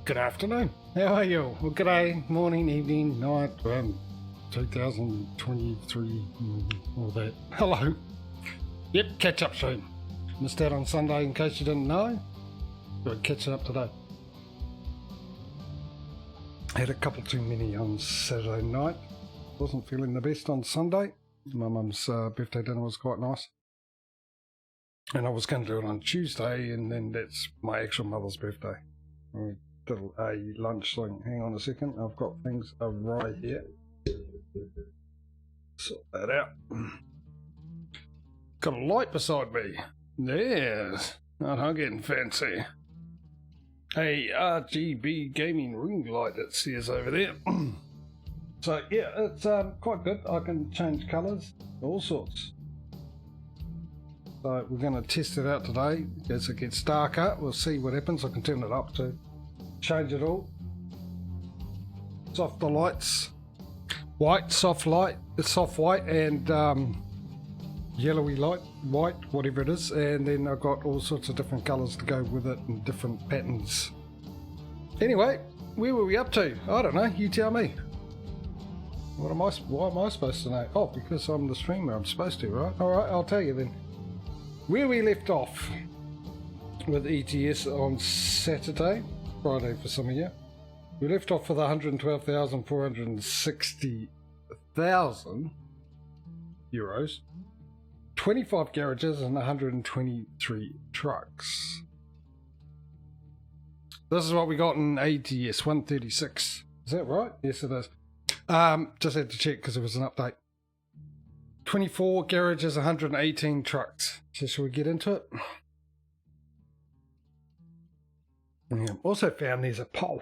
Good afternoon. How are you? Well, good day, morning, evening, night, 2023, all that. Hello. Yep, catch up stream. Missed out on Sunday in case you didn't know. But catching up today. Had a couple too many on Saturday night. Wasn't feeling the best on Sunday. My mum's birthday dinner was quite nice. And I was going to do it on Tuesday, and then that's my actual mother's birthday. We did a lunch thing. Hang on a second, I've got things right here. Sort that out. Got a light beside me. Yes, I'm getting fancy. A RGB gaming ring light that says over there. So yeah, it's quite good. I can change colours, all sorts. So we're going to test it out today. As it gets darker, we'll see what happens. I can turn it up to change it all. Soft the lights, white, soft light, soft white, and yellowy light, white, whatever it is. And then I've got all sorts of different colours to go with it and different patterns. Anyway, where were we up to? I don't know. You tell me. Why am I supposed to know? Oh, because I'm the streamer. I'm supposed to, right? All right, I'll tell you then. Where we left off with ETS on Saturday, Friday for some of you, we left off with 112,460,000 euros, 25 garages and 123 trucks. This is what we got in ATS 136. Is that right? Yes, it is. Just had to check because there was an update. 24 garages, 118 trucks. So shall we get into it? Yeah. Also found there's a poll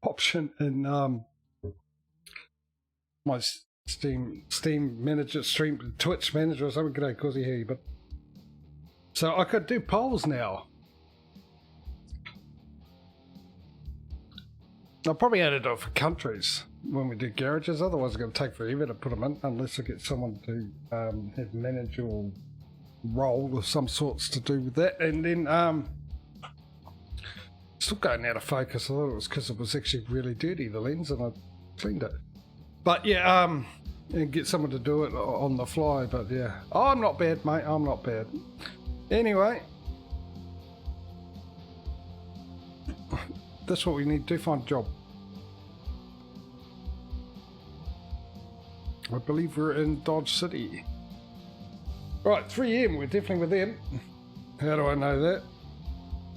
option in my Steam manager, Twitch manager or something. G'day, Cosy, how you? But so I could do polls now. I'll probably add it up for countries when we do garages, otherwise it's going to take forever to put them in unless I get someone to have managerial role of some sorts to do with that. And then still going out of focus. I thought it was because it was actually really dirty, the lens, and I cleaned it. But yeah, and get someone to do it on the fly. But yeah, oh, I'm not bad, mate, I'm not bad. Anyway, that's what we need to do, find a job. I believe we're in Dodge City. Right, 3M, we're definitely with them. How do I know that?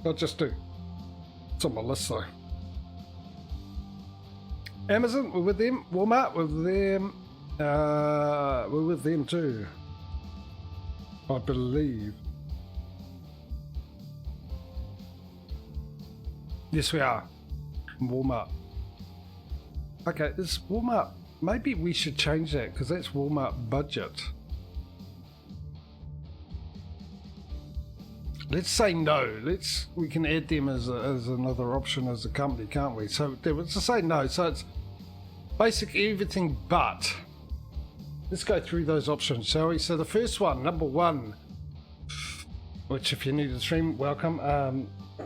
I'll just do. It's on my list though. Amazon, we're with them. Walmart, we're with them. We're with them too, I believe. Yes, we are. Walmart. Okay, this Walmart. Maybe we should change that because that's Walmart budget. Let's say no. We can add them as another option as a company, can't we? So let's say no. So it's basically everything but. Let's go through those options, shall we? So the first one, number one, which if you need to stream, welcome.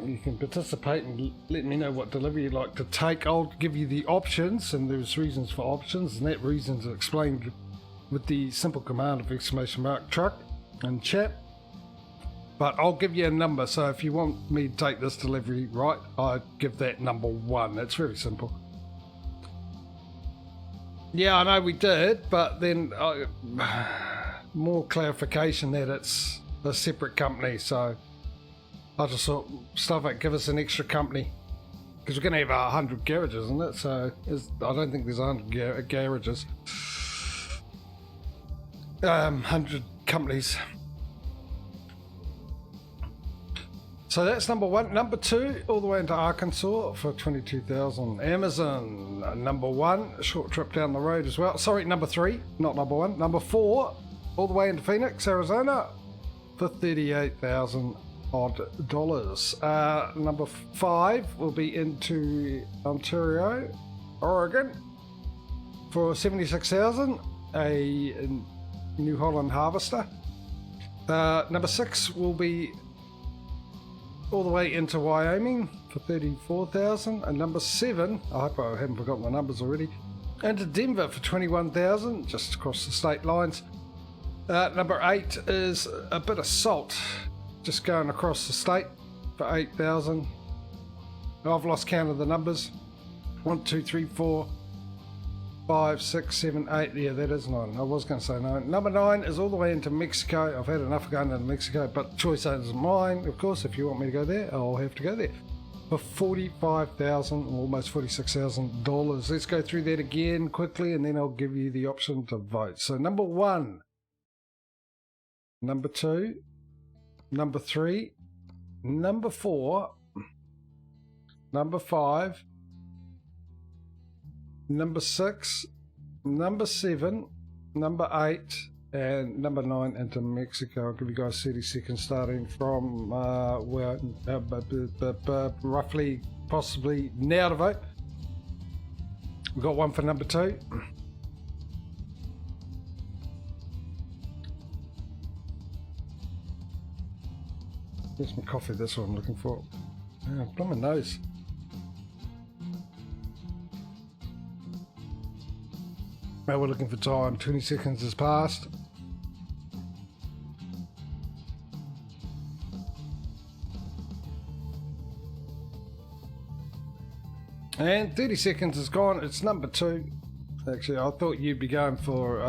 You can participate and let me know what delivery you'd like to take. I'll give you the options, and there's reasons for options, and that reasons are explained with the simple command of ! truck and chat. But I'll give you a number, so if you want me to take this delivery, right, I'd give that number one. It's very simple. Yeah, I know we did, but then more clarification that it's a separate company, so I just thought, stuff like, give us an extra company. Because we're going to have 100 garages, isn't it? So I don't think there's 100 garages. 100 companies. So that's number one. Number two, all the way into Arkansas for 22,000. Amazon, number one, a short trip down the road as well. Sorry, number three, not number one. Number four, all the way into Phoenix, Arizona for 38,000 odd dollars. Number five will be into Ontario, Oregon for 76,000, a New Holland Harvester. Number six will be all the way into Wyoming for 34,000, and number 7, I hope I haven't forgotten the numbers already, into Denver for 21,000, just across the state lines. Number 8 is a bit of salt, just going across the state for 8,000. I've lost count of the numbers. 1, 2, 3, 4, 5, 6, 7, 8. Yeah, that is 9. I was going to say 9. Number 9 is all the way into Mexico. I've had enough of going into Mexico, but choice is mine. Of course, if you want me to go there, I'll have to go there. For $45,000, almost $46,000. Let's go through that again quickly, and then I'll give you the option to vote. So number 1, number 2, number 3, number 4, number 5, number 6, number 7, number 8, and number 9 into Mexico. I'll give you guys 30 seconds starting from roughly, possibly now to vote. We've got one for number 2. Here's my coffee, that's what I'm looking for. Oh, blow my nose. Now we're looking for time. 20 seconds has passed. And 30 seconds is gone. It's number 2. Actually, I thought you'd be going for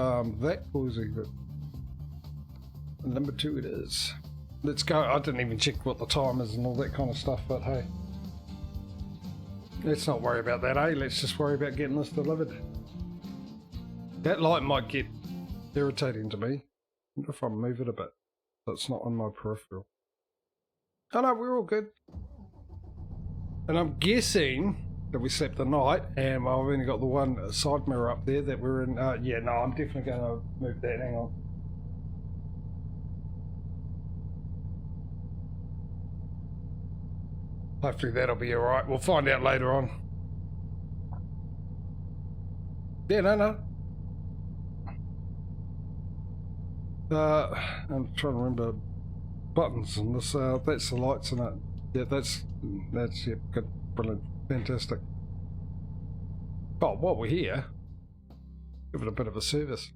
that Pawsey, but number 2 it is. Let's go. I didn't even check what the time is and all that kind of stuff, but hey. Let's not worry about that, eh? Let's just worry about getting this delivered. That light might get irritating to me. I wonder if I move it a bit so it's not on my peripheral. Oh no, we're all good. And I'm guessing that we slept the night, and I've only got the one side mirror up there that we're in. Yeah, no, I'm definitely going to move that. Hang on. Hopefully that'll be alright. We'll find out later on. Yeah, no. I'm trying to remember buttons and this. That's the lights in it. Yeah, that's yeah, good, brilliant, fantastic. Oh, while we're here, give it a bit of a service.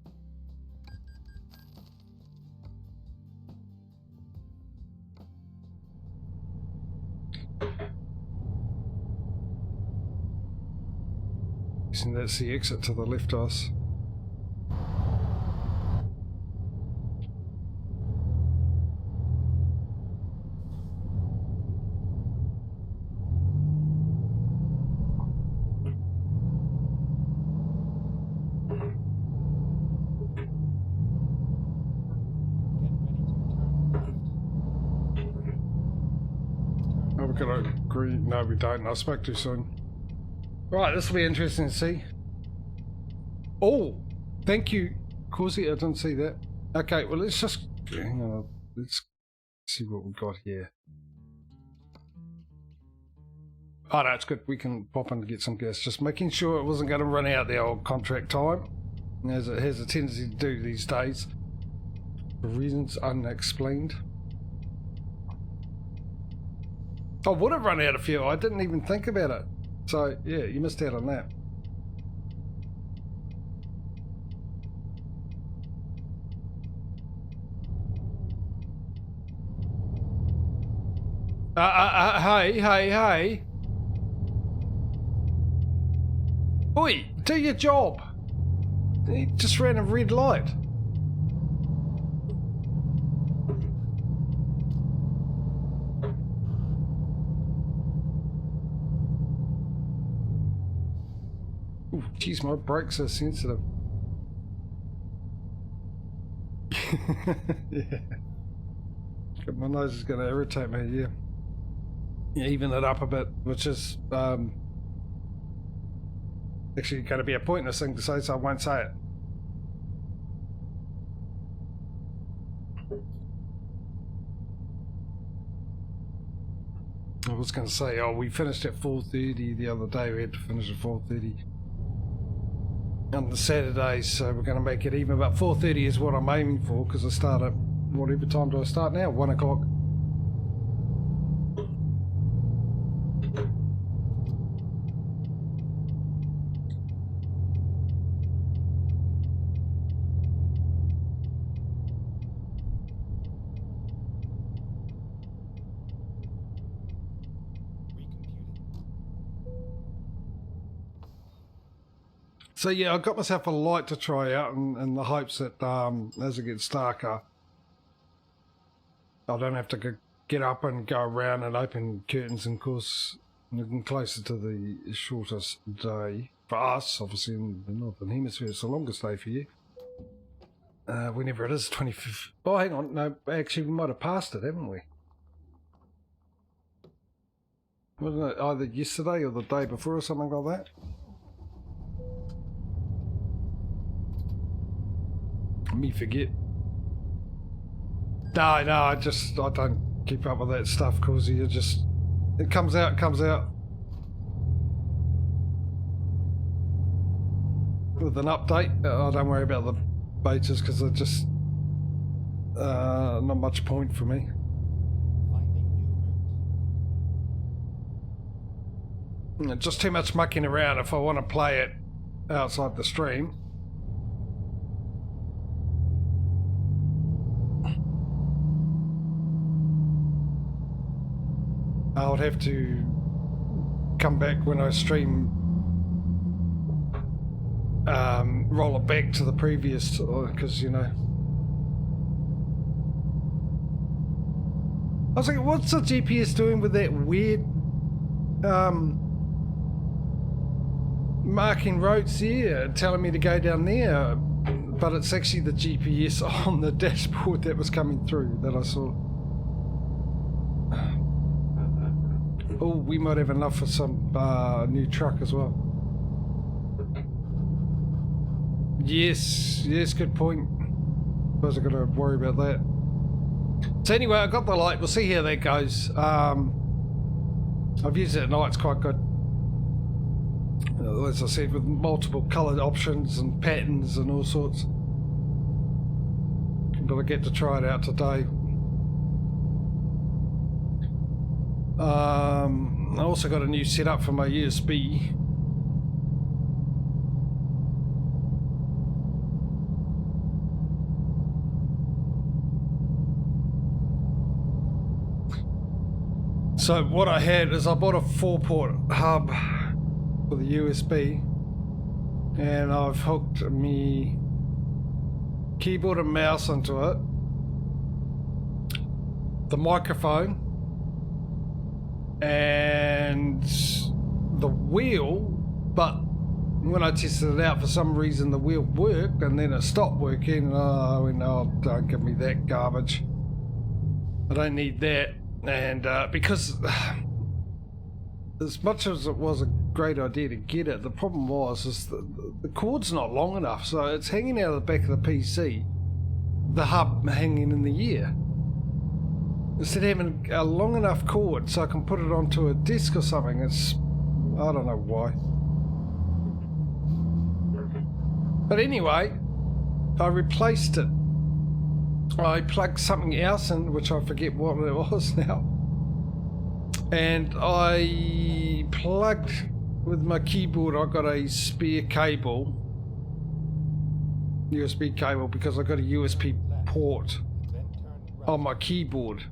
And that's the exit to the left of us. Oh, we've got to agree. No, we don't. I spoke too soon. Right, this will be interesting to see. Oh, thank you, Causey. I didn't see that. Okay, well, let's just hang on. Let's see what we've got here. Oh, no, it's good. We can pop in to get some gas. Just making sure it wasn't going to run out the old contract time, as it has a tendency to do these days, for reasons unexplained. Oh, would have run out of fuel. I didn't even think about it. So, yeah, you missed out on that. Hey. Oi, do your job. You just ran a red light. Ooh, geez, my brakes are sensitive. Yeah. My nose is going to irritate me, yeah. Even it up a bit, which is actually going to be a pointless thing to say, so I won't say it. I was going to say, oh, we finished at 4:30 the other day. We had to finish at 4:30 on the Saturdays, so we're going to make it even. But 4:30 is what I'm aiming for, because I start at, whatever time do I start now? 1 o'clock. So yeah, I got myself a light to try out in the hopes that as it gets darker, I don't have to get up and go around and open curtains. And of course, looking closer to the shortest day for us, obviously in the Northern Hemisphere, it's the longest day for you. Whenever it is, 25th. Oh, hang on. No, actually, we might have passed it, haven't we? Wasn't it either yesterday or the day before or something like that? Me forget. No, I don't keep up with that stuff because you just, it comes out. With an update, I don't worry about the betas because they're just not much point for me. Just too much mucking around if I want to play it outside the stream. I would have to come back when I stream, roll it back to the previous, because, you know. I was like, what's the GPS doing with that weird marking roads here, telling me to go down there, but it's actually the GPS on the dashboard that was coming through that I saw. Oh, we might have enough for some new truck as well. Yes, good point. Suppose I've got to worry about that. So anyway, I got the light. We'll see how that goes. I've used it at night. It's quite good. As I said, with multiple coloured options and patterns and all sorts. But I get to try it out today. I also got a new setup for my USB. So what I had is I bought a 4-port hub for the USB, and I've hooked me keyboard and mouse onto it, the microphone, and the wheel, but when I tested it out, for some reason the wheel worked and then it stopped working. Oh no, don't give me that garbage. I don't need that. And because as much as it was a great idea to get it, the problem was is the cord's not long enough, so it's hanging out of the back of the PC, the hub hanging in the air. Instead of having a long enough cord so I can put it onto a disc or something, it's, I don't know why. But anyway, I replaced it. I plugged something else in, which I forget what it was now. And I plugged with my keyboard, I got a spare cable, USB cable, because I got a USB port on my keyboard.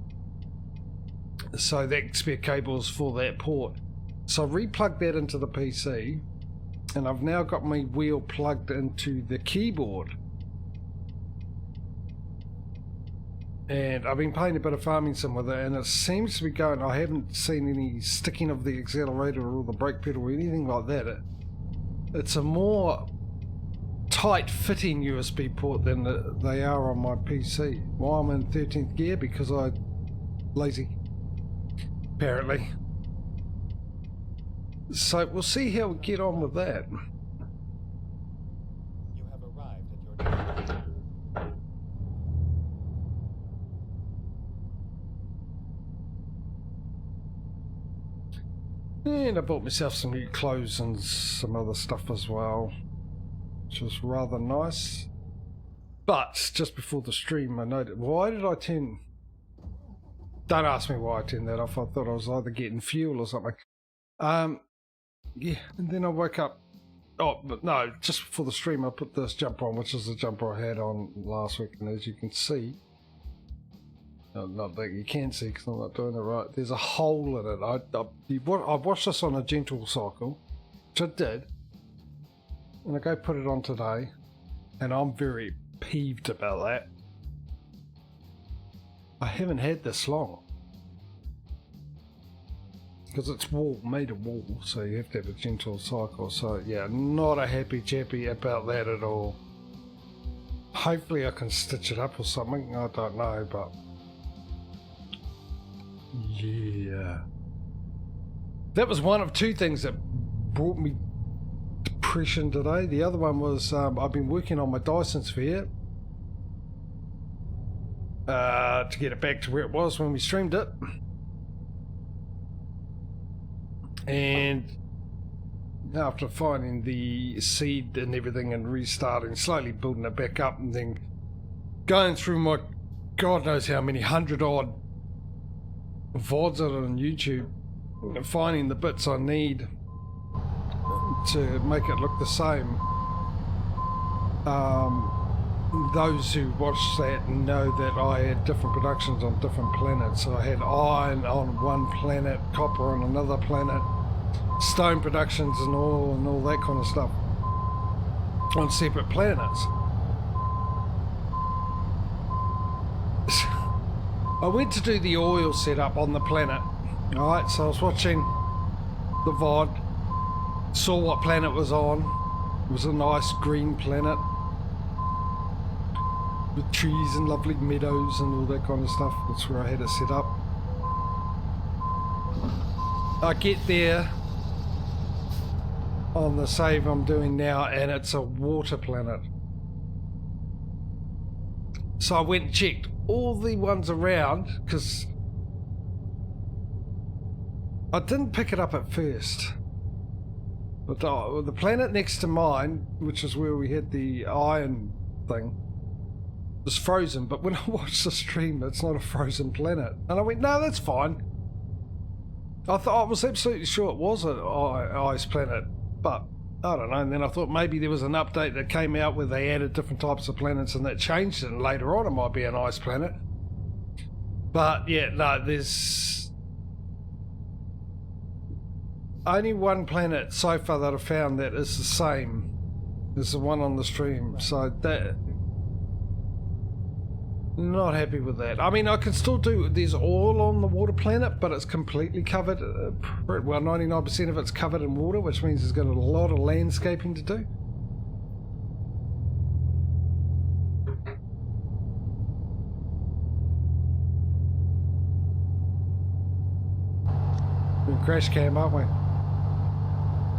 So that spare cable is for that port. So I replugged that into the PC, and I've now got my wheel plugged into the keyboard. And I've been playing a bit of farming sim with it, and it seems to be going. I haven't seen any sticking of the accelerator or the brake pedal or anything like that. It's a more tight-fitting USB port than they are on my PC. Why I'm in 13th gear? Because I'm lazy, apparently. So we'll see how we get on with that. You have arrived at your destination. And I bought myself some new clothes and some other stuff as well, which was rather nice. But just before the stream I noted, why did I turn... Don't ask me why I turned that off. I thought I was either getting fuel or something. Yeah, and then I woke up... Oh, but no, just before the stream I put this jumper on, which is the jumper I had on last week, and as you can see... Not that you can see because I'm not doing it right. There's a hole in it. I watched this on a gentle cycle, which I did, and I go put it on today, and I'm very peeved about that. I haven't had this long. Because it's wool, made of wool, so you have to have a gentle cycle. So yeah, not a happy chappy about that at all. Hopefully I can stitch it up or something, I don't know, but yeah. That was one of two things that brought me depression today. The other one was I've been working on my Dyson Sphere to get it back to where it was when we streamed it. And after finding the seed and everything and restarting, slowly building it back up, and then going through my God knows how many 100-odd VODs on YouTube, and finding the bits I need to make it look the same. Those who watched that know that I had different productions on different planets. So I had iron on one planet, copper on another planet, stone productions and all that kind of stuff on separate planets. I went to do the oil setup on the planet. Alright, so I was watching the VOD, saw what planet was on. It was a nice green planet with trees and lovely meadows and all that kind of stuff. That's where I had it set up. I get there on the save I'm doing now, and it's a water planet. So I went and checked all the ones around, because I didn't pick it up at first. But the planet next to mine, which is where we had the iron thing, was frozen. But when I watched the stream, it's not a frozen planet. And I went, no, that's fine. I was absolutely sure it was an ice planet. But I don't know, and then I thought maybe there was an update that came out where they added different types of planets and that changed it, and later on it might be an ice planet. But yeah, no, there's only one planet so far that I've found that is the same as the one on the stream, so that, not happy with that. I mean, I can still do, there's oil on the water planet, but it's completely covered, well 99% of it's covered in water, which means there's got a lot of landscaping to do. We're crash cam, aren't we?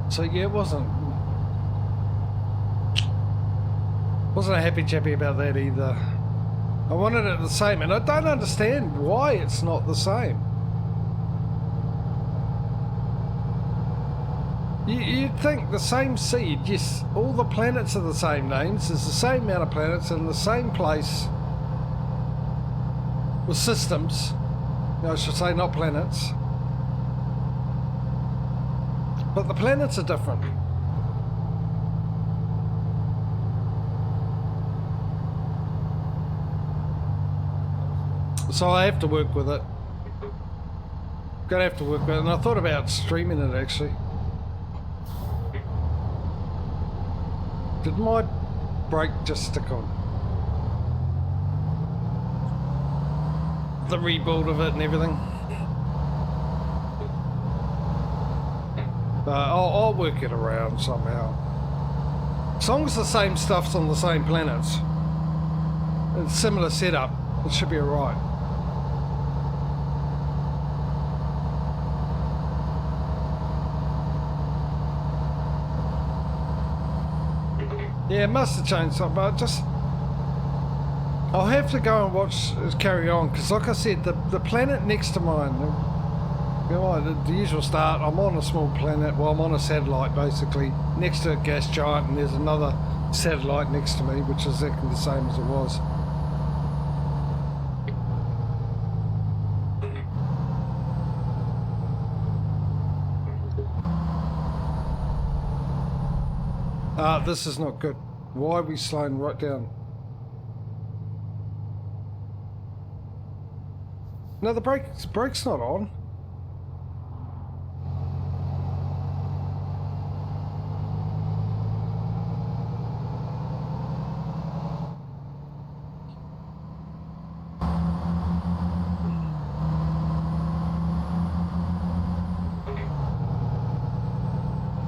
So yeah, it wasn't a happy chappy about that either. I wanted it the same, and I don't understand why it's not the same. You'd think the same seed, yes, all the planets are the same names, there's the same amount of planets in the same place with systems, I should say, not planets. But the planets are different. So I have to work with it. Gonna have to work with it, and I thought about streaming it actually. Did my brake just stick on? The rebuild of it and everything. I'll work it around somehow. As long as the same stuff's on the same planets, it's similar setup, it should be alright. Yeah, it must have changed something, but I'll have to go and watch it carry on, because like I said, the planet next to mine, you know, the usual start, I'm on a small planet, well, I'm on a satellite basically, next to a gas giant, and there's another satellite next to me, which is exactly the same as it was. This is not good. Why are we slowing right down? No, the brake's not on.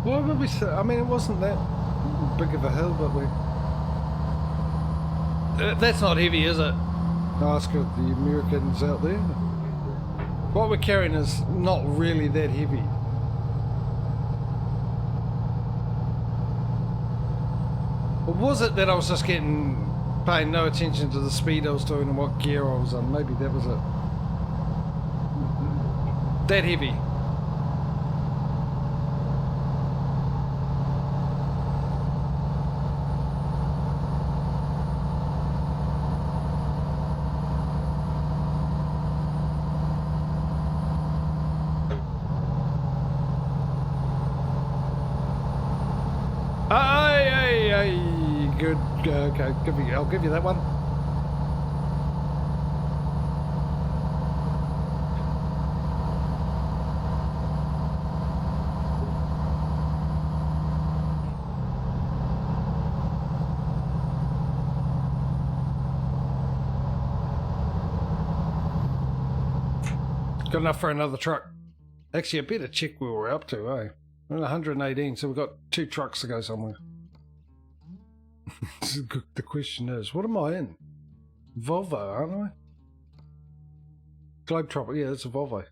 Why would we say? I mean, it wasn't that big of a hill, but we. That's not heavy, is it? Ask the Americans out there. What we're carrying is not really that heavy. Or was it that I was just paying no attention to the speed I was doing and what gear I was on? Maybe that was it. That heavy. Good. Okay, I'll give you that one. Got enough for another truck. Actually, I better check where we're up to, eh? We're at 118, so we've got 2 trucks to go somewhere. The question is, what am I in? Volvo, aren't I? Globetrotter, yeah, that's a Volvo.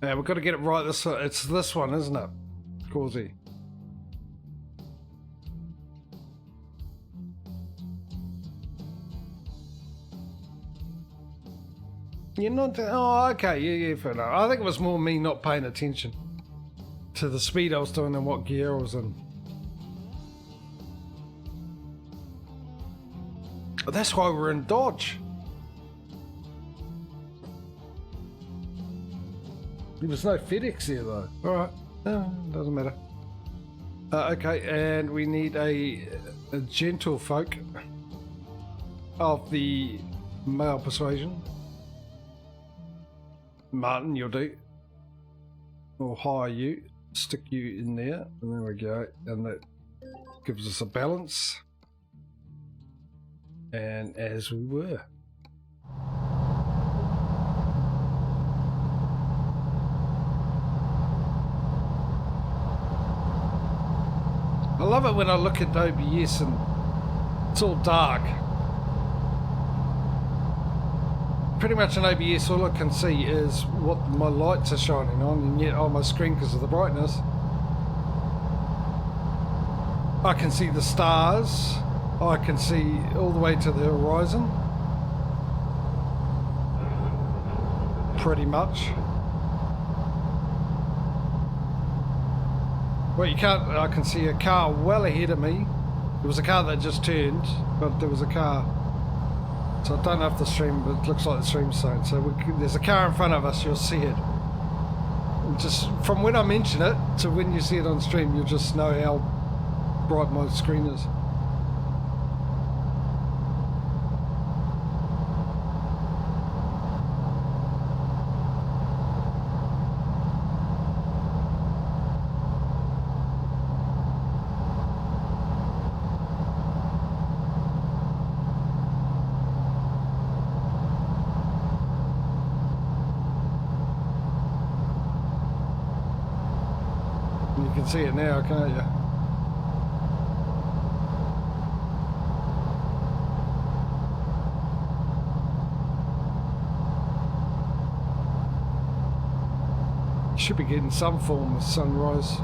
Yeah, we've got to get it right. It's this one, isn't it? Causey. You're not. Oh, okay. Yeah, fair enough. I think it was more me not paying attention to the speed I was doing and what gear I was in. But that's why we're in Dodge. There was no FedEx there though. Alright. Doesn't matter. Okay, and we need a gentle folk of the male persuasion. Martin, you'll do. We'll hire you, stick you in there, and there we go. And that gives us a balance. And as we were. I love it when I look at OBS and it's all dark. Pretty much in OBS all I can see is what my lights are shining on, and yet on my screen, because of the brightness, I can see the stars, I can see all the way to the horizon, pretty much. Well, you can't, I can see a car well ahead of me. There was a car that just turned, but there was a car. So I don't know if the stream, but it looks like the stream's saying. So there's a car in front of us, you'll see it. And just from when I mention it to when you see it on stream, you'll just know how bright my screen is. You can see it now, can't you? You should be getting some form of sunrise.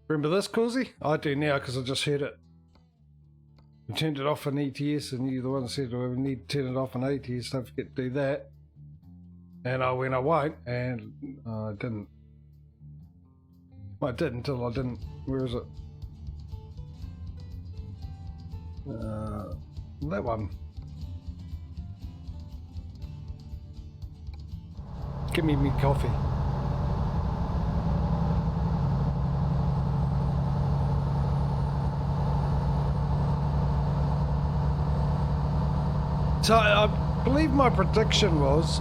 Remember this, Causey? I do now because I just heard it. We turned it off on ETS, and you're the one that said, well, we need to turn it off on ATS, don't forget to do that. And I went, I won't, and I didn't. Well, I did until I didn't. Where is it? That one. Give me coffee. So I believe my prediction was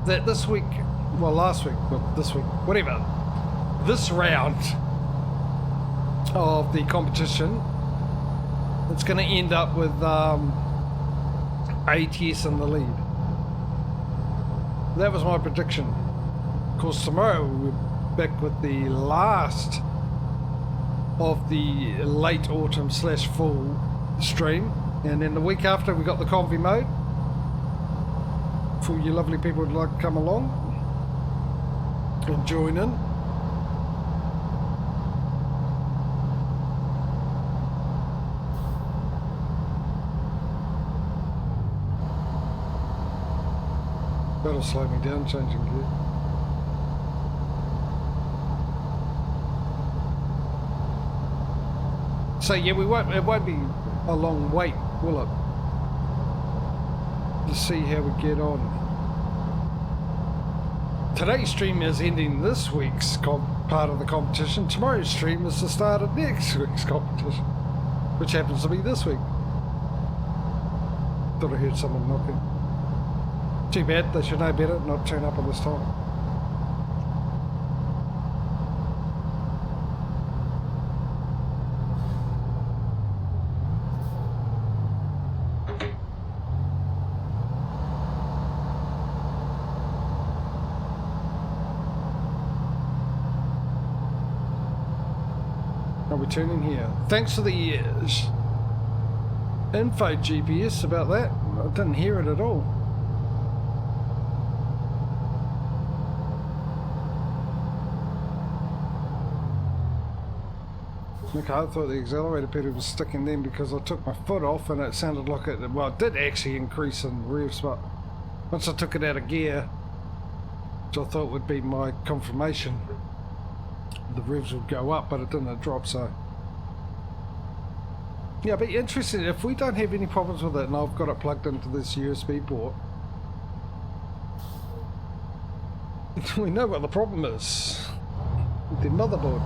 that this week, well last week, but this week, whatever, this round of the competition, it's going to end up with ATS in the lead. That was my prediction. Of course, tomorrow we're back with the last of the late autumn / fall stream, and then the week after we got the convy mode for you lovely people who'd like to come along and join in. That'll slow me down changing gear. So yeah, it won't be a long wait, will it? To see how we get on. Today's stream is ending this week's part of the competition. Tomorrow's stream is the start of next week's competition, which happens to be this week. Thought I heard someone knocking. Too bad, they should know better, not turn up on this time. Are we turning here? Thanks for the info GPS about that. I didn't hear it at all. Okay, I thought the accelerator pedal was sticking then because I took my foot off and it sounded like it, well, it did actually increase in revs, but once I took it out of gear, which I thought would be my confirmation, the revs would go up, but it didn't drop, so. Yeah, it'd be interesting if we don't have any problems with it and I've got it plugged into this USB port. We know what the problem is. The motherboard.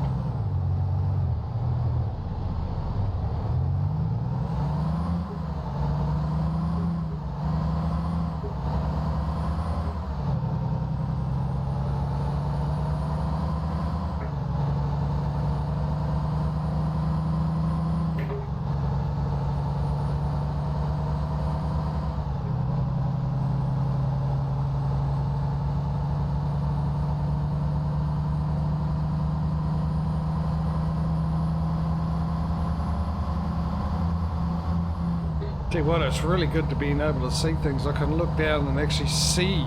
Tell you what, it's really good to being able to see things. I can look down and actually see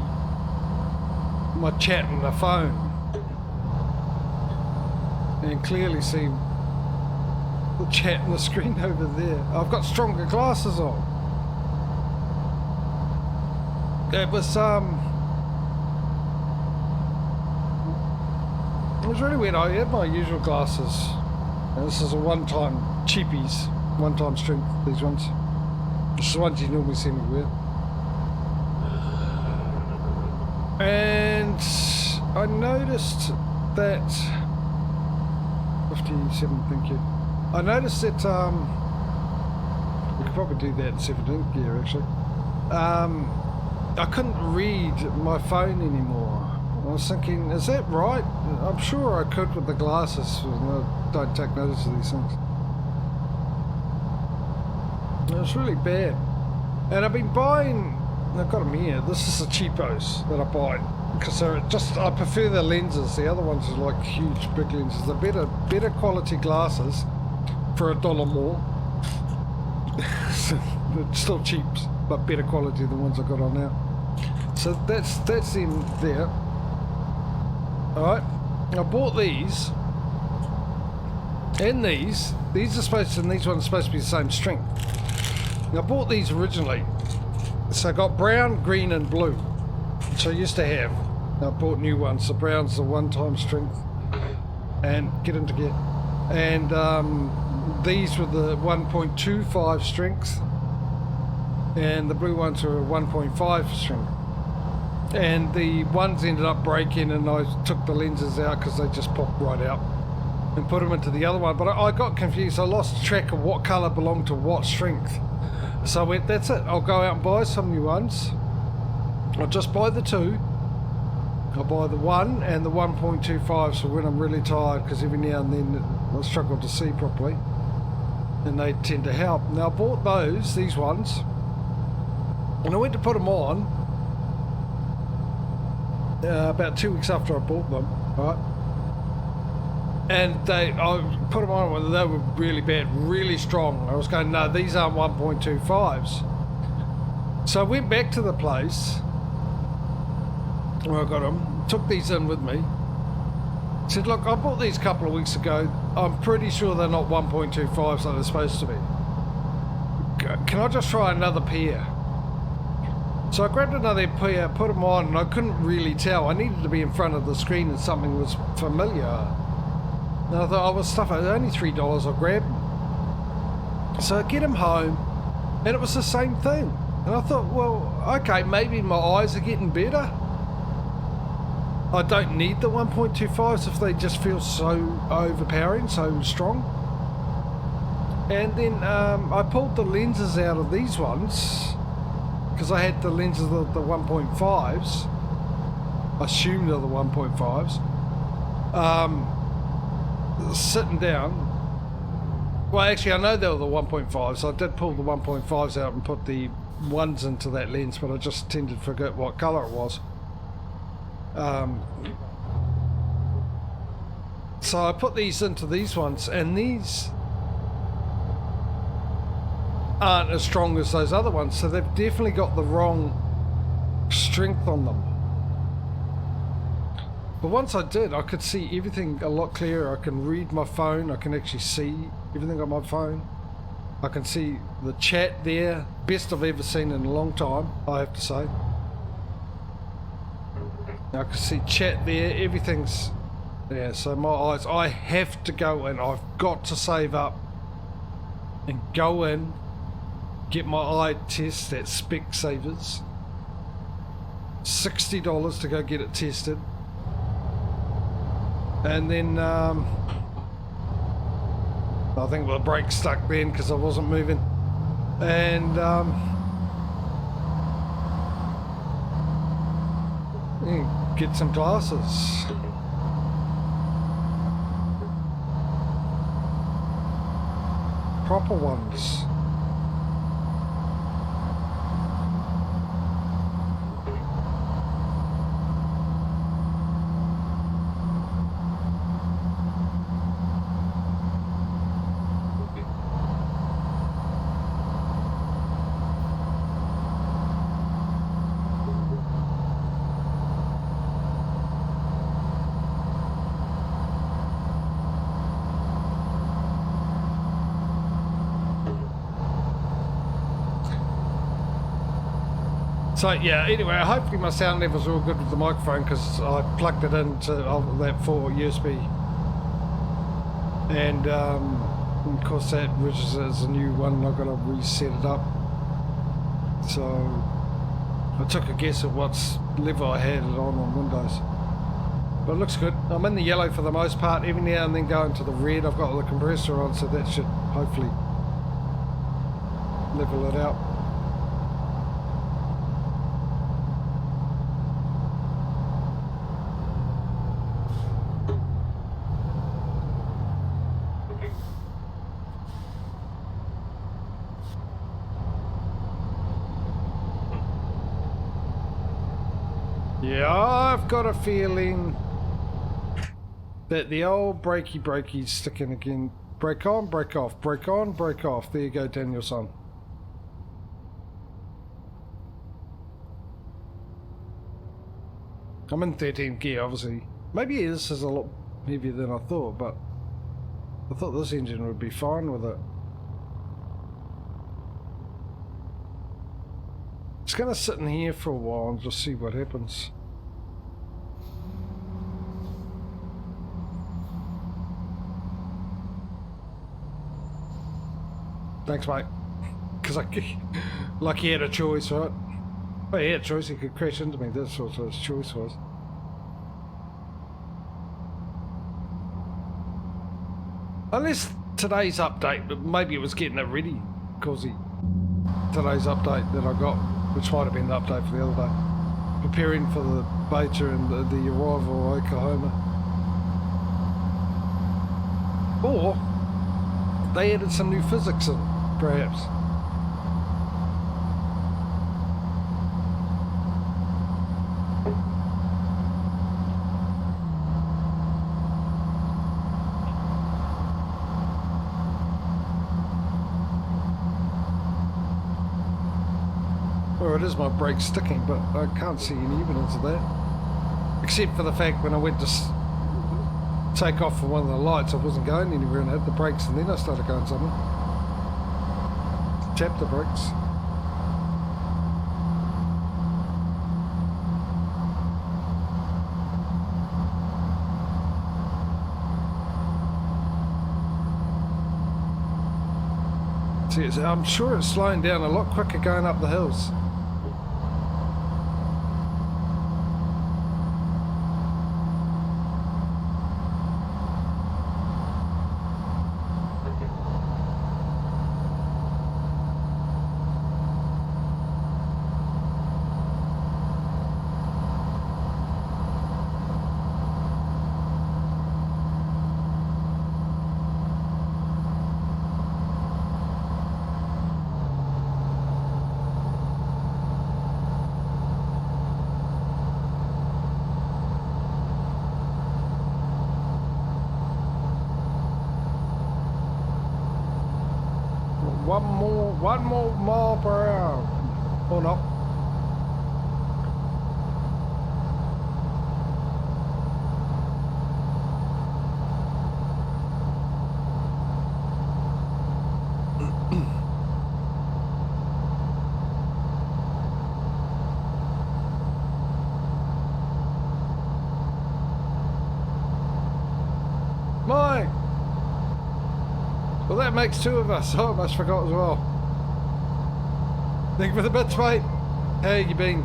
my chat on the phone and clearly see the chat on the screen over there. I've got stronger glasses on. It was really weird. I had my usual glasses, and this is a one-time cheapies, one-time strength, these ones. This is the ones you normally see me wear. And I noticed that 57, thank you. I noticed that we could probably do that in 17th gear actually. I couldn't read my phone anymore. I was thinking, is that right? I'm sure I could with the glasses. I don't take notice of these things. It was really bad. And I've been buying, I've got them here, this is the cheapos that I buy. Because they're just, I prefer the lenses. The other ones are like huge, big lenses. They're better quality glasses for $1 more. They're still cheap, but better quality than the ones I got on now. So that's in there. Alright, I bought these. And these are supposed to, and these ones are supposed to be the same strength. Now, I bought these originally. So I got brown, green and blue, which I used to have. Now I bought new ones. The brown's the one-time strength. And get into gear. And these were the 1.25 strength. And the blue ones were 1.5 strength. And the ones ended up breaking and I took the lenses out because they just popped right out. And put them into the other one, but I got confused. I lost track of what colour belonged to what strength. So I went, that's it, I'll go out and buy some new ones. I'll just buy the two. I'll buy the 1 and the 1.25, so when I'm really tired, because every now and then I struggle to see properly, and they tend to help. Now I bought these ones, and I went to put them on about 2 weeks after I bought them, right? And I put them on when they were really bad, really strong. I was going, no, these aren't 1.25s. So I went back to the place where I got them, took these in with me, said, look, I bought these a couple of weeks ago. I'm pretty sure they're not 1.25s like they're supposed to be. Can I just try another pair? So I grabbed another pair, put them on, and I couldn't really tell. I needed to be in front of the screen and something was familiar. And I thought, oh, well, stuff, it's only $3, I'll grab them. So I get them home, and it was the same thing. And I thought, well, okay, maybe my eyes are getting better. I don't need the 1.25s if they just feel so overpowering, so strong. And then I pulled the lenses out of these ones, because I had the lenses of the 1.5s. I assumed they're the 1.5s. Sitting down. Well, actually, I know they were the 1.5s, so I did pull the 1.5s out and put the ones into that lens, but I just tended to forget what colour it was. So I put these into these ones, and these aren't as strong as those other ones, so they've definitely got the wrong strength on them. But once I did, I could see everything a lot clearer. I can read my phone, I can actually see everything on my phone. I can see the chat there, best I've ever seen in a long time, I have to say. I can see chat there, everything's there. So my eyes, I have to go in, I've got to save up and go in, get my eye test at Specsavers. $60 to go get it tested. And then I think the brake stuck then because I wasn't moving. And get some glasses. Proper ones. So yeah, anyway, hopefully my sound levels are all good with the microphone because I plugged it into that for USB. And of course that registers as a new one and I've got to reset it up. So I took a guess at what level I had it on Windows. But it looks good. I'm in the yellow for the most part, every now and then going to the red. I've got the compressor on, so that should hopefully level it out. Yeah, I've got a feeling that the old breaky's sticking again. Break on, break off, break on, break off. There you go, Danielson. I'm in 13th gear, obviously. Maybe this is a lot heavier than I thought, but I thought this engine would be fine with it. It's going to sit in here for a while and just see what happens. Thanks, mate. Because like he had a choice, right? Oh, he had a choice. He could crash into me. That's what his choice was. Unless today's update, maybe it was getting it ready because he today's update that I got, which might have been the update for the other day. Preparing for the beta and the arrival of Oklahoma. Or they added some new physics in, perhaps. Or it is my brake sticking, but I can't see any evidence of that. Except for the fact when I went to take off for one of the lights, I wasn't going anywhere and I hit the brakes and then I started going somewhere. Tap the brakes. See, I'm sure it's slowing down a lot quicker going up the hills. One more mile per hour. Or not. Mike! Well, that makes two of us. Oh, I almost forgot as well. Thank you for the bits, mate. How you been?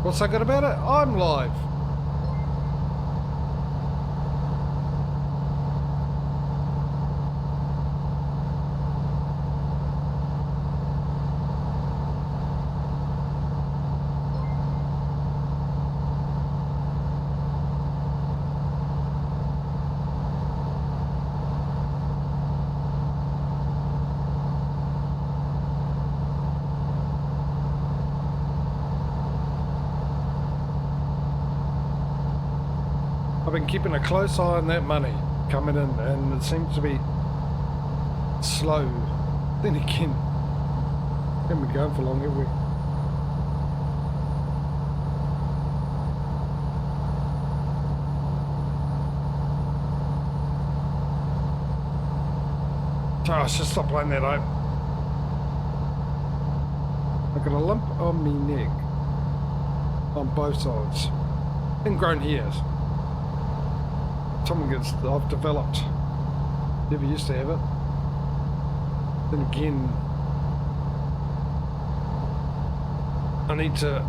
What's so good about it? I'm live. I've been keeping a close eye on that money coming in, and it seems to be slow. Then again, haven't been going for long, have we? Oh, I should stop playing that out. I've got a lump on me neck on both sides. Ingrown hairs. Something that I've developed. Never used to have it. Then again, I need to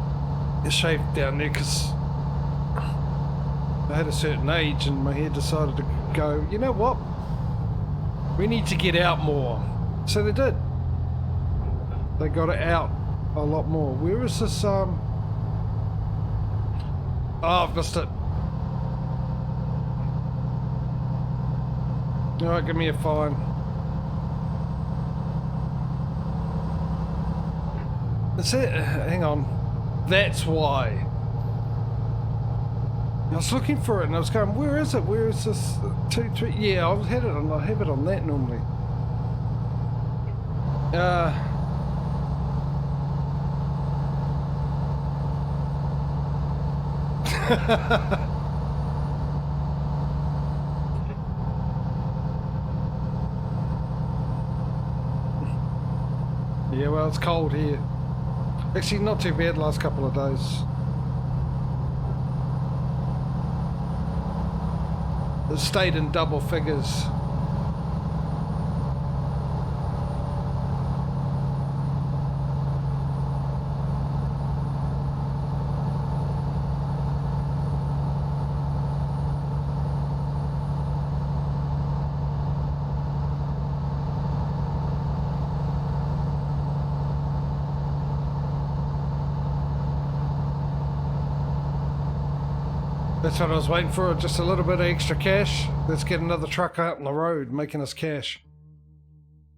shave down there because I had a certain age and my hair decided to go, you know what? We need to get out more. So they did. They got it out a lot more. Where is this, Oh, I've missed it. Alright, give me a fine. That's it. Hang on. That's why. I was looking for it and I was going, where is it? Where is this? 2, 3? Yeah, I have it on that normally. Yeah, well, it's cold here. Actually, not too bad last couple of days. It stayed in double figures. That's what I was waiting for, just a little bit of extra cash. Let's get another truck out on the road, making us cash.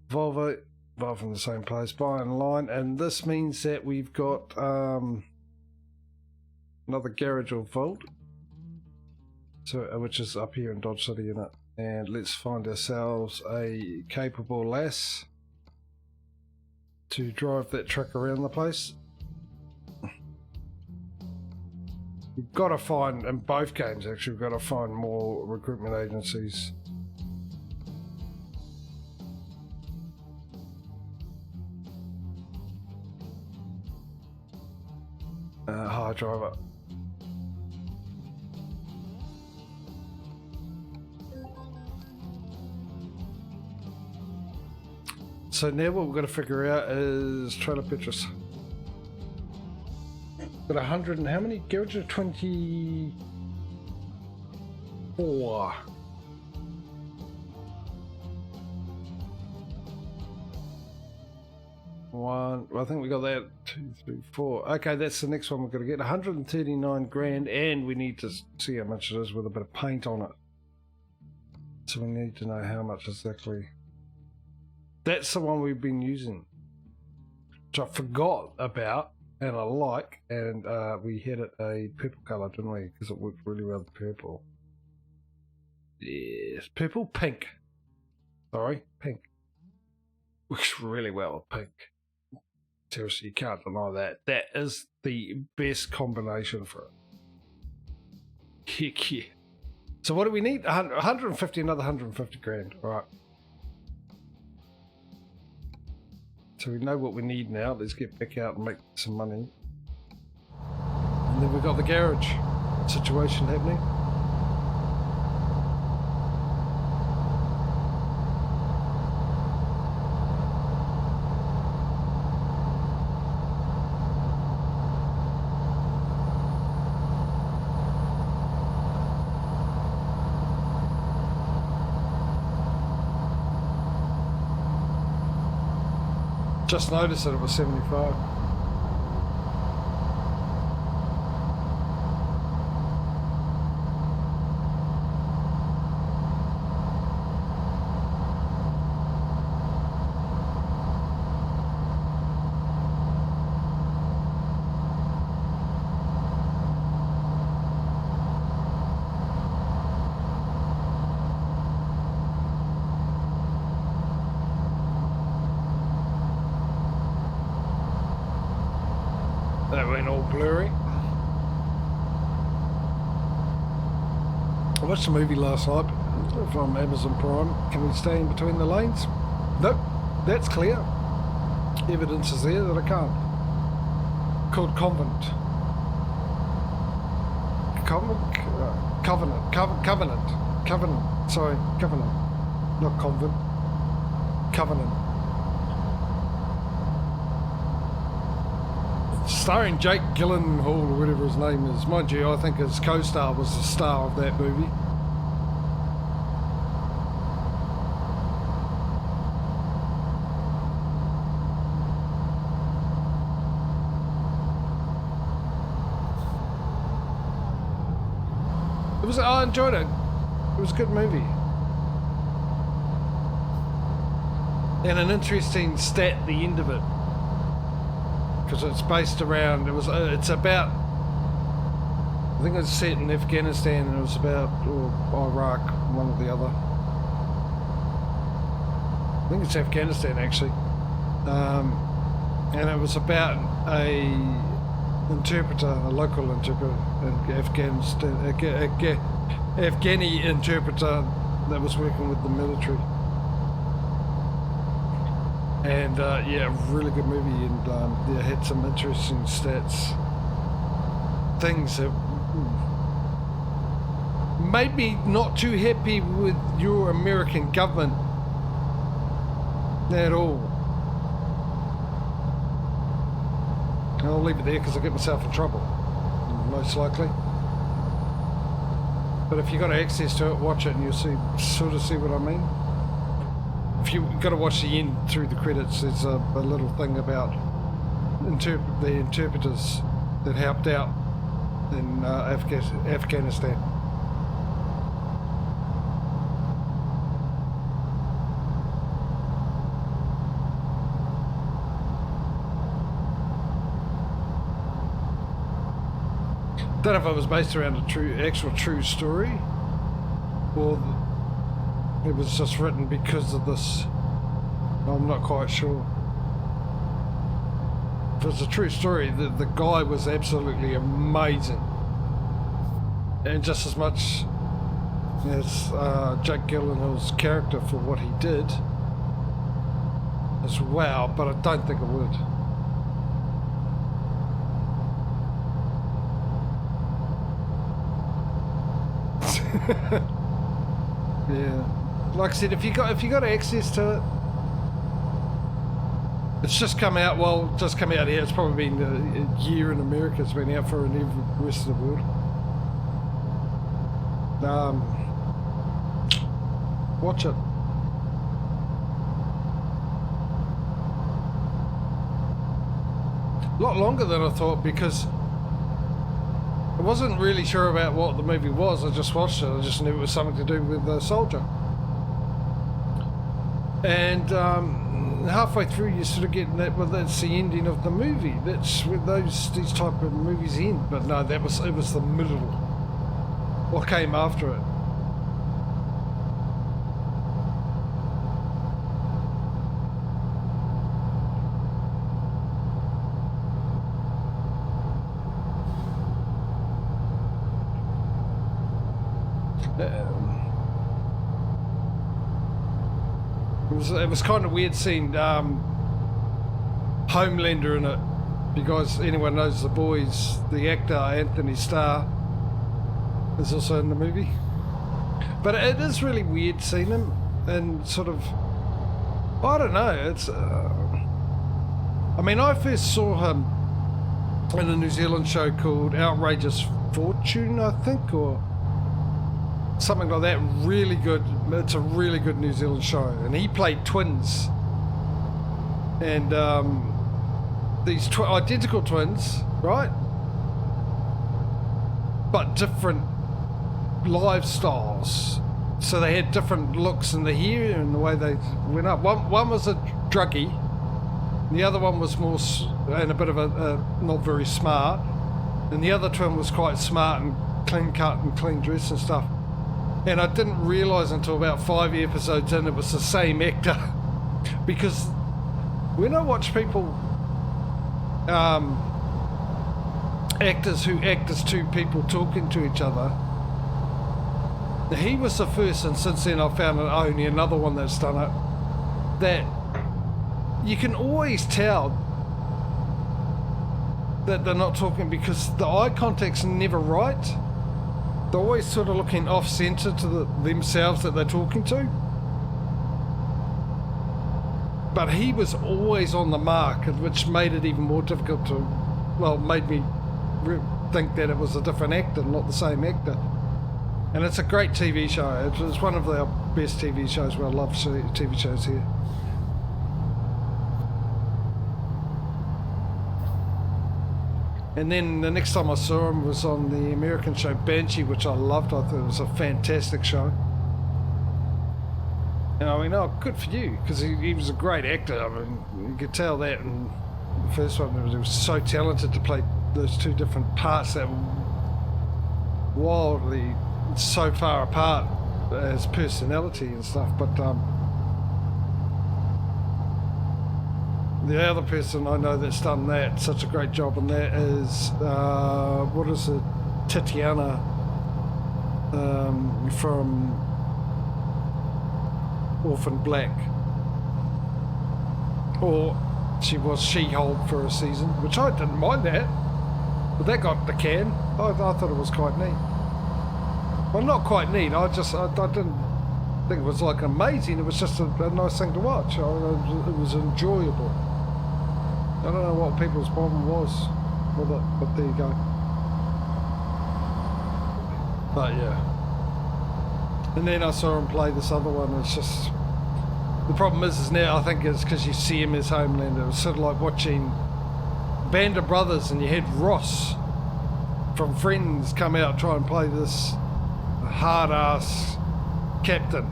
Volvo, buy from the same place, buy online, and this means that we've got another garage or vault, so which is up here in Dodge City, in it. And let's find ourselves a capable lass to drive that truck around the place. We've got to find, in both games actually, we've got to find more recruitment agencies. Hire driver. So now what we've got to figure out is trailer purchase. Got 100 and how many? Garages? 24. One. Well, I think we got that. 2, 3, 4. Okay, that's the next one we're going to get. 139 grand, and we need to see how much it is with a bit of paint on it. So we need to know how much exactly. That's the one we've been using, which I forgot about. And I like, and we had it a purple colour, didn't we? Because it worked really well with purple. Yes, purple, pink. Sorry, pink. Works really well with pink. Seriously, you can't deny that. That is the best combination for it. Heck yeah. So what do we need? 150, another 150 grand. All right. So we know what we need now. Let's get back out and make some money. And then we've got the garage situation happening. Just noticed that it was 75. That went all blurry. I watched a movie last night from Amazon Prime. Can we stay in between the lanes? Nope, that's clear. Evidence is there that I can't. Called Covenant. Covenant. Sorry, Covenant. Not Convent. Covenant. Starring Jake Gyllenhaal or whatever his name is. Mind you, I think his co-star was the star of that movie. I enjoyed it. It was a good movie. And an interesting stat at the end of it. Because it's based around, it's about, I think it's set in Afghanistan and it was about Iraq, one or the other. I think it's Afghanistan actually. And it was about a local interpreter in Afghanistan, Afghani interpreter that was working with the military. And yeah, really good movie, and yeah, had some interesting stats, things that made me not too happy with your American government at all. And I'll leave it there because I'll get myself in trouble, most likely. But if you got access to it, watch it and you'll sort of see what I mean. If you got to watch the end through the credits, there's a little thing about the interpreters that helped out in Afghanistan. Don't know if it was based around a actual true story, or it was just written because of this. I'm not quite sure. If it's a true story, the guy was absolutely amazing, and just as much as Jake Gyllenhaal's character for what he did as well, but I don't think it would. Yeah, like I said, if you got access to it, it's just come out. Well, just come out here. It's probably been a year in America. It's been out for in the rest of the world. Watch it. A lot longer than I thought, because I wasn't really sure about what the movie was. I just watched it. I just knew it was something to do with a soldier. And halfway through, you sort of get that. Well, that's the ending of the movie. That's where these type of movies end. But no, it was the middle. What came after it? It was kind of weird seeing Homelander in it, because anyone knows The Boys, the actor Anthony Starr is also in the movie. But it is really weird seeing him, and sort of, I don't know, it's I mean, I first saw him in a New Zealand show called Outrageous Fortune, I think, or something like that. Really good. It's a really good New Zealand show, and he played twins, and these identical twins, right, but different lifestyles. So they had different looks in the hair and the way they went up. One was a druggie, the other one was more and a bit of a not very smart, and the other twin was quite smart and clean cut and clean dress and stuff. And I didn't realise until about 5 episodes in it was the same actor. Because when I watch people, actors who act as two people talking to each other, he was the first, and since then I've found only another one that's done it, that you can always tell that they're not talking, because the eye contact's never right. They're always sort of looking off-centre to themselves that they're talking to. But he was always on the mark, which made it even more difficult to, well, made me think that it was a different actor, not the same actor. And it's a great TV show. It's one of our best TV shows. Well, I love TV shows here. And then the next time I saw him was on the American show Banshee, which I loved. I thought it was a fantastic show. And I mean, oh, good for you, because he was a great actor. I mean, you could tell that in the first one. He was so talented to play those two different parts that were wildly so far apart as personality and stuff. But the other person I know that's done that, such a great job on that, is, what is it, Tatiana from Orphan Black. Or she was She-Hulk for a season, which I didn't mind that. But that got the can. I thought it was quite neat. Well, not quite neat. I didn't think it was like amazing. It was just a nice thing to watch. It was enjoyable. I don't know what people's problem was with it, but there you go. But yeah. And then I saw him play this other one. It's just, the problem is now I think it's because you see him as Homeland. It was sort of like watching Band of Brothers, and you had Ross from Friends come out try and play this hard ass captain.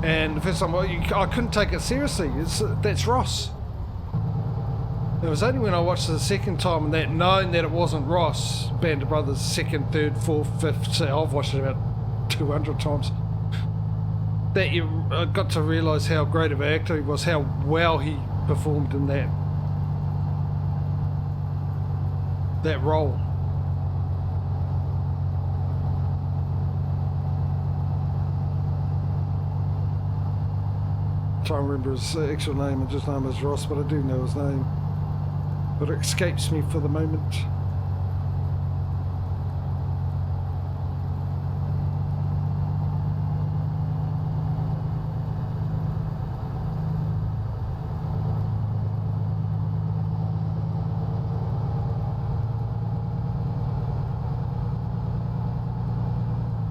And the first time I couldn't take it seriously. That's Ross. It was only when I watched it the second time and that, knowing that it wasn't Ross, Band of Brothers, second, third, fourth, fifth, so I've watched it about 200 times, that you got to realise how great of an actor he was, how well he performed in that role. I'm trying to remember his actual name. I just know him as Ross, but I do know his name. But it escapes me for the moment.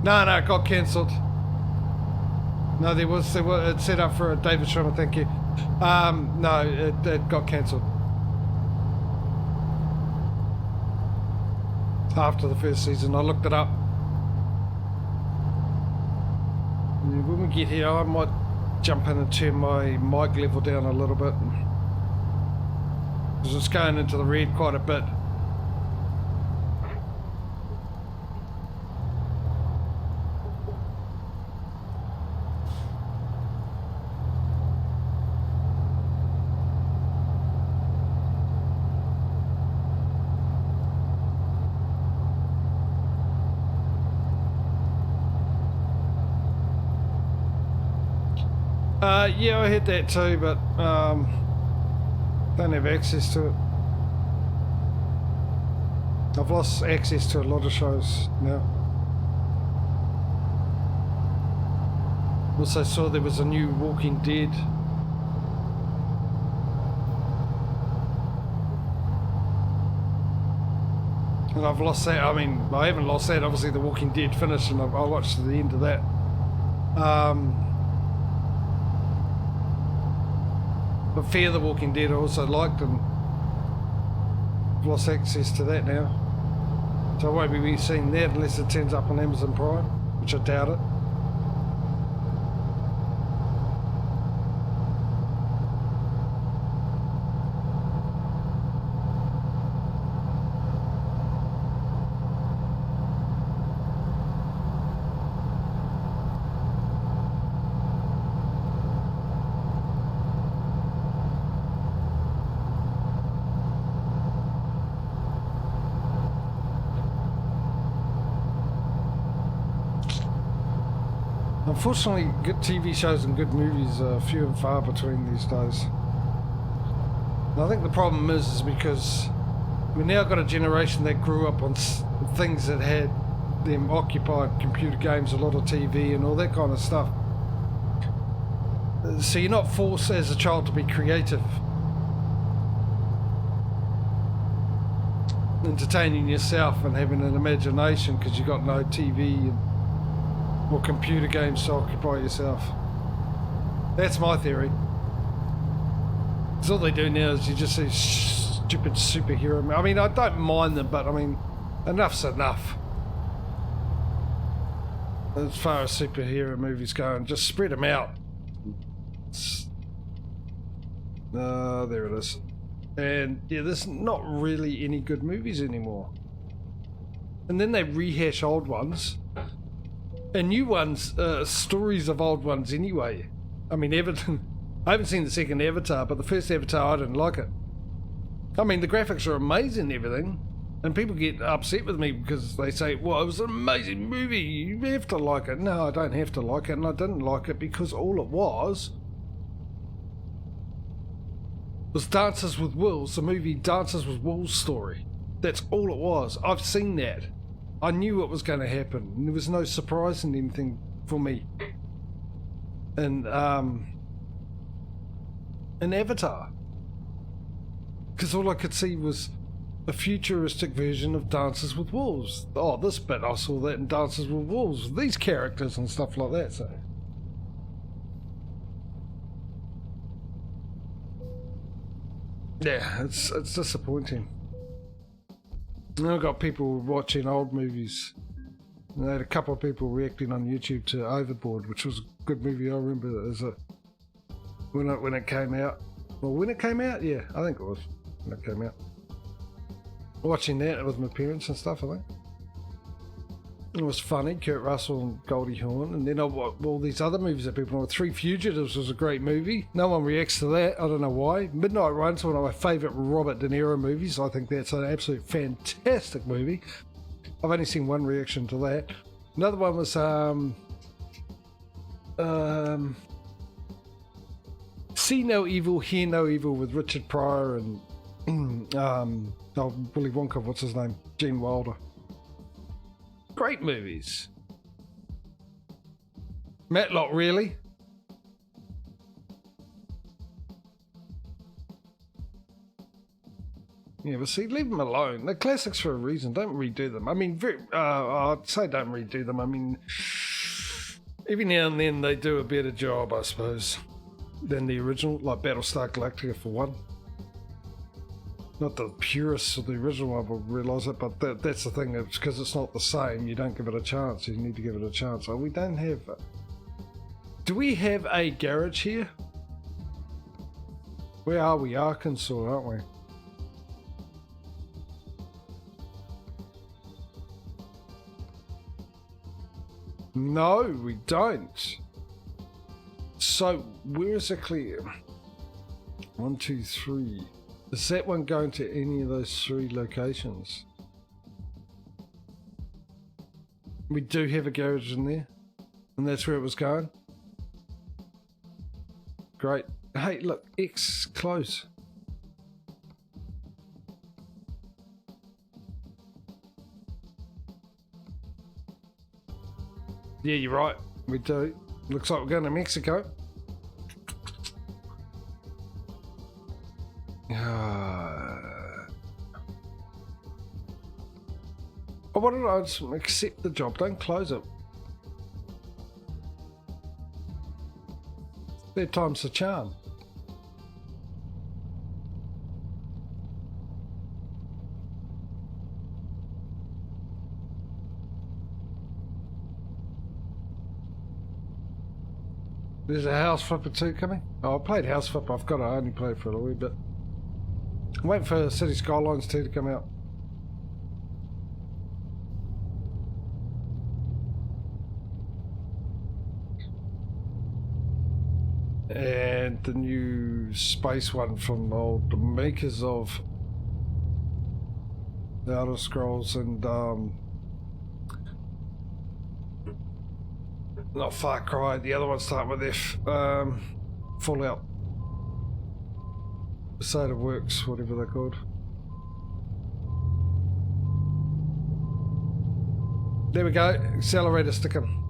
No, it got cancelled. No, it's set up for a David Schwimmer, thank you. No, it got cancelled. After the first season, I looked it up. And when we get here, I might jump in and turn my mic level down a little bit. Because it's going into the red quite a bit. Yeah, I heard that too, but don't have access to it. I've lost access to a lot of shows now. Also saw there was a new Walking Dead. And I've lost that. I mean, I haven't lost that. Obviously, The Walking Dead finished, and I watched the end of that. But Fear the Walking Dead I also liked, and I've lost access to that now. So I won't be seeing that unless it turns up on Amazon Prime, which I doubt it. Unfortunately, good TV shows and good movies are few and far between these days. And I think the problem is because we've now got a generation that grew up on things that had them occupied, computer games, a lot of TV and all that kind of stuff. So you're not forced as a child to be creative. Entertaining yourself and having an imagination because you've got no TV or computer games to occupy yourself. That's my theory. Because all they do now is you just see stupid superhero. I mean, I don't mind them, but I mean, enough's enough. As far as superhero movies go, and just spread them out. There it is. And yeah, there's not really any good movies anymore. And then they rehash old ones. And new ones, stories of old ones anyway. I mean, I haven't seen the second Avatar, but the first Avatar, I didn't like it. I mean, the graphics are amazing and everything. And people get upset with me because they say, well, it was an amazing movie, you have to like it. No, I don't have to like it, and I didn't like it because all it was was Dances with Wolves, the movie Dances with Wolves story. That's all it was. I've seen that. I knew what was going to happen. And there was no surprise in anything for me. And Avatar. Because all I could see was a futuristic version of Dances with Wolves. Oh, this bit, I saw that in Dances with Wolves. These characters and stuff like that, so... yeah, it's disappointing. And I've got people watching old movies. And I had a couple of people reacting on YouTube to Overboard, which was a good movie. I remember it as when it came out. Well, when it came out, yeah, I think it was when it came out. Watching that with my parents and stuff, I think. It was funny, Kurt Russell and Goldie Hawn. And then all these other movies that people know. Three Fugitives was a great movie. No one reacts to that. I don't know why. Midnight Run's one of my favourite Robert De Niro movies. I think that's an absolute fantastic movie. I've only seen one reaction to that. Another one was See No Evil, Hear No Evil with Richard Pryor and Willy Wonka, what's his name? Gene Wilder. Great movies. Matlock, really? Yeah, but see, leave them alone. They're classics for a reason. Don't redo them. I mean, I'd say don't redo them. I mean, every now and then they do a better job, I suppose, than the original, like Battlestar Galactica for one. Not the purists of the original one will realise it, but that's the thing. It's because it's not the same. You don't give it a chance. You need to give it a chance. Oh, we don't have... do we have a garage here? Where are we? Arkansas, aren't we? No, we don't. So, where is it clear? 1, 2, 3. Is that one going to any of those 3 locations? We do have a garage in there, and that's where it was going. Great. Hey, look, X close. Yeah, you're right. We do. Looks like we're going to Mexico. Why don't I just accept the job? Don't close it. Third time's the charm. There's a House Flipper 2 coming. Oh, I played House Flipper. I've got to only play for a wee bit. I'm waiting for City Skylines 2 to come out. And the new space one from the makers of the Elder Scrolls and not Far Cry, the other one starting with F, Fallout. State of Works, whatever they're called. There we go, accelerator sticking.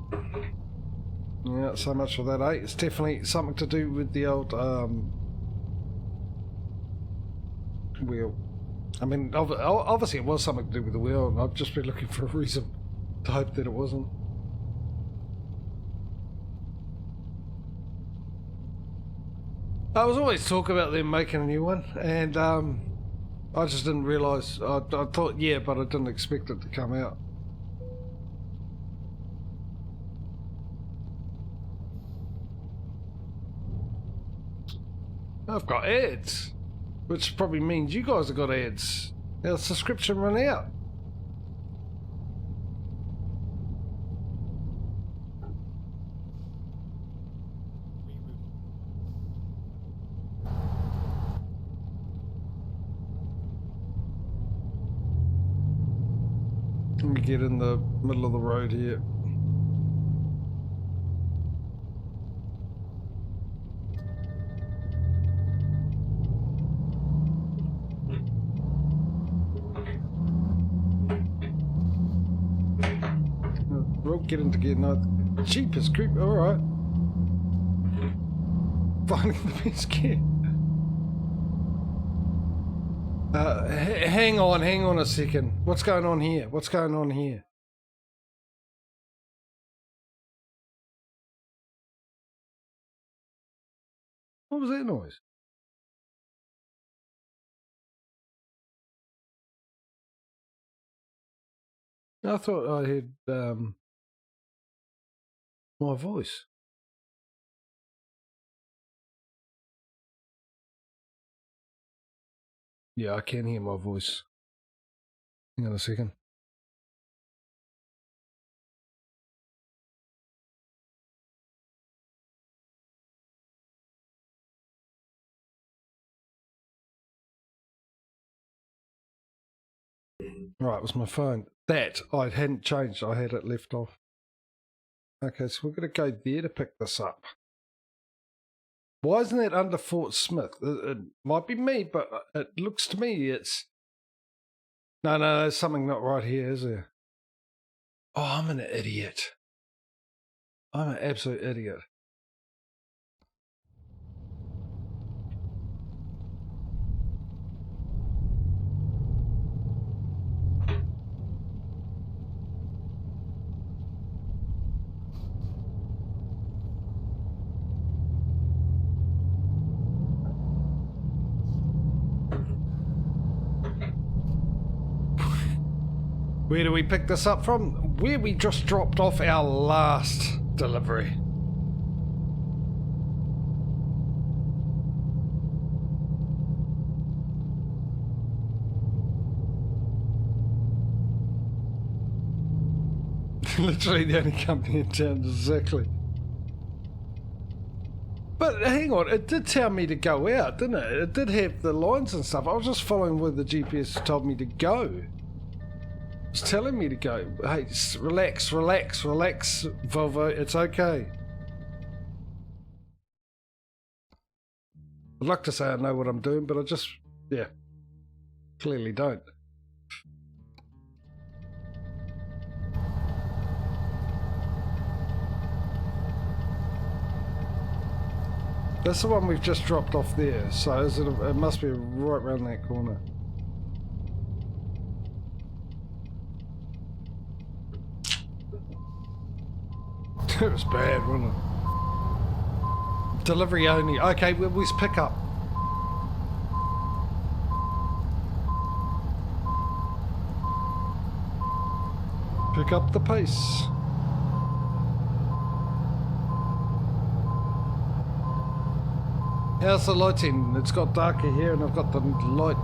Yeah, so much for that, eh? It's definitely something to do with the old wheel. I mean, obviously it was something to do with the wheel, and I've just been looking for a reason to hope that it wasn't. I was always talk about them making a new one, and I just didn't realise. I thought, yeah, but I didn't expect it to come out. I've got ads, which probably means you guys have got ads. Our subscription run out. Let me get in the middle of the road here. get into gear. No, cheapest creep. All right. Finding the best gear. Hang on a second. What's going on here? What's going on here? What was that noise? I thought I heard my voice. Yeah, I can hear my voice. Hang on a second. Right, it was my phone. That I hadn't changed. I had it left off. Okay, so we're going to go there to pick this up. Why isn't it under Fort Smith? It might be me, but it looks to me it's... No, there's something not right here, is there? Oh, I'm an idiot. I'm an absolute idiot. Where do we pick this up from? Where we just dropped off our last delivery. Literally the only company in town, exactly. But hang on, it did tell me to go out, didn't it? It did have the lines and stuff. I was just following where the GPS told me to go. It's telling me to go. Hey, relax, Volvo. It's okay. I'd like to say I know what I'm doing, but I just, yeah, clearly don't. That's the one we've just dropped off there, so it must be right around that corner. It was bad, wasn't it? Delivery only. Okay, where's pick up? Pick up the pace. How's the lighting? It's got darker here and I've got the light.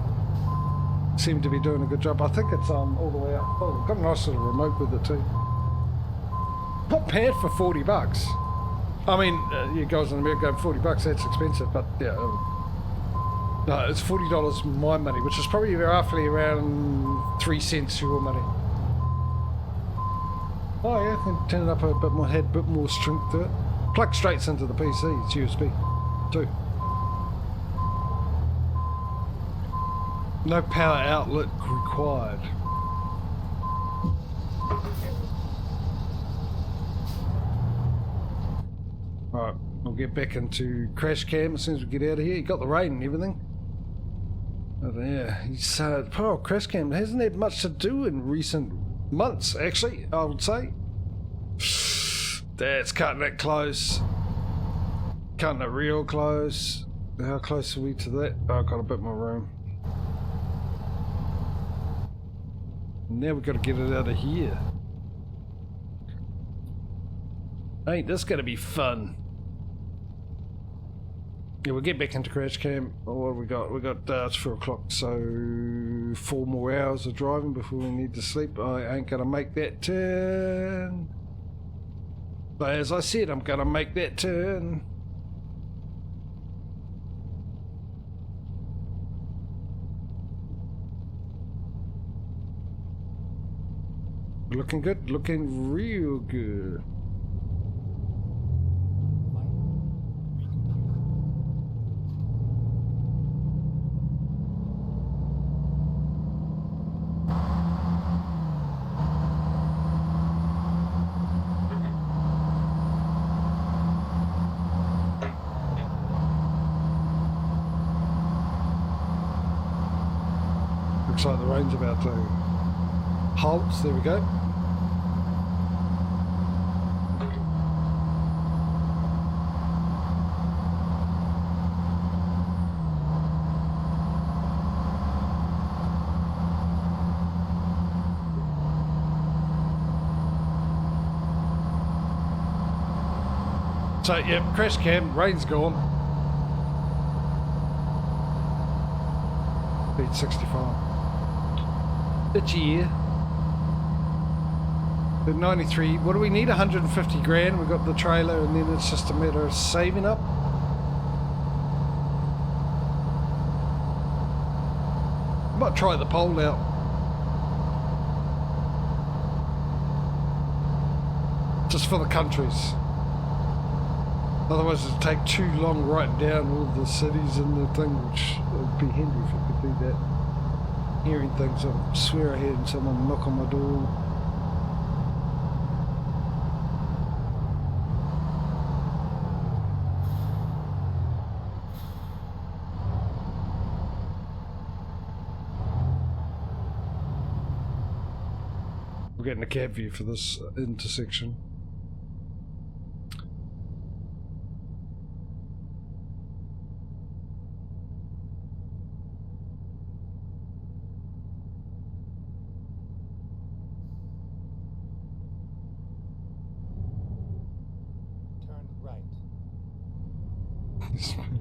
Seem to be doing a good job. I think it's all the way up. Oh, we've got a nice little remote with it too. Not bad for $40. I mean, you guys in America go $40, that's expensive, but yeah. No, it's $40 my money, which is probably roughly around 3 cents your money. Oh yeah, I can turn it up a bit more, had a bit more strength to it. Plug straight into the PC, it's USB too. No power outlet required. Alright, we'll get back into crash cam as soon as we get out of here. You got the rain and everything. Oh yeah, he's crash cam hasn't had much to do in recent months, actually, I would say. That's cutting it close. Cutting it real close. How close are we to that? Oh, I've got a bit more room. Now we've got to get it out of here. Ain't this gonna be fun? Yeah, we'll get back into crash cam. Oh, what have we got? We got it's 4 o'clock, so 4 more hours of driving before we need to sleep. I ain't gonna make that turn. But as I said, I'm gonna make that turn. Looking good, looking real good. Looks like the rain's about to halt. There we go. So, yeah, crash cam, rain's gone. Speed 65. Itchy ear. But 93, what do we need? 150 grand. We've got the trailer and then it's just a matter of saving up. Might try the pole out. Just for the countries. Otherwise it'd take too long writing down all the cities and the thing, which would be handy if I could do that. Hearing things, I swear I heard someone knock on my door. We're getting a cab view for this intersection.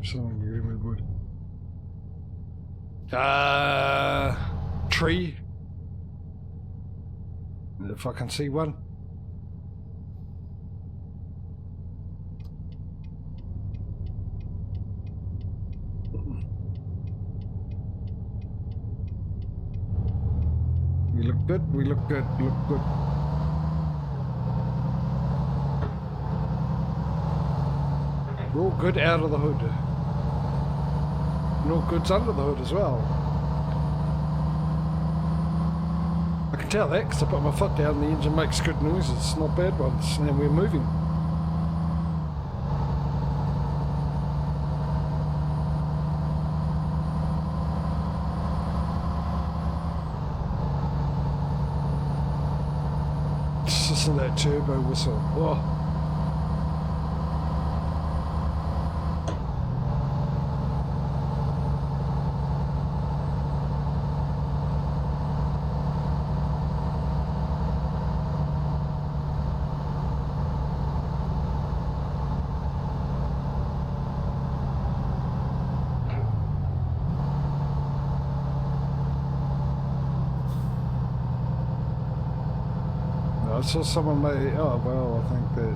Something you ever would. Tree. If I can see one. We look good, we look good, we look good. We're all good out of the hood. And all good's under the hood as well. I can tell that because I put my foot down and the engine makes good noises, not bad ones, and we're moving. Just listen to that turbo whistle. Oh. I saw someone may. Oh well, I think that.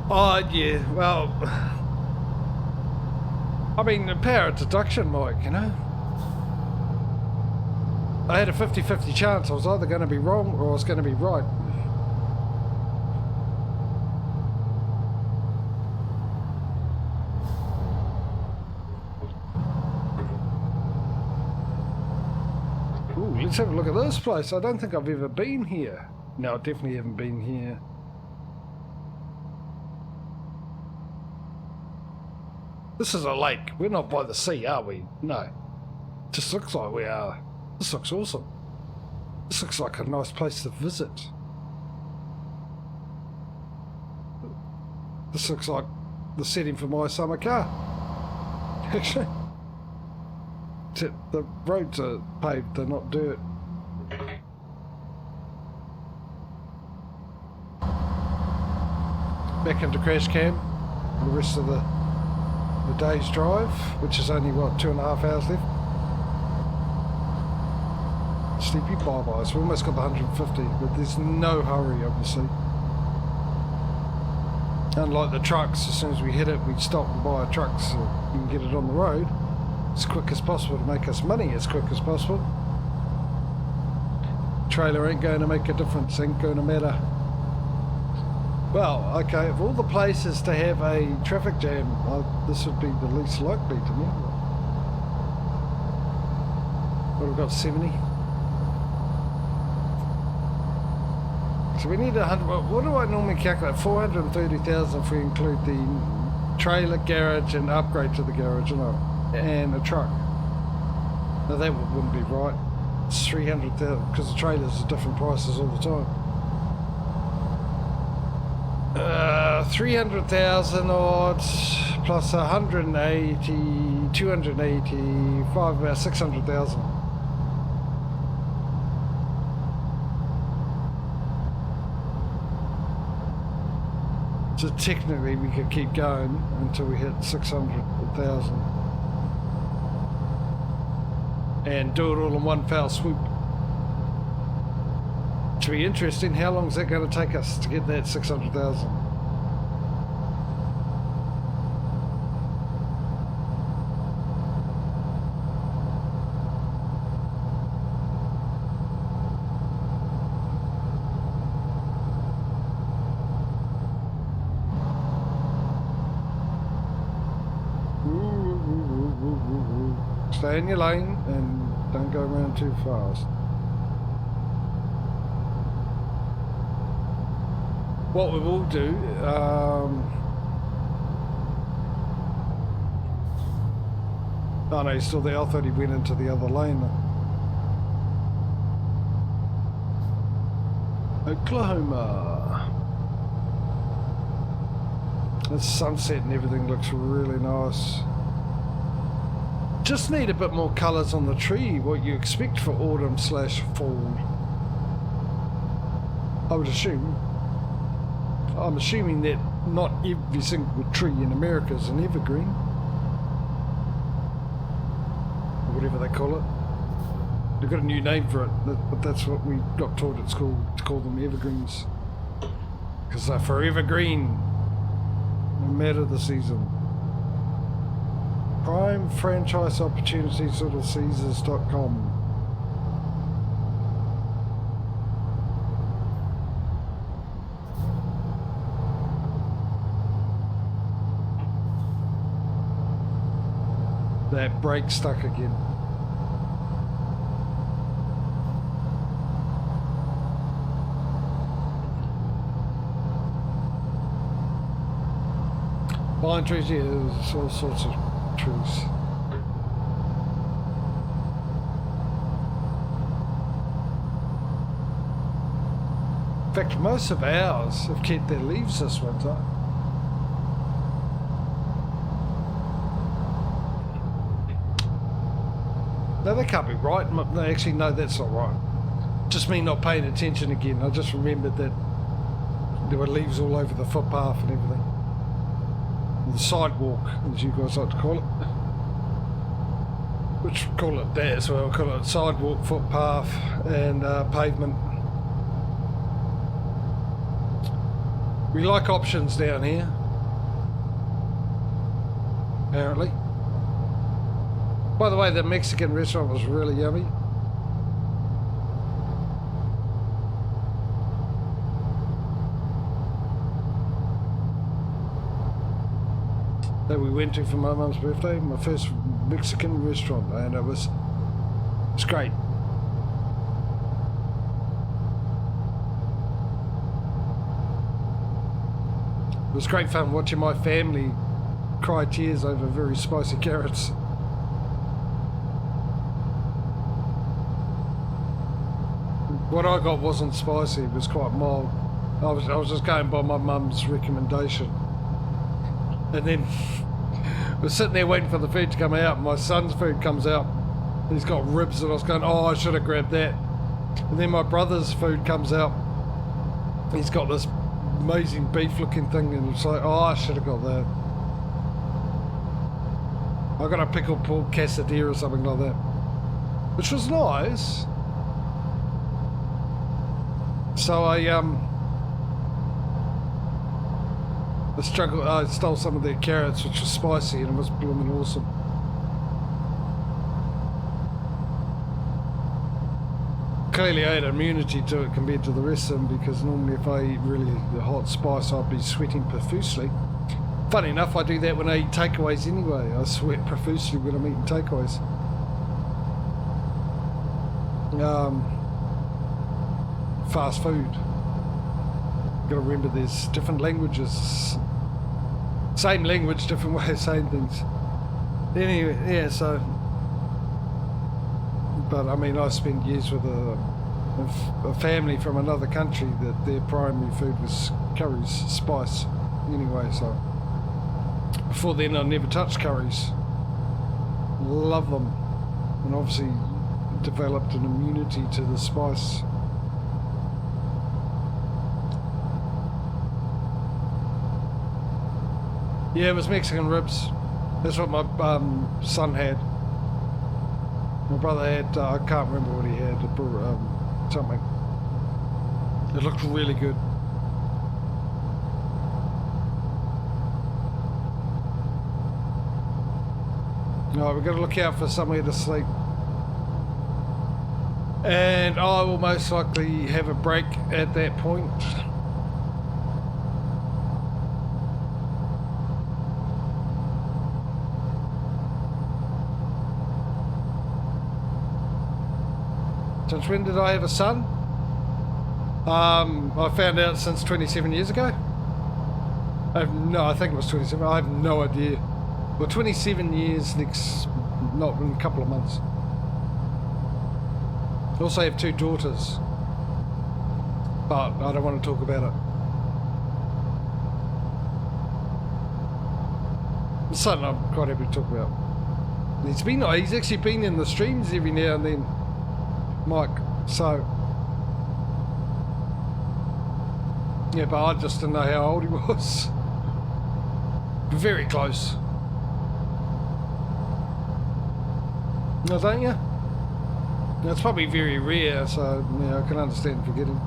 Oh yeah, well, I mean the power deduction, Mike. You know, I had a 50-50 chance. I was either going to be wrong or I was going to be right. Let's have a look at this place. I don't think I've ever been here. No, I definitely haven't been here. This is a lake. We're not by the sea, are we? No. Just looks like we are. This looks awesome. This looks like a nice place to visit. This looks like the setting for my summer car. Actually. The roads are paved, they're not dirt. Back into crash cam. The rest of the day's drive, which is only what, 2.5 hours left. Sleepy bye-byes. We almost got the 150, but there's no hurry, obviously. Unlike the trucks, as soon as we hit it, we'd stop and buy a truck so we can get it on the road as quick as possible to make us money as quick as possible. Trailer ain't going to make a difference, ain't going to matter. Well, okay, of all the places to have a traffic jam, this would be the least likely to me. What have we got, 70? So we need 100. What do I normally calculate? 430,000 if we include the trailer, garage, and upgrade to the garage, and a truck. No, that wouldn't be right. It's 300,000 because the trailers are different prices all the time. 300,000 odds plus 180, 285, about 600,000. So technically we could keep going until we hit 600,000 and do it all in one foul swoop. Should be interesting. How long is that going to take us to get that 600,000? Stay in your lane and don't go around too fast. What we will do, oh no, he's still there. I thought he went into the other lane. Oklahoma. The sunset and everything looks really nice. Just need a bit more colours on the tree, what you expect for autumn/fall. I would assume. I'm assuming that not every single tree in America is an evergreen. Or whatever they call it. They've got a new name for it, but that's what we got told it's called, to call them evergreens. Because they're forever green, no matter the season. Prime franchise opportunities, Caesars.com. That brake stuck again. Pine trees, yeah, there's all sorts of trees. In fact, most of ours have kept their leaves this winter. No, that can't be right. No, actually, no, that's not right. Just me not paying attention again. I just remembered that there were leaves all over the footpath and everything. The sidewalk, as you guys like to call it. Which call it that as well. Call it sidewalk, footpath, and pavement. We like options down here. Apparently. By the way, the Mexican restaurant was really yummy. That we went to for my mum's birthday, my first Mexican restaurant, and it was great. It was great fun watching my family cry tears over very spicy carrots. What I got wasn't spicy, it was quite mild. I was just going by my mum's recommendation. And then we're sitting there waiting for the food to come out, and my son's food comes out. He's got ribs, and I was going, oh, I should have grabbed that. And then my brother's food comes out. He's got this amazing beef looking thing, and it's like, oh, I should have got that. I got a pickled pork quesadilla or something like that, which was nice. So I stole some of their carrots, which was spicy, and it was blooming awesome. Clearly I had immunity to it compared to the rest of them, because normally if I eat really hot spice I'd be sweating profusely. Funny enough, I do that when I eat takeaways anyway. I sweat profusely when I'm eating takeaways. Fast food. Gotta remember there's different languages. Same language, different way of saying things. Anyway, yeah, so... But I mean, I spent years with a family from another country that their primary food was curries, spice, anyway, so... Before then I never touched curries. Love them. And obviously developed an immunity to the spice. Yeah, it was Mexican ribs. That's what my son had. My brother had, I can't remember what he had, something. It looked really good. No, we've got to look out for somewhere to sleep. And I will most likely have a break at that point. Since when did I have a son? I found out since 27 years ago. I think it was 27. I have no idea. Well, 27 years not in a couple of months. I also have 2 daughters, but I don't want to talk about it. The son I'm quite happy to talk about. He's actually been in the streams every now and then, Mike, so yeah, but I just didn't know how old he was. Very close. No, don't you? It's probably very rare, so yeah, I can understand forgetting.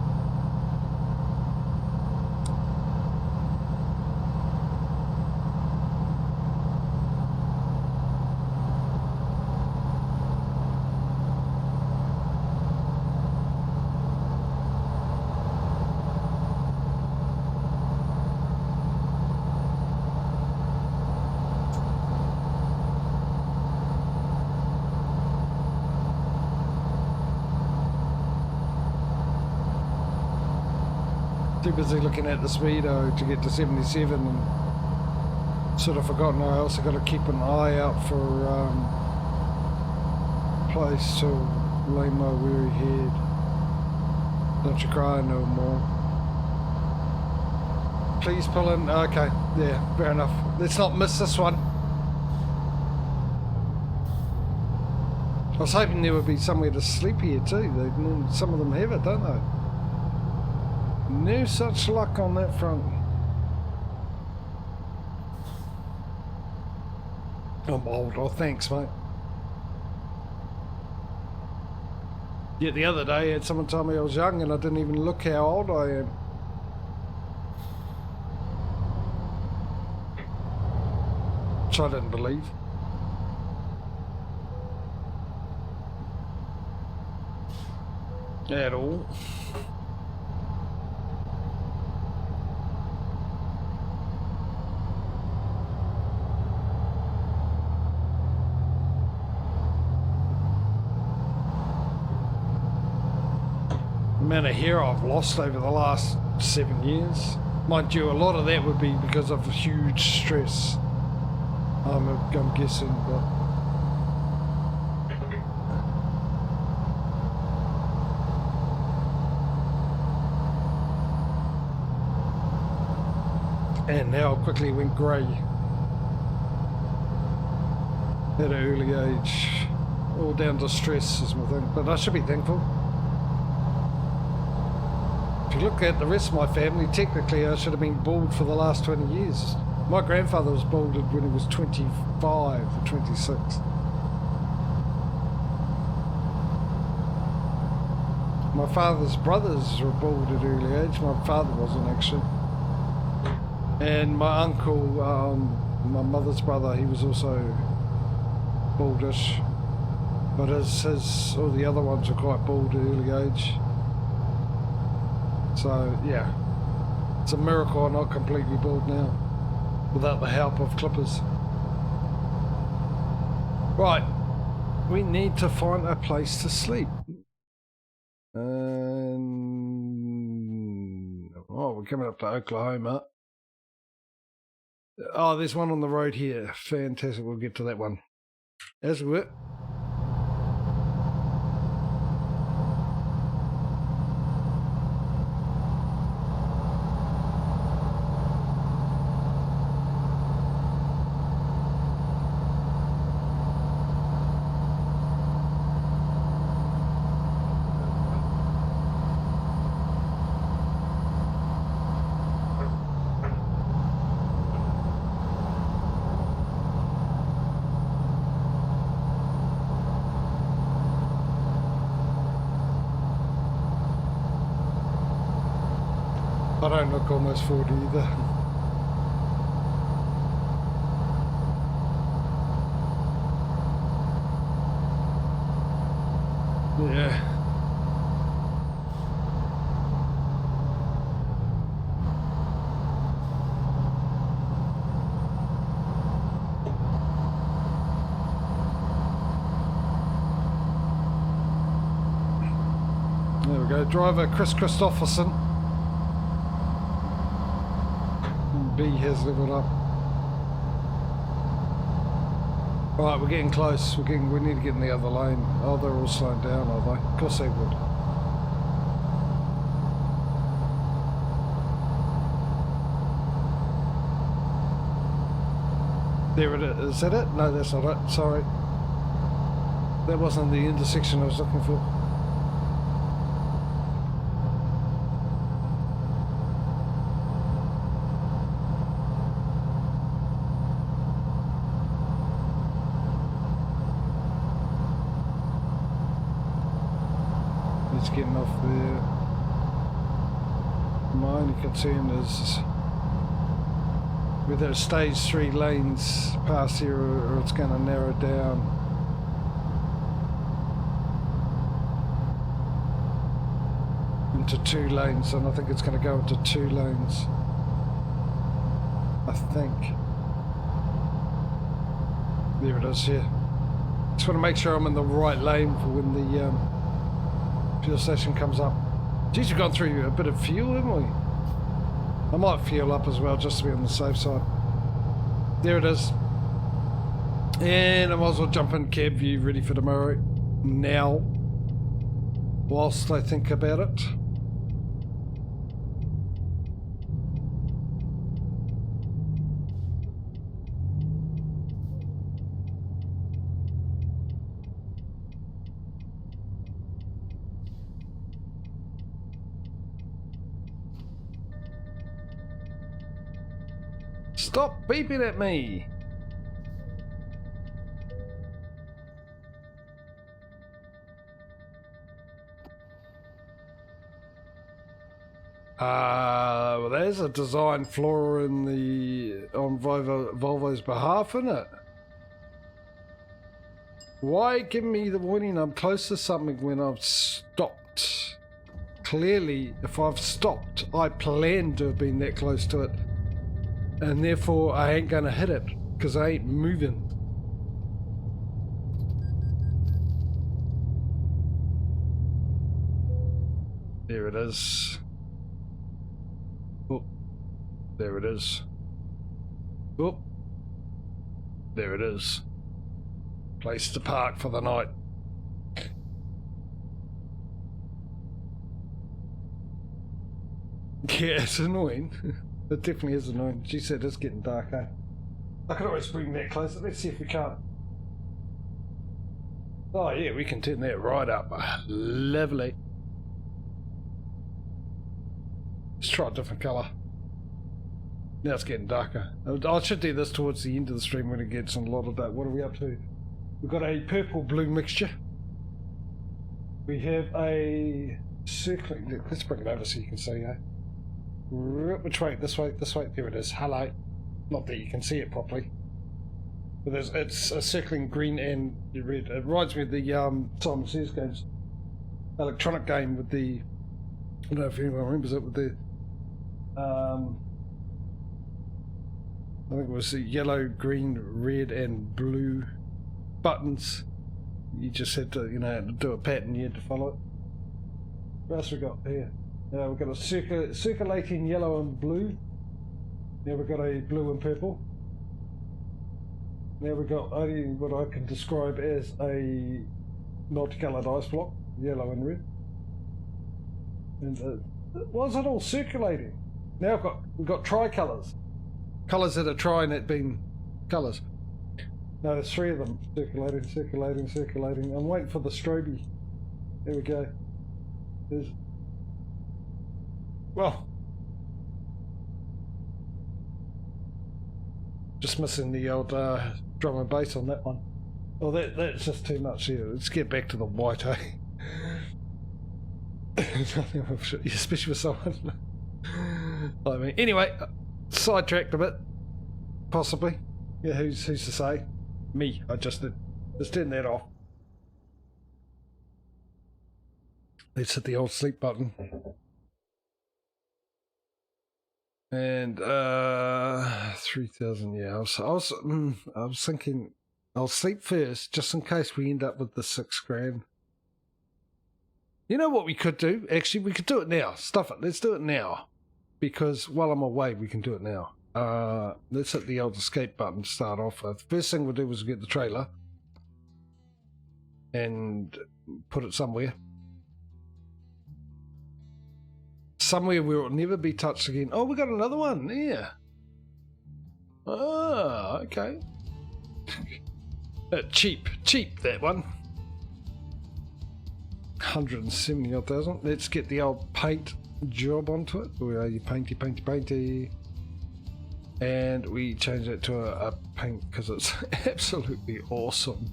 Too busy looking at the speedo to get to 77 and sort of forgotten I also got to keep an eye out for place to lay my weary head. Don't you cry no more. Please pull in. Okay, yeah, fair enough. Let's not miss this one. I was hoping there would be somewhere to sleep here too. Some of them have it, don't they? No such luck on that front. I'm old. Oh, thanks, mate. Yeah, the other day I had someone tell me I was young and I didn't even look how old I am. Which I didn't believe. At all. The amount of hair I've lost over the last 7 years. Mind you, a lot of that would be because of huge stress. I'm guessing, but... And now quickly went grey. At an early age. All down to stress is my thing, but I should be thankful. If you look at the rest of my family, technically I should have been bald for the last 20 years. My grandfather was balded when he was 25 or 26. My father's brothers were bald at an early age. My father wasn't actually. And my uncle, my mother's brother, he was also baldish. But all the other ones were quite bald at an early age. So, yeah, it's a miracle I'm not completely bald now, without the help of clippers. Right, we need to find a place to sleep. Oh, we're we're coming up to Oklahoma. Oh, there's one on the road here. Fantastic. We'll get to that one. As we were. I don't look almost 40 either. Yeah. There we go. Driver Chris Christopherson. B has leveled up. Right, we're getting close. We need to get in the other lane. Oh, they're all slowing down, are they? Of course they would. There it is. Is that it? No, that's not it. Sorry. That wasn't the intersection I was looking for. Getting off there. My only concern is whether it stays 3 lanes past here or it's going to narrow down. Into 2 lanes, and I think it's going to go into 2 lanes. I think. There it is here. Just want to make sure I'm in the right lane for when the fuel station comes up. Geez, we've gone through a bit of fuel, haven't we? I might fuel up as well just to be on the safe side. There it is. And I might as well jump in cab view ready for tomorrow now whilst I think about it. Stop beeping at me! Well, there's a design flaw in on Volvo's behalf, isn't it? Why give me the warning I'm close to something when I've stopped? Clearly, if I've stopped, I planned to have been that close to it. And therefore I ain't gonna hit it because I ain't moving. There it is. Oh, there it is. Oh, there it is. Place to park for the night. Yeah, it's annoying. It definitely is annoying. She said it's getting dark, eh? I could always bring that closer. Let's see if we can't. Oh yeah, we can turn that right up. Lovely. Let's try a different colour. Now it's getting darker. I should do this towards the end of the stream when it gets on a lot of dark. What are we up to? We've got a purple-blue mixture. We have a circling... Let's bring it over so you can see, eh? Which way? This way? This way? There it is. Hello. Not that you can see it properly. But it's a circling green and red. It reminds me of the Simon Says games. Electronic game with the... I don't know if anyone remembers it, with the... I think it was the yellow, green, red and blue buttons. You just had to, you know, do a pattern, you had to follow it. What else we got here? We've got a circulating yellow and blue. Now we've got a blue and purple. Now we've got only what I can describe as a multicoloured ice block, yellow and red. And why is it all circulating? Now we've got tricolours. Colours that are trying at being colours. No, there's three of them. Circulating. I'm waiting for the strobe. There we go. Well, just missing the old drum and bass on that one. Well, that's just too much here. Let's get back to the white, eh? Especially with someone. I mean, anyway, sidetracked a bit, possibly. Yeah, who's to say? Me. I just did. Let's turn that off. Let's hit the old sleep button. And 3,000. Yeah, I was thinking I'll sleep first, just in case we end up with the $6,000. You know what we could do? Actually, we could do it now. Stuff it. Let's do it now. Because while I'm away, we can do it now. Let's hit the old escape button to start off with. First thing we'll do is get the trailer. And put it somewhere. Somewhere where it will never be touched again. Oh, we got another one. Yeah. Ah, okay. Cheap, that one. 170,000. Let's get the old paint job onto it. Where are you? Painty. And we change it to a pink because it's absolutely awesome.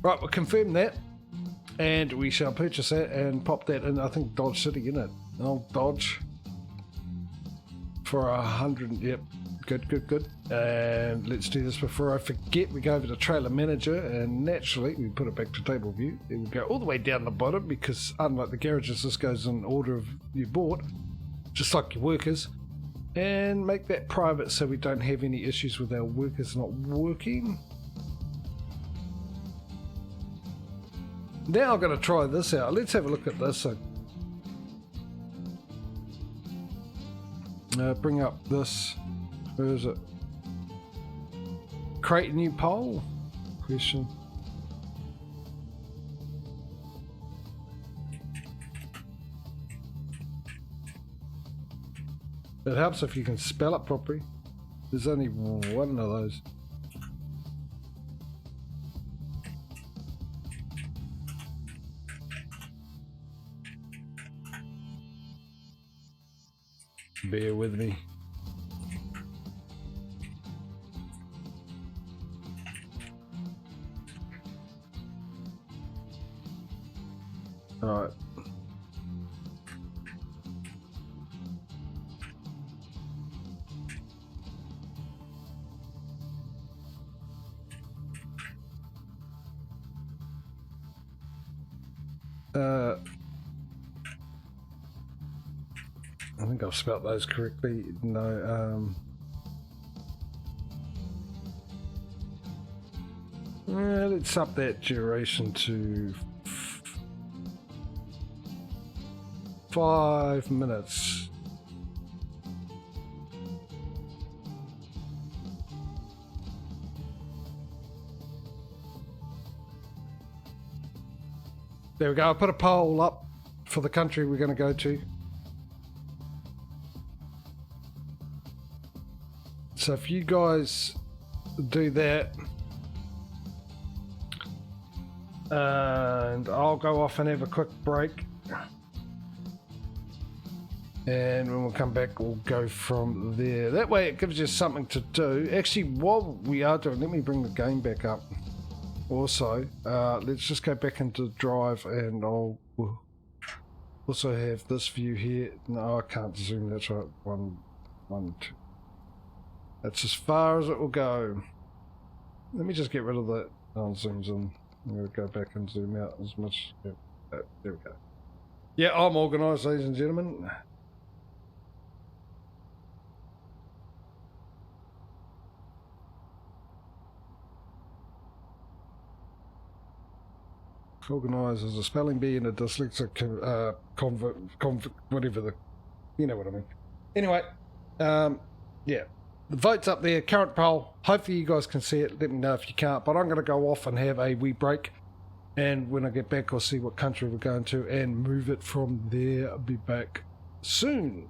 Right, we'll confirm that. And we shall purchase that and pop that in, I think, Dodge City, in it. An old Dodge. For 100, yep. Good. And let's do this before I forget. We go over to Trailer Manager, and naturally, we put it back to table view. It will go all the way down the bottom, because unlike the garages, this goes in order of you bought, just like your workers. And make that private so we don't have any issues with our workers not working. Now I'm going to try this out. Let's have a look at this. So, bring up this. Where is it? Create a new poll? Question. It helps if you can spell it properly. There's only one of those. Bear with me. All right. I think I've spelt those correctly. No, let's up that duration to 5 minutes. There we go. I put a poll up for the country we're going to go to. So if you guys do that, and I'll go off and have a quick break, and when we come back we'll go from there. That way it gives you something to do. Actually, while we are doing, let me bring the game back up also. Let's just go back into Drive, and I'll also have this view here. No, I can't zoom. That's right. One, two. That's as far as it will go. Let me just get rid of that. Oh, it zooms in. I'm going to go back and zoom out as much. Yep. There we go. Yeah, I'm organised, ladies and gentlemen. Organisers a spelling bee and a dyslexic whatever the, you know what I mean. Anyway, yeah, the vote's up there, current poll. Hopefully you guys can see it. Let me know if you can't. But I'm going to go off and have a wee break. And when I get back, I'll see what country we're going to and move it from there. I'll be back soon.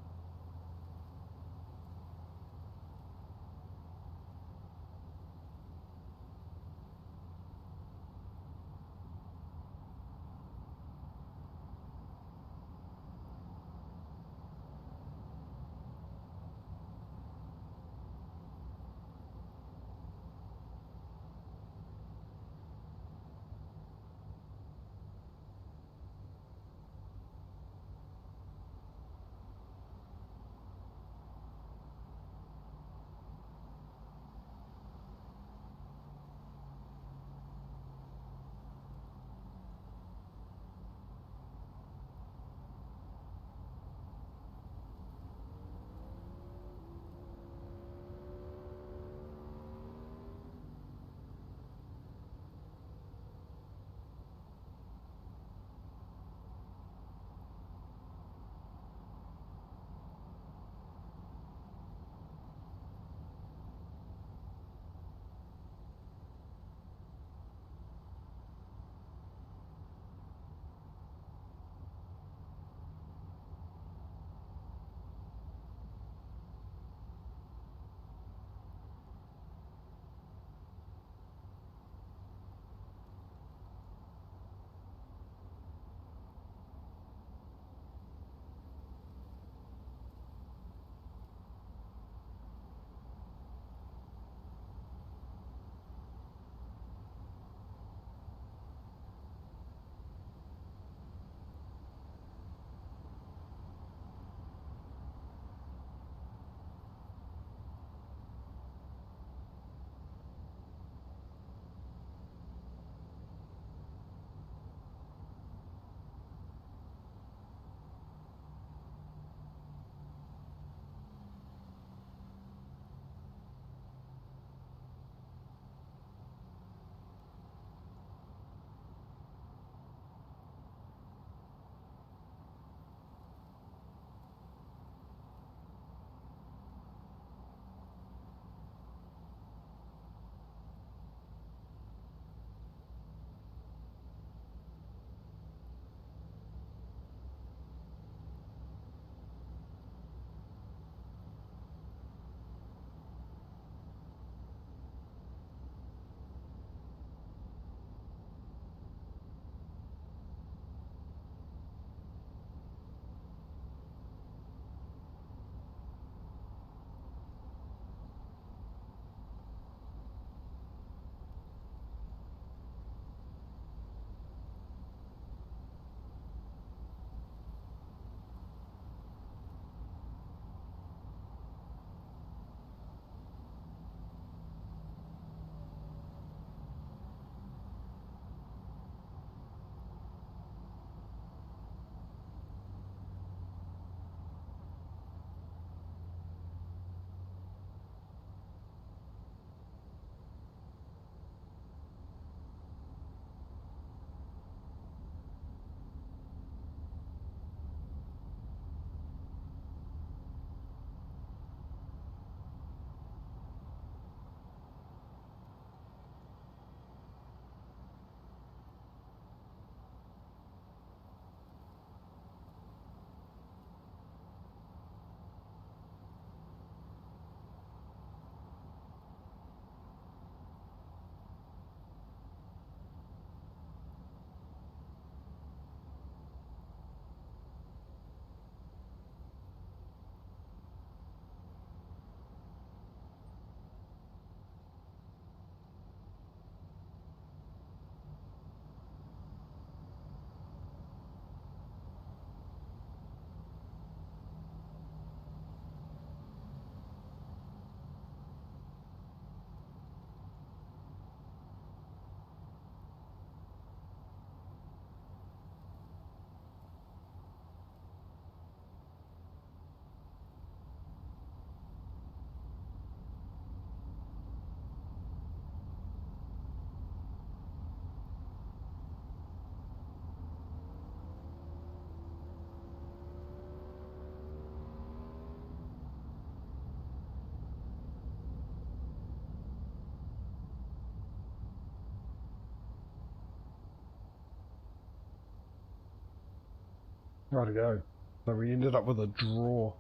Right to go. So we ended up with a draw.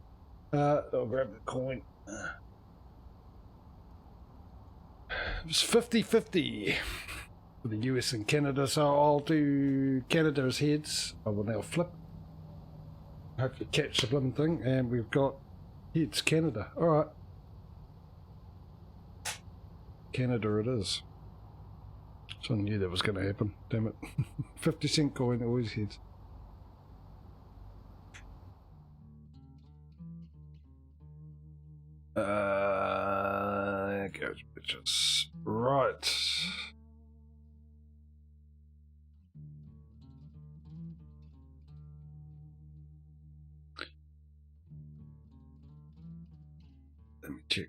I'll grab the coin. It was 50-50 for the US and Canada, so I'll do Canada as heads. I will now flip. Hopefully catch the blooming thing, and we've got heads Canada. Alright. Canada it is. So I knew that was going to happen. Damn it. 50-cent coin, always heads. Goes bitches. Right. Let me check.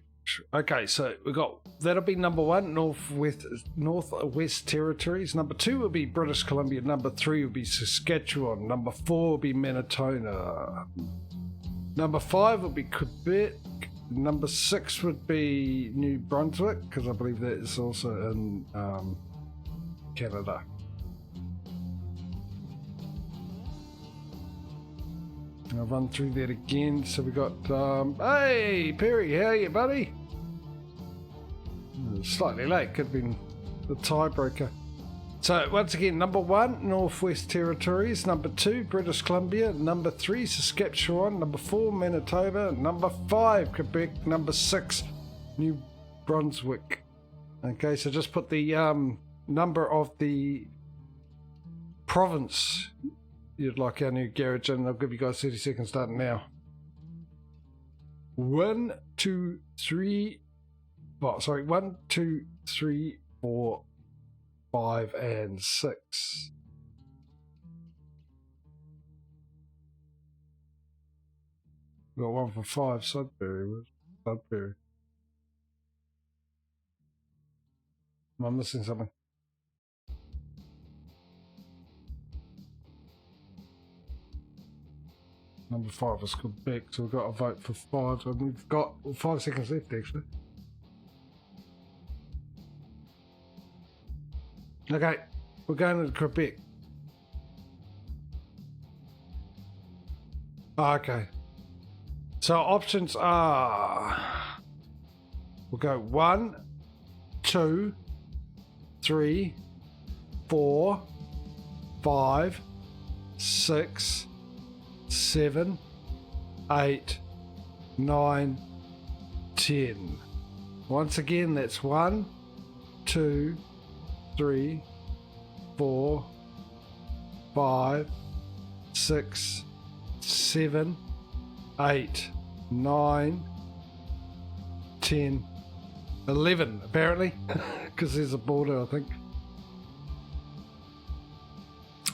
Okay, so we got that'll be number 1, Northwest Territories. Number 2 will be British Columbia. Number 3 will be Saskatchewan. Number 4 will be Manitoba. Number 5 will be Quebec. Number 6 would be New Brunswick, because I believe that is also in Canada. I'll run through that again. So we got, hey Perry, how are you, buddy? Slightly late, could have been the tiebreaker. So once again, number 1, Northwest Territories. Number 2, British Columbia. Number 3, Saskatchewan. Number 4, Manitoba. Number 5, Quebec. Number 6, New Brunswick. Okay, so just put the number of the province you'd like our new garage in. I'll give you guys 30 seconds starting now. 1, 2, 3, 1, 2, 3, 4, 5 and 6. Got 1 for 5. Sudbury. Where's Sudbury? Am I missing something? Number 5 is Quebec, so we've got a vote for 5. And we've got 5 seconds left actually. Okay, we're going to Quebec. Okay. So options are... We'll go 1, 2, 3, 4, 5, 6, 7, 8, 9, 10. Once again, that's 1, 2, 3, 4, 5, 6, 7, 8, 9, 10, 11 apparently, because there's a border I think.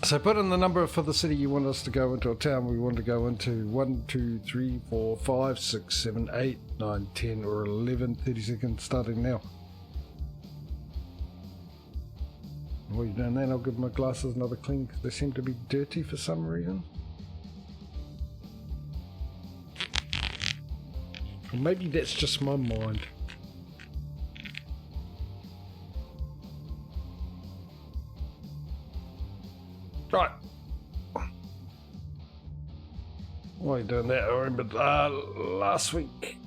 So put in the number for the city you want us to go into, a town we want to go into. 1, 2, 3, 4, 5, 6, 7, 8, 9, 10 or 11. 30 seconds starting now. While you're doing that, I'll give my glasses another clean because they seem to be dirty for some reason. Or maybe that's just my mind. Right. While you're doing that, I remembered last week.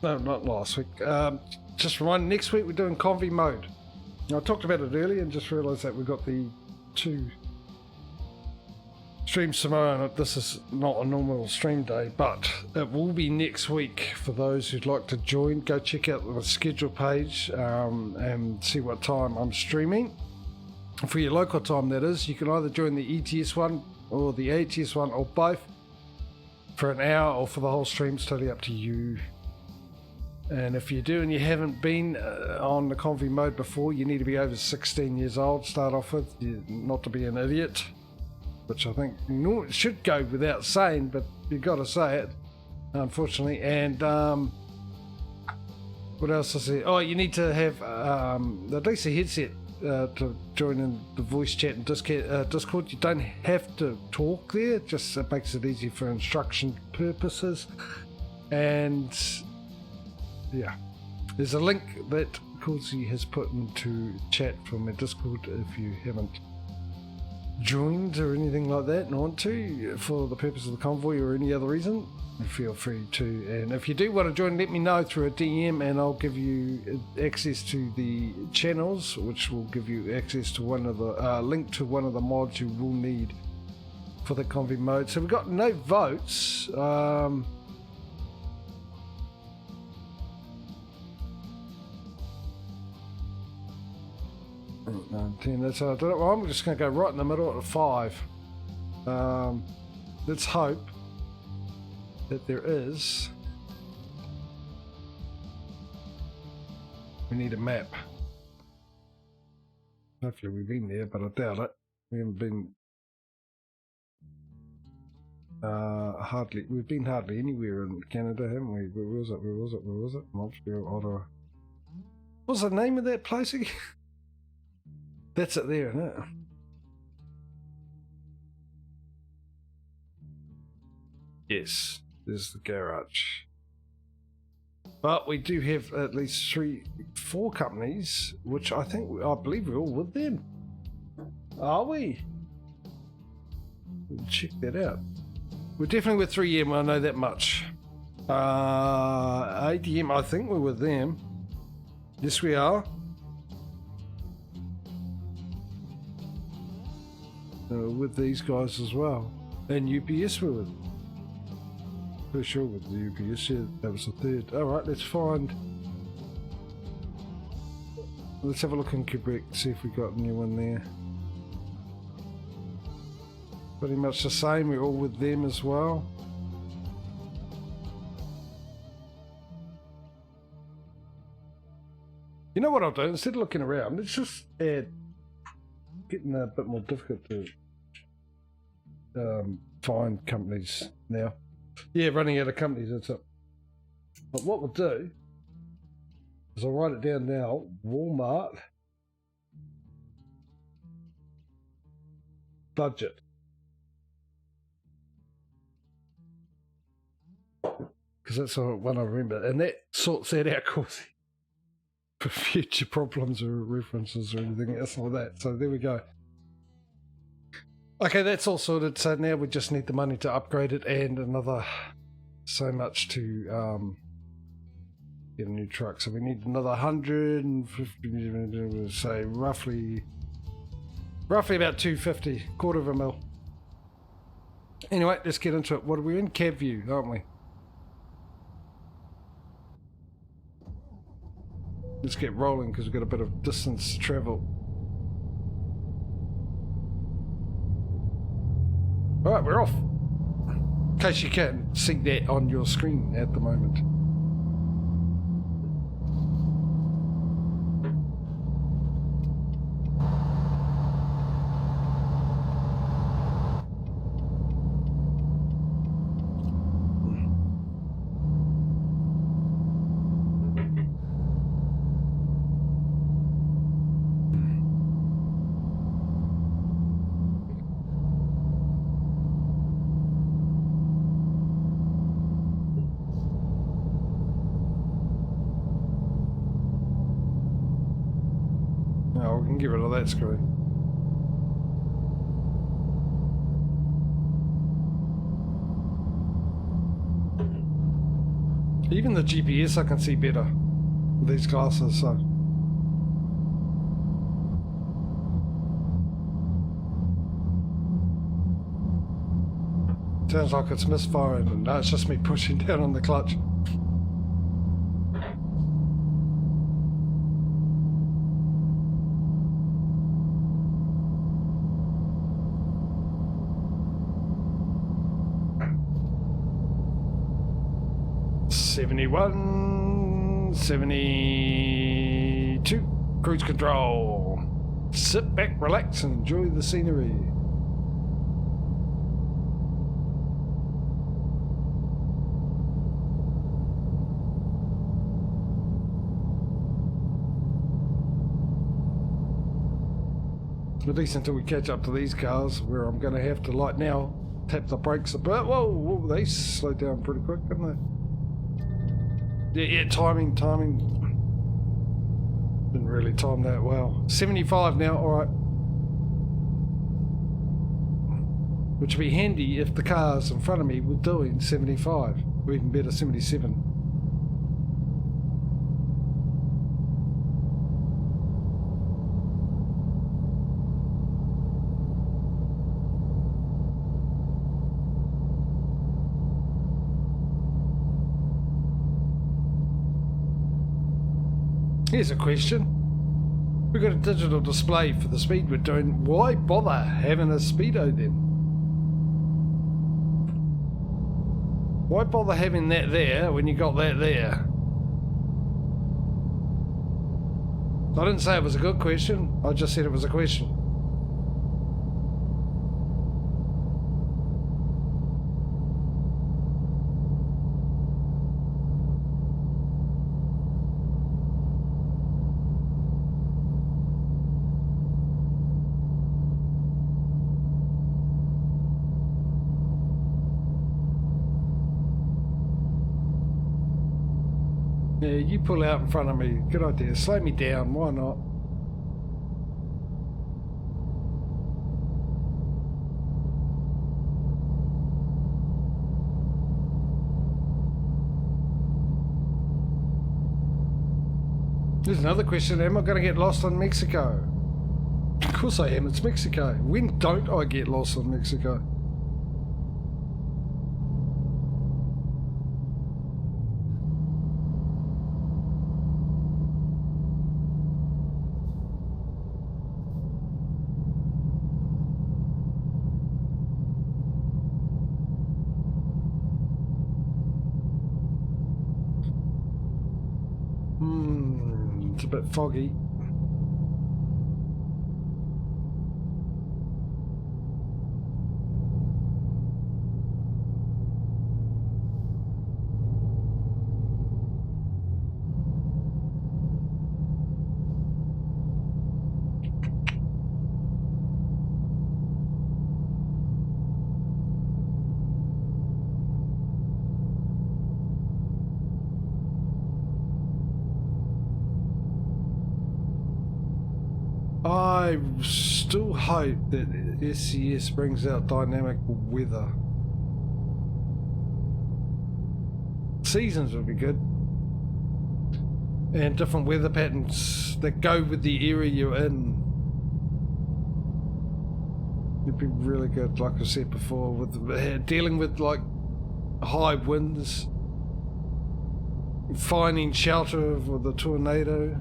No, not last week. Just remind, next week we're doing Convy mode. I talked about it earlier and just realised that we've got the 2 streams tomorrow, and this is not a normal stream day, but it will be next week. For those who'd like to join, go check out the schedule page and see what time I'm streaming. For your local time, that is, you can either join the ETS one or the ATS one or both for an hour or for the whole stream. It's totally up to you. And if you do and you haven't been on the Convy mode before, you need to be over 16 years old, start off with, not to be an idiot, which I think should go without saying, but you've got to say it, unfortunately. And what else I say? Oh, you need to have at least a headset to join in the voice chat and Discord. You don't have to talk there, just it makes it easy for instruction purposes. And yeah, there's a link that Coolsey has put into chat from my Discord if you haven't joined or anything like that and want to for the purpose of the convoy or any other reason, feel free to. And if you do want to join, let me know through a DM and I'll give you access to the channels, which will give you access to one of the link to one of the mods you will need for the convoy mode. So we've got no votes. 9, 10, that's I don't know. Well, I'm just going to go right in the middle at 5. Let's hope that there is. We need a map. Hopefully we've been there, but I doubt it. We haven't been we've been hardly anywhere in Canada, haven't we? Where was it? Montreal, Ottawa. What's the name of that place again? That's it there, isn't it? Yes, there's the garage. But we do have at least 4 companies, which I believe we're all with them. Are we? We'll check that out. We're definitely with 3M, I know that much. ADM, I think we're with them. Yes, we are. With these guys as well. And UPS we're with. For sure with the UPS, yeah, that was the 3rd. Alright, let's have a look in Quebec, see if we got anyone there. Pretty much the same, we're all with them as well. You know what I'll do? Instead of looking around, let's just add. Getting a bit more difficult to find companies now. Yeah, running out of companies, that's it. But what we'll do is I'll write it down now. Walmart budget. Because that's the one I remember. And that sorts that out, of course, for future problems or references or anything else like that. So there we go. Okay, that's all sorted. So now we just need the money to upgrade it and another so much to get a new truck. So we need another 150, say roughly about 250, quarter of a mil. Anyway, let's get into it. What are we in? Cab view, aren't we? Let's get rolling because we've got a bit of distance to travel. Alright, we're off. In case you can see that on your screen at the moment. Get rid of that screw. Even the GPS I can see better with these glasses, so. Sounds like it's misfiring, and no, it's just me pushing down on the clutch. '71, 72, cruise control. Sit back, relax, and enjoy the scenery. At least until we catch up to these cars, where I'm going to have to, like now, tap the brakes a bit. Whoa, they slowed down pretty quick, didn't they? Yeah, timing. Didn't really time that well. 75 now, alright. which would be handy if the cars in front of me were doing 75, or even better, 77. Here's a question. We've got a digital display for the speed we're doing. Why bother having a speedo then? Why bother having that there when you got that there? I didn't say it was a good question. I just said it was a question. Yeah, you pull out in front of me. Good idea. Slow me down. Why not? There's another question. Am I going to get lost on Mexico? Of course I am. It's Mexico. When don't I get lost on Mexico? It's a bit foggy. I still hope that SCS brings out dynamic weather. Seasons would be good. And different weather patterns that go with the area you're in. It'd be really good, like I said before, with dealing with like high winds, finding shelter with the tornado.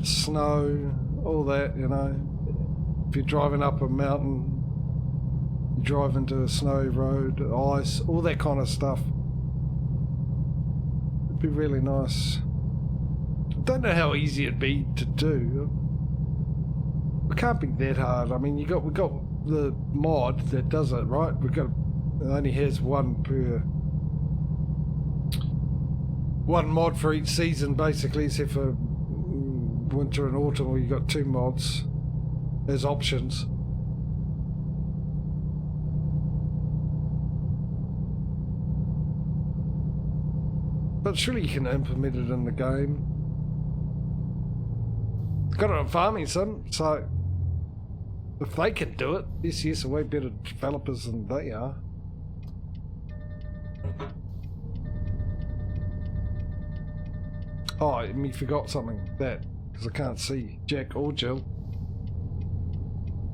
Snow, all that, you know. If you're driving up a mountain, you drive into a snowy road, ice, all that kind of stuff. It'd be really nice. I don't know how easy it'd be to do. It can't be that hard. I mean, we got the mod that does it, right? It only has one mod for each season, basically, except for winter and autumn, where you got two mods as options. But surely you can implement it in the game. Got it on Farming Sim, so if they can do it, yes, are way better developers than they are. Oh, I mean, forgot something. That, because I can't see Jack or Jill.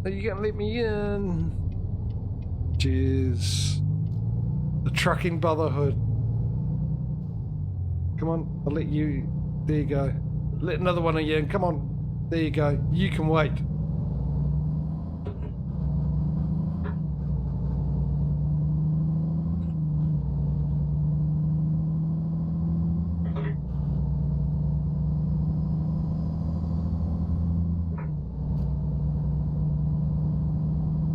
Are you gonna let me in? Cheers. The trucking brotherhood. Come on, I'll let you. There you go. Let another one of you in. Come on. There you go. You can wait.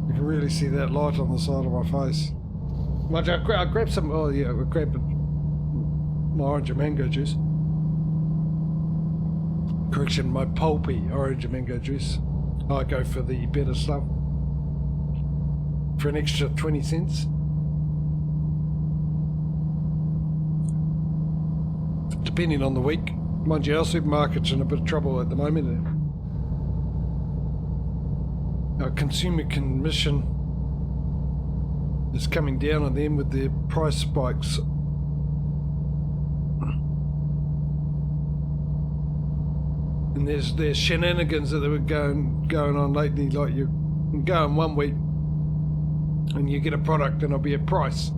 You can really see that light on the side of my face. Mind you, I grabbed some. Oh yeah, I grabbed my orange and mango juice. Correction, my pulpy orange and mango juice. I go for the better stuff for an extra 20 cents. depending on the week. Mind you, our supermarket's in a bit of trouble at the moment. Our consumer commission is coming down on them with their price spikes. And there's shenanigans that were going on lately, like you can go in 1 week and you get a product and it'll be a price.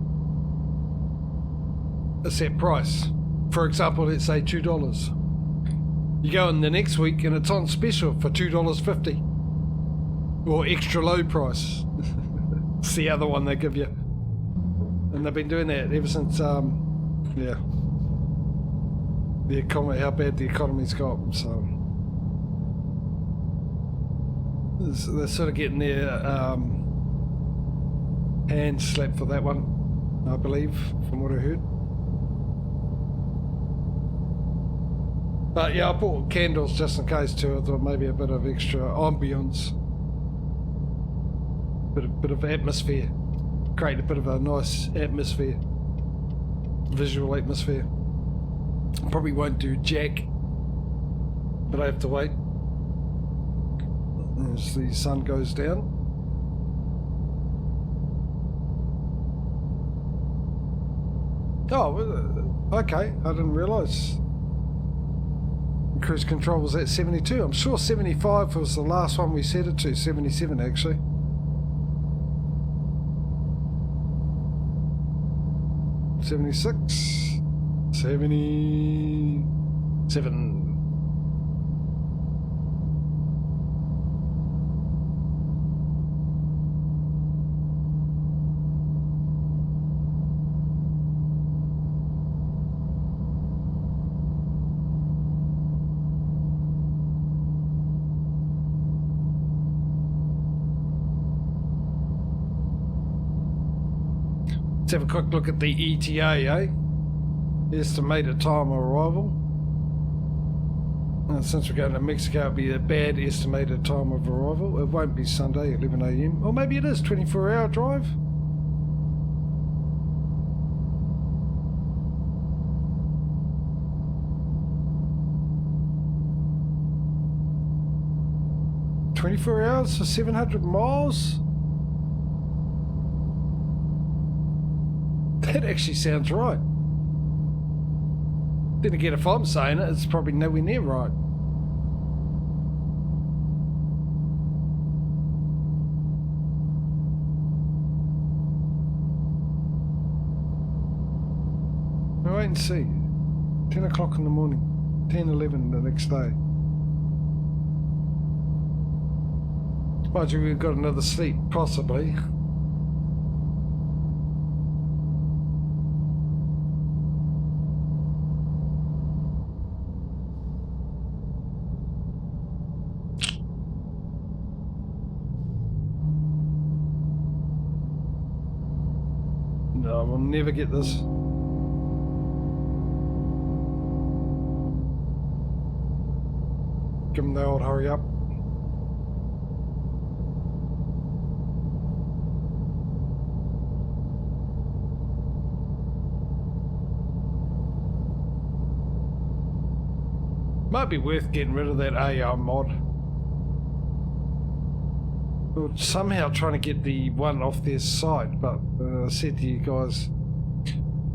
A set price. For example, let's say $2. You go in the next week and it's on special for $2.50. Or extra low price. It's the other one they give you. And they've been doing that ever since, yeah. The economy, how bad the economy's got, so. They're sort of getting their hands slapped for that one, I believe, from what I heard. But yeah, I bought candles just in case too. I thought maybe a bit of extra ambience, bit of atmosphere, create a bit of a nice atmosphere, visual atmosphere. Probably won't do jack, but I have to wait as the sun goes down. Oh, okay, I didn't realise. Cruise control was at 72. I'm sure 75 was the last one we set it to. 77 actually. $76, $77. Let's have a quick look at the ETA, eh? Estimated time of arrival. Since we're going to Mexico, it'll be a bad estimated time of arrival. It won't be Sunday, 11 AM. Or maybe it is, 24-hour drive. $24 hours for 700 miles? That actually sounds right. Then again, if I'm saying it, it's probably nowhere near right. We'll wait and see. 10 o'clock in the morning. 10, 11 the next day. Mind you, we've got another sleep, possibly. No, we'll never get this. Give them the old hurry up. Might be worth getting rid of that AI mod. Or somehow trying to get the one off their site, but I said to you guys,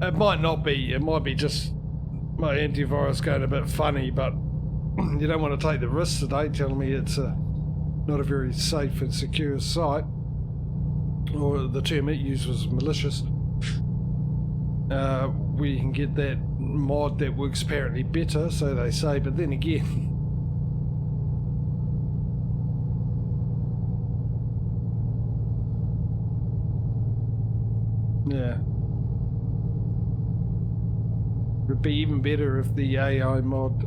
it might not be. It might be just my antivirus going a bit funny, but you don't want to take the risk today telling me it's not a very safe and secure site, or the term it used was malicious. We can get that mod that works apparently better, so they say, but then again, yeah, it'd be even better if the AI mod,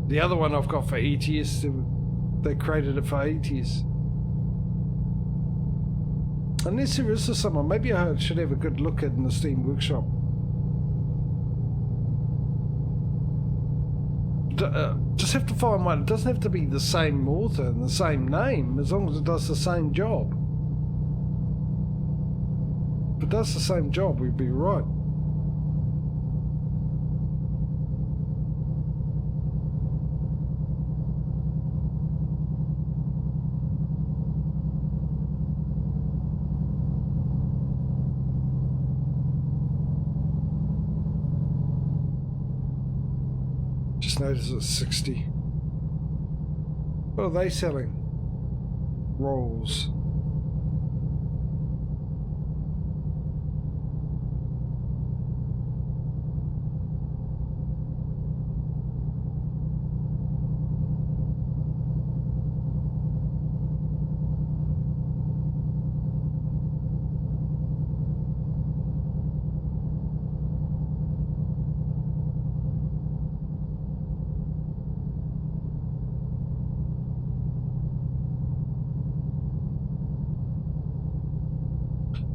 the other one I've got for ATS, they created it for ATS. Unless there is someone, maybe I should have a good look at in the Steam Workshop. Just have to find one. It doesn't have to be the same author and the same name, as long as it does the same job. If it does the same job, we'd be right. notice it's 60. What are they selling? Rolls.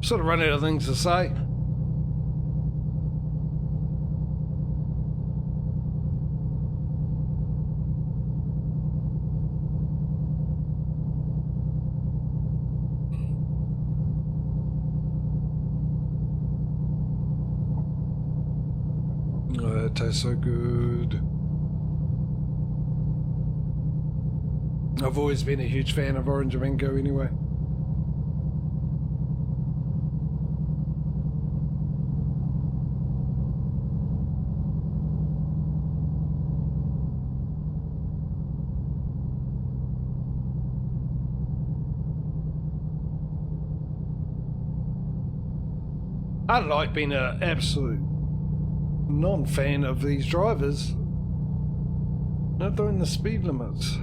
Sort of run out of things to say. Oh, that tastes so good. I've always been a huge fan of Orange Mango anyway. I like being an absolute non-fan of these drivers not doing the speed limits.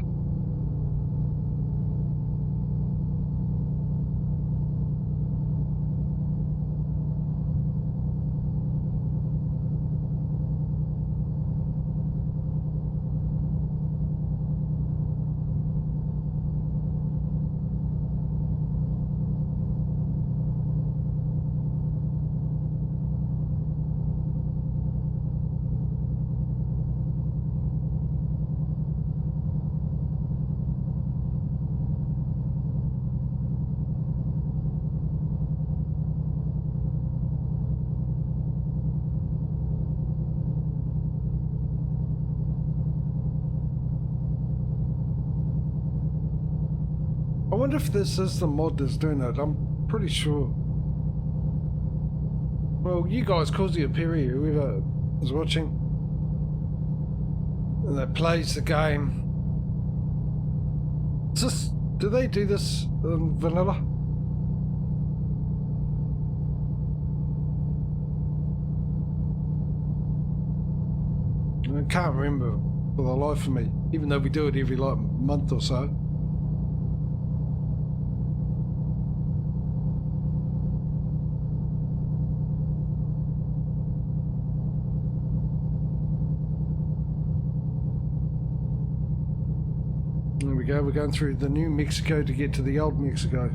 I wonder if this is the mod that's doing it. I'm pretty sure. Well, you guys, Causey or Perry, whoever is watching, and that plays the game. Is this, do they do this in vanilla? I can't remember for the life of me, even though we do it every like month or so. There we go, we're going through the new Mexico to get to the old Mexico.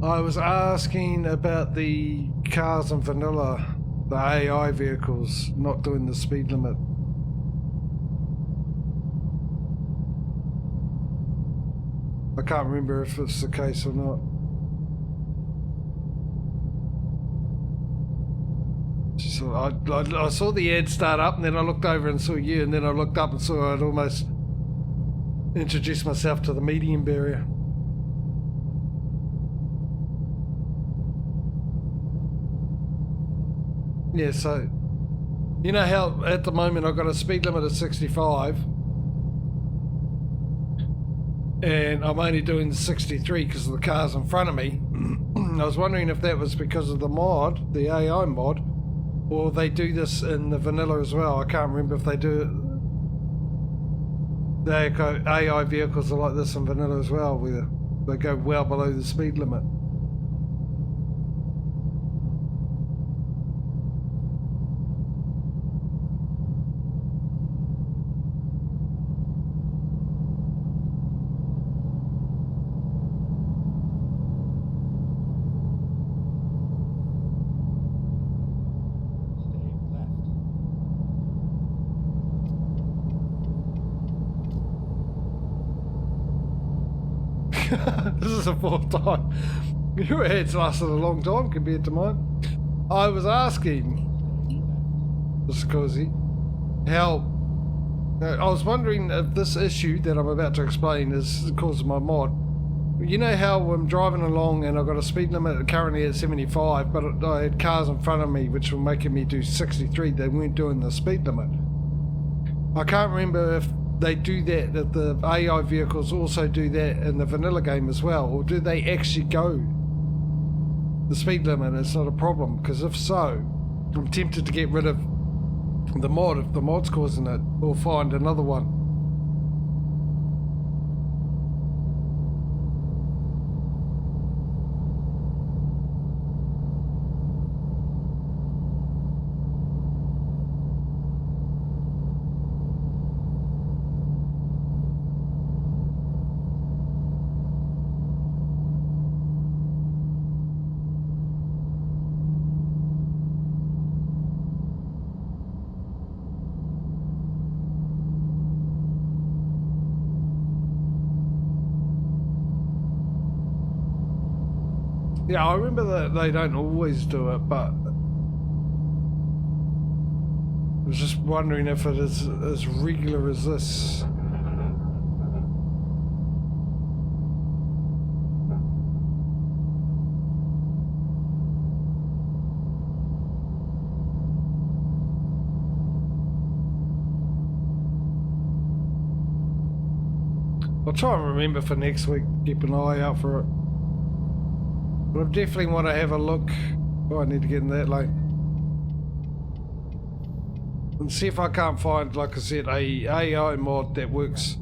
I was asking about the cars in vanilla, the AI vehicles not doing the speed limit. I can't remember if it's the case or not. So I saw the ad start up, and then I looked over and saw you, and then I looked up and saw I'd almost introduced myself to the medium barrier. Yeah, so you know how at the moment I've got a speed limit of 65 and I'm only doing 63 because of the cars in front of me. I was wondering if that was because of the mod, the AI mod, or they do this in the vanilla as well. I can't remember if they do it. The AI vehicles are like this in vanilla as well, where they go well below the speed limit. This is the fourth time. Your ads lasted a long time compared to mine. I was asking, Mr. Causey, how... I was wondering if this issue that I'm about to explain is caused my mod. You know how I'm driving along and I've got a speed limit currently at 75, but I had cars in front of me which were making me do 63. They weren't doing the speed limit. I can't remember if they do that, that the AI vehicles also do that in the vanilla game as well, or do they actually go the speed limit? It's not a problem, because if so, I'm tempted to get rid of the mod if the mod's causing it, or find another one. Yeah, I remember that they don't always do it, but I was just wondering if it is as regular as this. I'll try and remember for next week, keep an eye out for it. But I definitely want to have a look. Oh, I need to get in that lane. And see if I can't find, like I said, a AI mod that works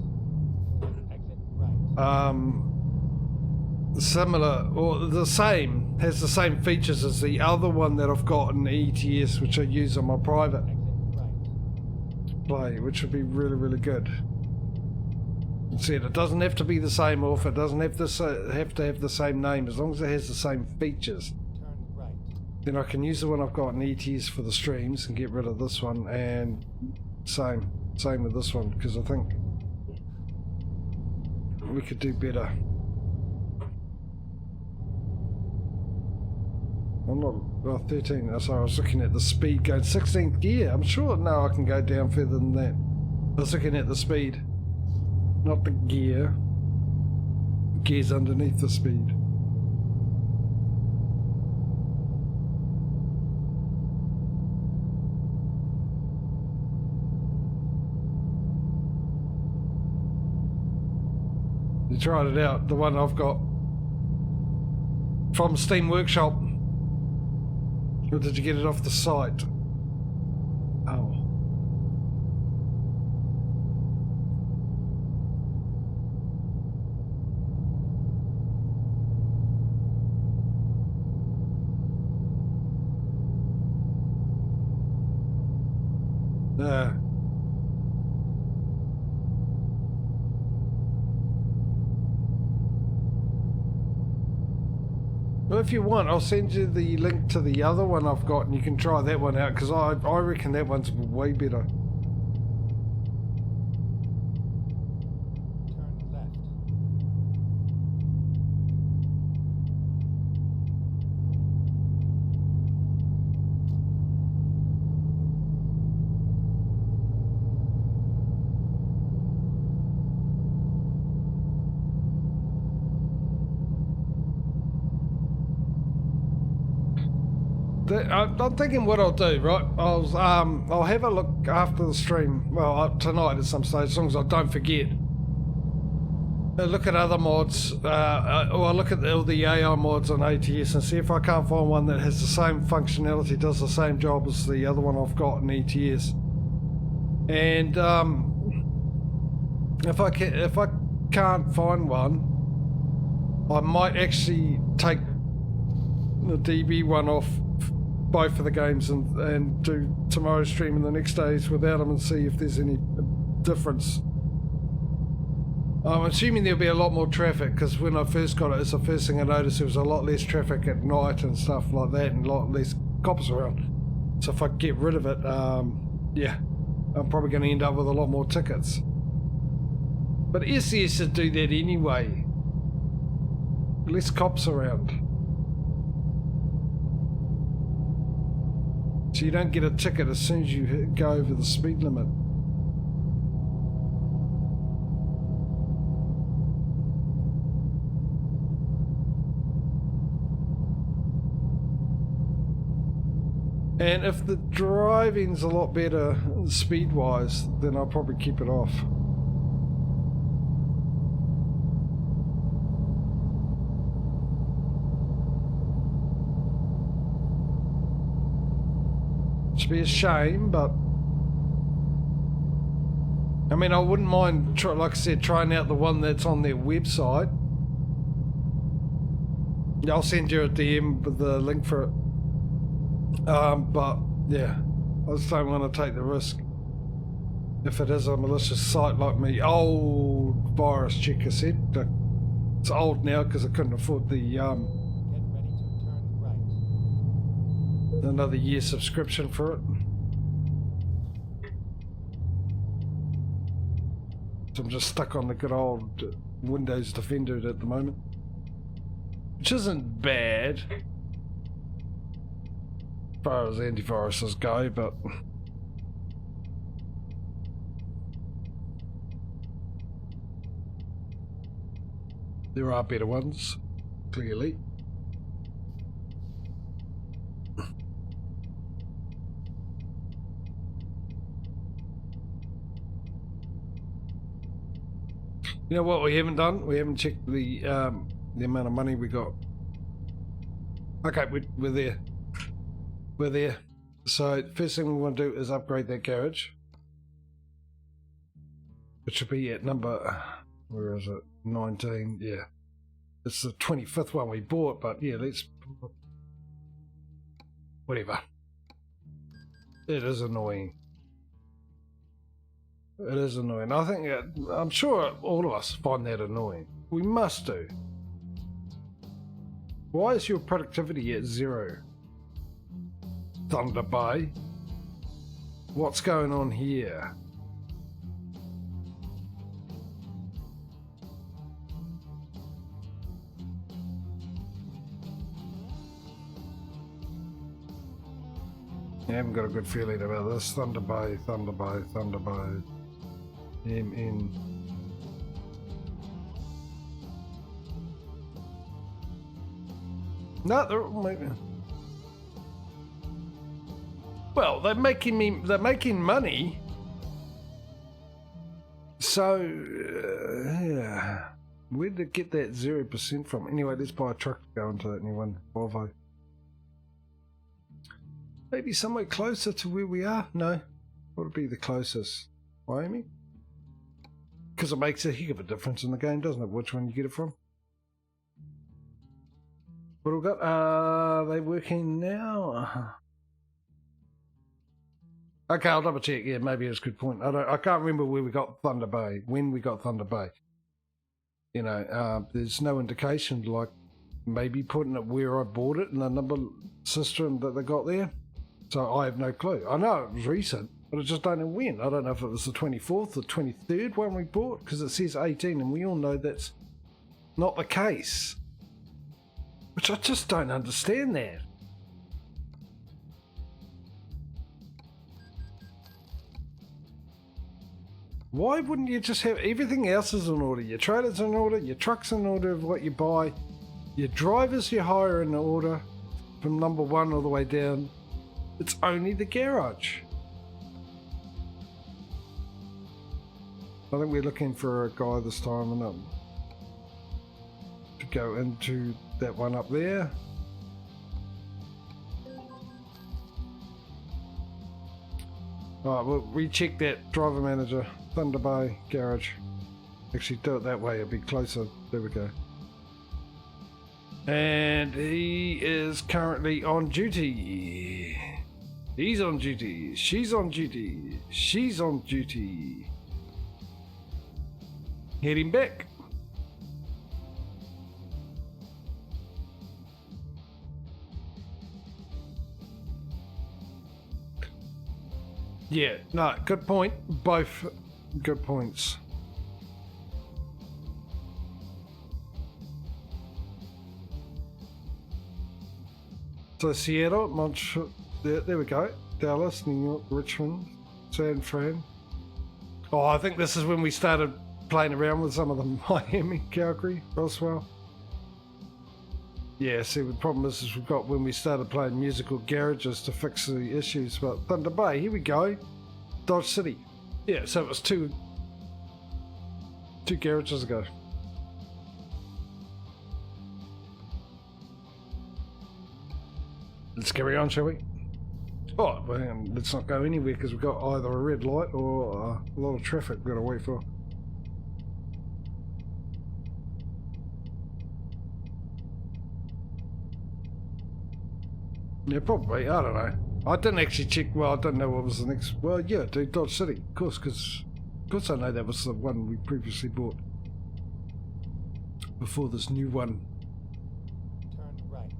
similar or the same, has the same features as the other one that I've got in ATS, which I use on my private play, which would be really, really good. Said it doesn't have to be the same off, it doesn't have to have the same name, as long as it has the same features. Then I can use the one I've got in ETS for the streams and get rid of this one, and same with this one, because I think we could do better. I'm not, oh, 13, sorry, I was looking at the speed going 16th gear. I'm sure now I can go down further than that. I was looking at the speed. Not the gear. The gear's underneath the speed. You tried it out, the one I've got from Steam Workshop. Or did you get it off the site? Oh. Well, if you want, I'll send you the link to the other one I've got, and you can try that one out, because I reckon that one's way better. I'm thinking what I'll do, right? I'll have a look after the stream. Well, tonight at some stage, as long as I don't forget. Look at other mods, or I'll look at all the AI mods on ATS and see if I can't find one that has the same functionality, does the same job as the other one I've got in ETS. And if I can't find one, I might actually take the DB one off both of the games and do tomorrow's stream and the next days without them and see if there's any difference. I'm assuming there'll be a lot more traffic, because when I first got it, it's the first thing I noticed, there was a lot less traffic at night and stuff like that, and a lot less cops around. So if I get rid of it, yeah, I'm probably going to end up with a lot more tickets. But SCS should do that anyway. Less cops around. So you don't get a ticket as soon as you go over the speed limit. And if the driving's a lot better speed-wise, then I'll probably keep it off. Should be a shame, but I mean, I wouldn't mind, like I said, trying out the one that's on their website. I'll send you a DM with the link for it. But yeah, I just don't want to take the risk. If it is a malicious site like me, old virus checker said. It's old now because I couldn't afford the Get ready to turn right. another year subscription for it. So I'm just stuck on the good old Windows Defender at the moment, which isn't bad as far as antiviruses go, but there are better ones, clearly. You know what we haven't done? We haven't checked the amount of money we got. Okay, we're there. We're there. So first thing we want to do is upgrade that garage, which should be at number, where is it? 19. Yeah, it's the 25th one we bought, but yeah, let's whatever. It is annoying. It is annoying. I think I'm sure all of us find that annoying. We must do. Why is your productivity at 0? Thunder Bay. What's going on here? I haven't got a good feeling about this. Thunder Bay, Thunder Bay, Thunder Bay. MN. No, they're making money. So, yeah. Where did it get that 0% from? Anyway, let's buy a truck to go into that new one, Volvo. Maybe somewhere closer to where we are? No. What would be the closest? Wyoming? Because it makes a heck of a difference in the game, doesn't it? Which one you get it from? What have we got? Are they working now? Okay, I'll double check. Yeah, maybe it's a good point. I can't remember where we got Thunder Bay, when we got Thunder Bay. You know, there's no indication, like maybe putting it where I bought it in the number system that they got there. So I have no clue. I know it was recent, but I just don't know when. I don't know if it was the 24th or 23rd one we bought, because it says 18, and we all know that's not the case. Which I just don't understand that. Why wouldn't you just have everything else is in order? Your trailer's in order, your truck's in order of what you buy, your drivers you hire in order from number 1 all the way down. It's only the garage. I think we're looking for a guy this time and to go into that one up there. Alright, we'll recheck that driver manager, Thunder Bay garage. Actually do it that way, it'll be closer. There we go. And he is currently on duty. He's on duty. She's on duty. She's on duty. Heading back. Yeah, no, good point. Both good points. So Seattle, Montreal, there we go. Dallas, New York, Richmond, San Fran. Oh, I think this is when we started playing around with some of the Miami, Calgary, Roswell. Yeah, see, the problem is we've got when we started playing musical garages to fix the issues, but Thunder Bay, here we go. Dodge City. Yeah, so it was two garages ago. Let's carry on, shall we? Oh, well, let's not go anywhere because we've got either a red light or a lot of traffic we've got to wait for. Yeah, probably. I don't know. I didn't actually check. Well, I don't know what was the next. Well, yeah, dude, Dodge City, of course, because I know that was the one we previously bought before this new one. Turn right.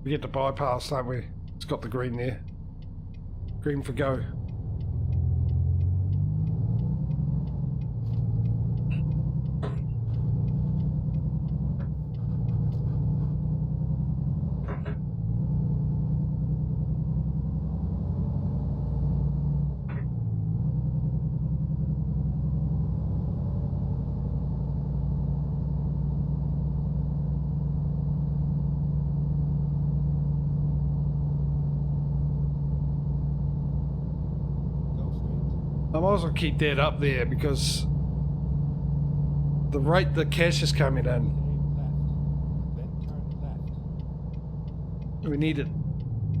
We get the bypass, don't we? It's got the green there. Green for go. I might as well keep that up there because the rate the cash is coming in, Stay left. Then turn left. we need it.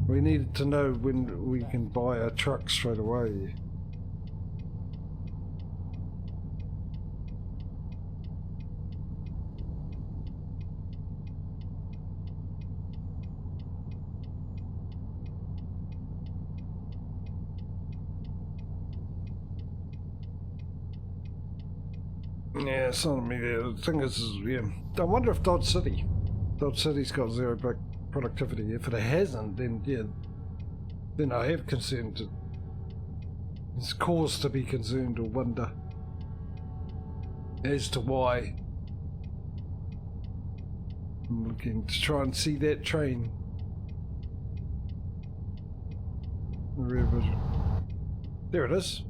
We need to know when we can buy a truck straight away. Yeah, it's not me there. The thing is, yeah, I wonder if Dodge City's got zero productivity. If it hasn't, then yeah, then I have concern. It's cause to be concerned or wonder as to why. I'm looking to try and see that train. There it is.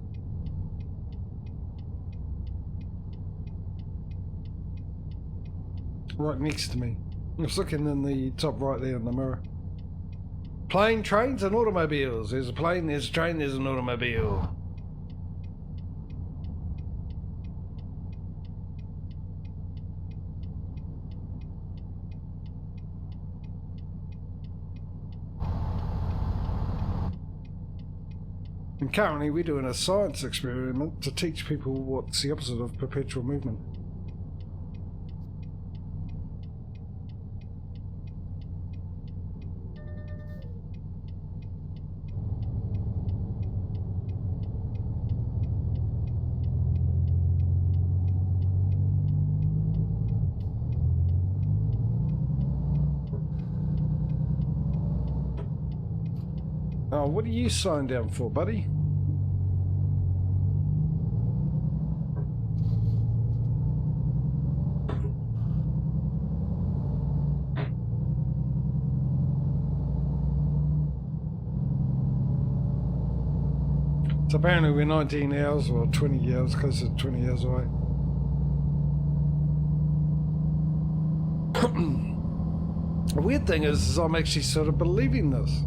Right next to me. I was looking in the top right there in the mirror. Plane, trains and automobiles. There's a plane, there's a train, there's an automobile. And currently we're doing a science experiment to teach people what's the opposite of perpetual movement. Oh, what are you signed down for, buddy? So apparently we're 19 hours or 20 hours, close to 20 hours away. The weird thing is I'm actually sort of believing this.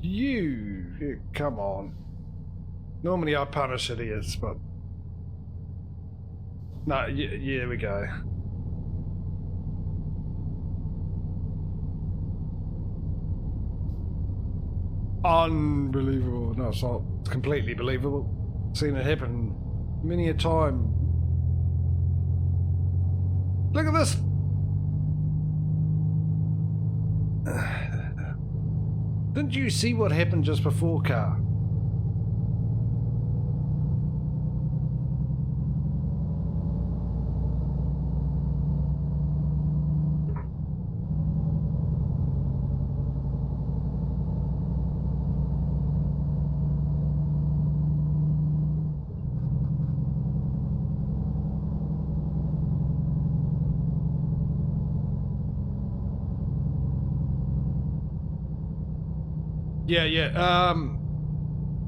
You, come on. Normally I punish idiots, but no, yeah, there we go. unbelievable. No, it's not. It's completely believable. Seen it happen many a time. Look at this. Didn't you see what happened just before, car?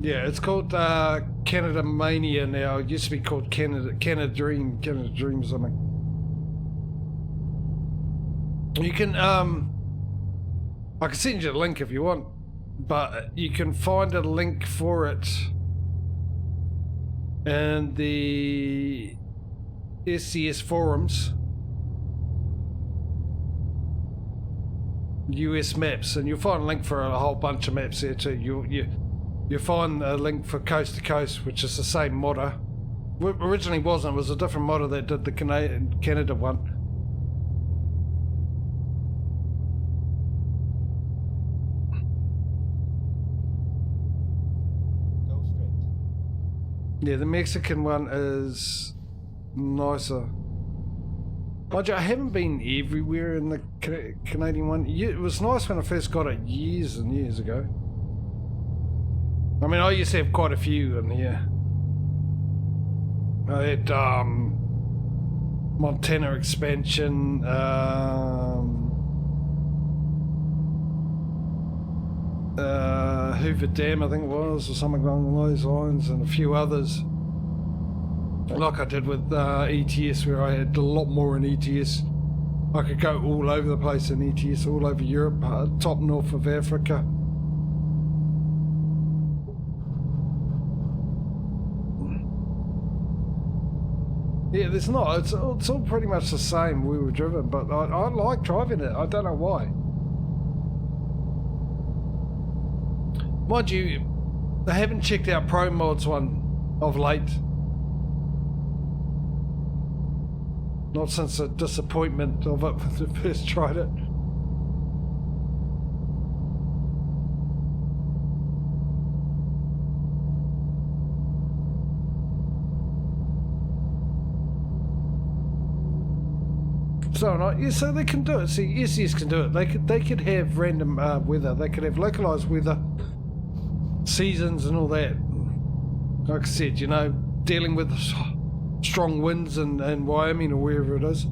Yeah, it's called Canada Mania now. It used to be called Canada Dream something. You can I can send you a link if you want, but you can find a link for it in the SCS forums. US maps, and you'll find a link for a whole bunch of maps there too. You'll find a link for Coast to Coast, which is the same modder. Originally wasn't, it was a different modder that did the Canada one. Go straight. Yeah, the Mexican one is nicer. Mind you, I haven't been everywhere in the Canadian one. It was nice when I first got it years and years ago. I mean, I used to have quite a few in here. I had Montana expansion, Hoover Dam, I think it was, or something along those lines, and a few others. Like I did with ETS, where I had a lot more in ETS. I could go all over the place in ETS, all over Europe, top north of Africa. Yeah, there's not. It's all pretty much the same. We were driven, but I like driving it. I don't know why. Mind you, I haven't checked out Pro Mods one of late. Not since the disappointment of it when I first tried it. So, yeah, so they can do it. See, SES can do it. They could have random weather. They could have localized weather, seasons, and all that. Like I said, you know, dealing with strong winds in Wyoming or wherever it is.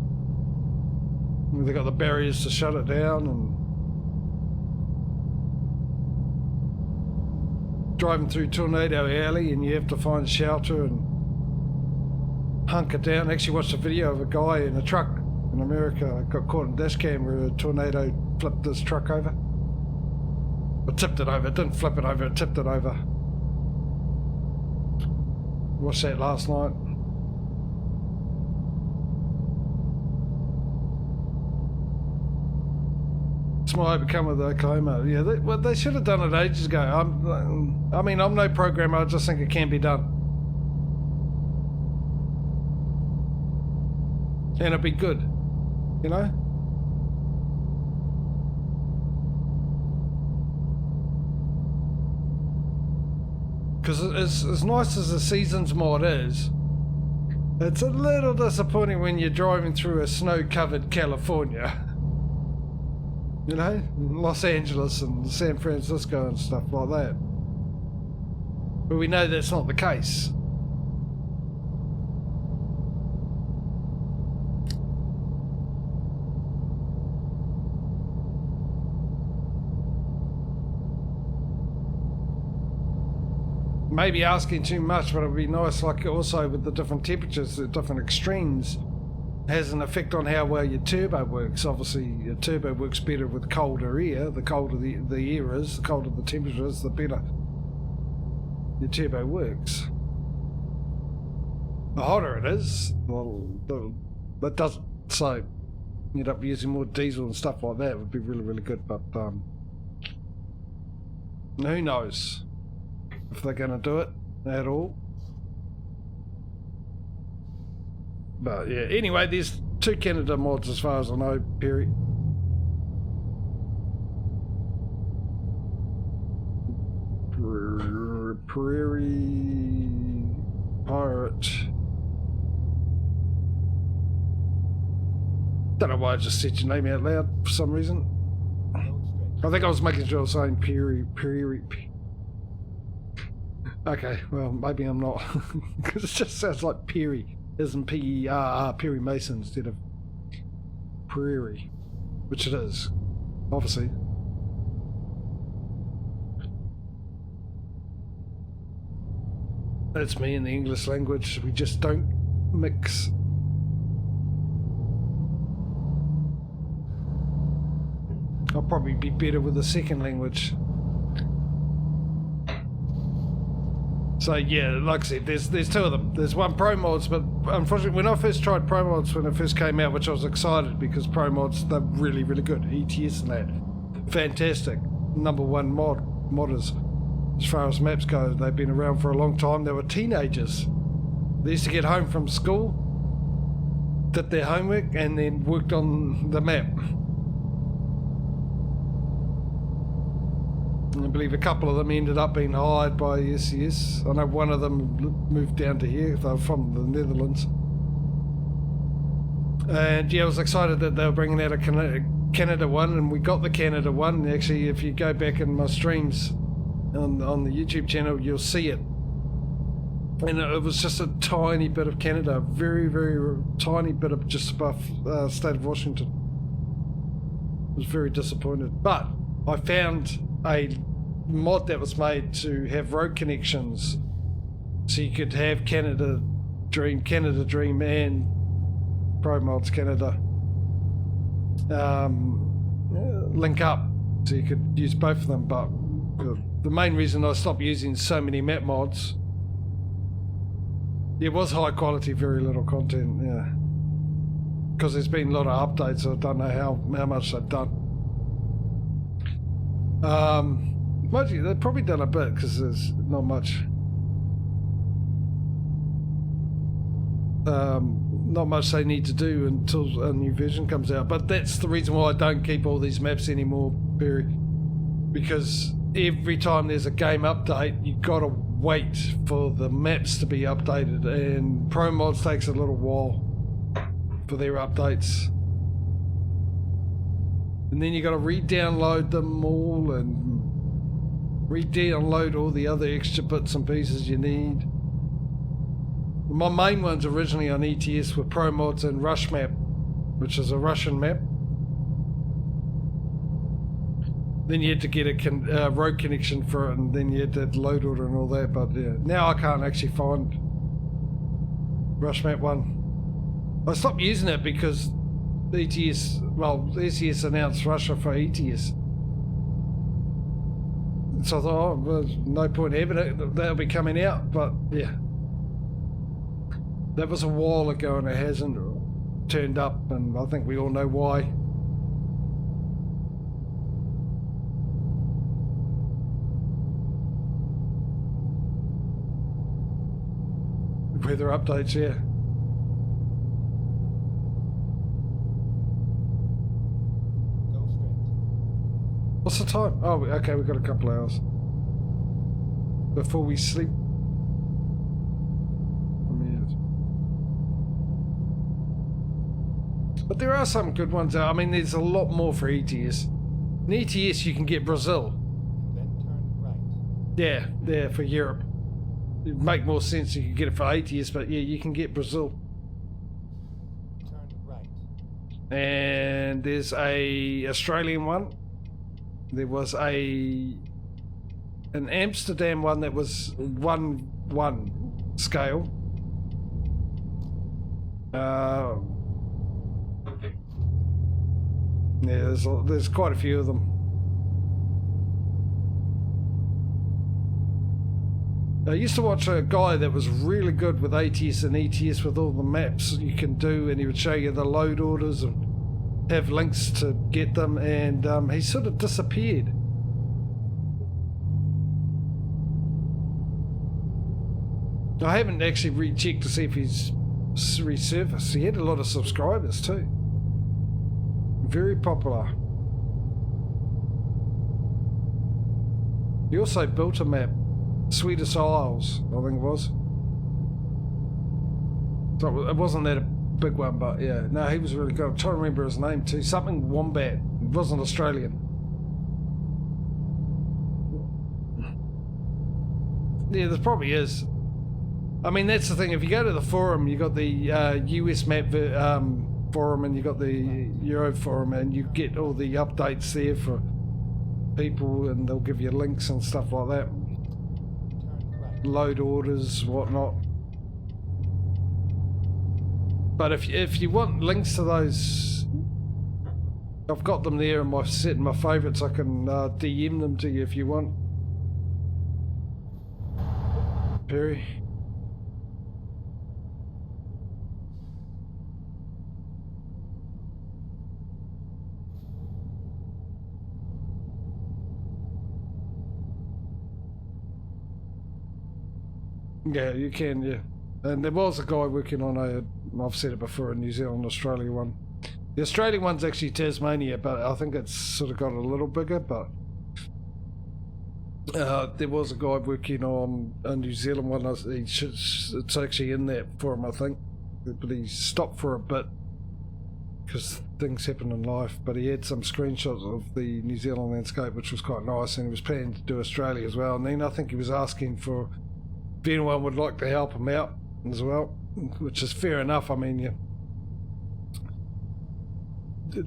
They've got the barriers to shut it down, and driving through Tornado Alley and you have to find shelter and hunker down. I actually watched a video of a guy in a truck in America got caught on dash cam where a tornado flipped this truck over. Or tipped it over. It didn't flip it over, it tipped it over. Watched that last night. Small overcome with Oklahoma. Yeah, they should have done it ages ago. I mean, I'm no programmer. I just think it can be done, and it'd be good, you know. Because as nice as the Seasons mod is, it's a little disappointing when you're driving through a snow-covered California. You know, Los Angeles and San Francisco and stuff like that. But we know that's not the case. Maybe asking too much, but it would be nice, like also with the different temperatures, the different extremes, has an effect on how well your turbo works. Obviously, your turbo works better with colder air. The colder the air is, the colder the temperature is, the better your turbo works. The hotter it is, well, that doesn't. So, you end up using more diesel and stuff like that. It would be really, really good. But Who knows if they're going to do it at all. But yeah, anyway, there's 2 Canada mods as far as I know, Perry. Prairie Pirate. Don't know why I just said your name out loud for some reason. I think I was making sure I was saying Prairie. Okay, well, maybe I'm not. Because it just sounds like Perry, isn't P-E-R-R, Perry Mason instead of Prairie, which it is, obviously. That's me in the English language. We just don't mix. I'll probably be better with the second language. So yeah, like I said, there's 2 of them. There's one Pro Mods, but unfortunately when I first tried Pro Mods when it first came out, which I was excited because Pro Mods, they're really, really good. ATS and that. Fantastic. #1 modders. As far as maps go, they've been around for a long time. They were teenagers. They used to get home from school, did their homework, and then worked on the map. I believe a couple of them ended up being hired by SES. I know one of them moved down to here. They were from the Netherlands. And yeah, I was excited that they were bringing out a Canada one, and we got the Canada one. Actually, if you go back in my streams on the YouTube channel, you'll see it. And it was just a tiny bit of Canada, very, very tiny bit of just above state of Washington. I was very disappointed. But I found a mod that was made to have road connections, so you could have Canada Dream, and Pro Mods Canada link up, so you could use both of them. But the main reason I stopped using so many map mods, it was high quality, very little content, yeah, because there's been a lot of updates, so I don't know how much they've done. Mind you, they've probably done a bit because there's not much. Not much they need to do until a new version comes out. But that's the reason why I don't keep all these maps anymore, Barry. Because every time there's a game update, you've got to wait for the maps to be updated, and Pro Mods takes a little while for their updates. And then you got to re-download them all and re-download all the other extra bits and pieces you need. My main ones originally on ETS were Pro Mods and Rush Map, which is a Russian map. Then you had to get a road connection for it, and then you had to load order and all that. But yeah, now I can't actually find Rush Map 1. I stopped using it because ETS, well, SES announced Russia for ETS. So I thought, oh, well, no point having it, that'll be coming out. But yeah, that was a while ago and it hasn't turned up, and I think we all know why. Weather updates, yeah. Go straight. What's the time? Oh, okay, we've got a couple hours before we sleep. But there are some good ones out. I mean, there's a lot more for ETS. In ETS, you can get Brazil. Then turn right. Yeah, for Europe. It'd make more sense you could get it for ATS, but yeah, you can get Brazil. Turn right. And there's a Australian one. There was an Amsterdam one that was 1-1 scale. Yeah, there's quite a few of them. I used to watch a guy that was really good with ATS and ETS with all the maps you can do, and he would show you the load orders and have links to get them, and he sort of disappeared. I haven't actually rechecked to see if he's resurfaced. He had a lot of subscribers too. Very popular. He also built a map, Swedish Isles, I think it was. So it wasn't that a big one, but yeah. No, he was really good. I'm trying to remember his name too. Something Wombat. It wasn't Australian. Yeah, there probably is. I mean, that's the thing. If you go to the forum, you got the US map forum and you got the Euro forum, and you get all the updates there for people, and they'll give you links and stuff like that. Load orders, whatnot. But if you want links to those, I've got them there in my set in my favourites. I can DM them to you if you want. Perry. Yeah, you can, yeah. And there was a guy working on I've said it before, a New Zealand, Australia one. The Australian one's actually Tasmania, but I think it's sort of got a little bigger, but there was a guy working on a New Zealand one. It's actually in that forum, I think, but he stopped for a bit because things happen in life, but he had some screenshots of the New Zealand landscape, which was quite nice, and he was planning to do Australia as well. And then I think he was asking for if anyone would like to help him out as well, which is fair enough. I mean, yeah,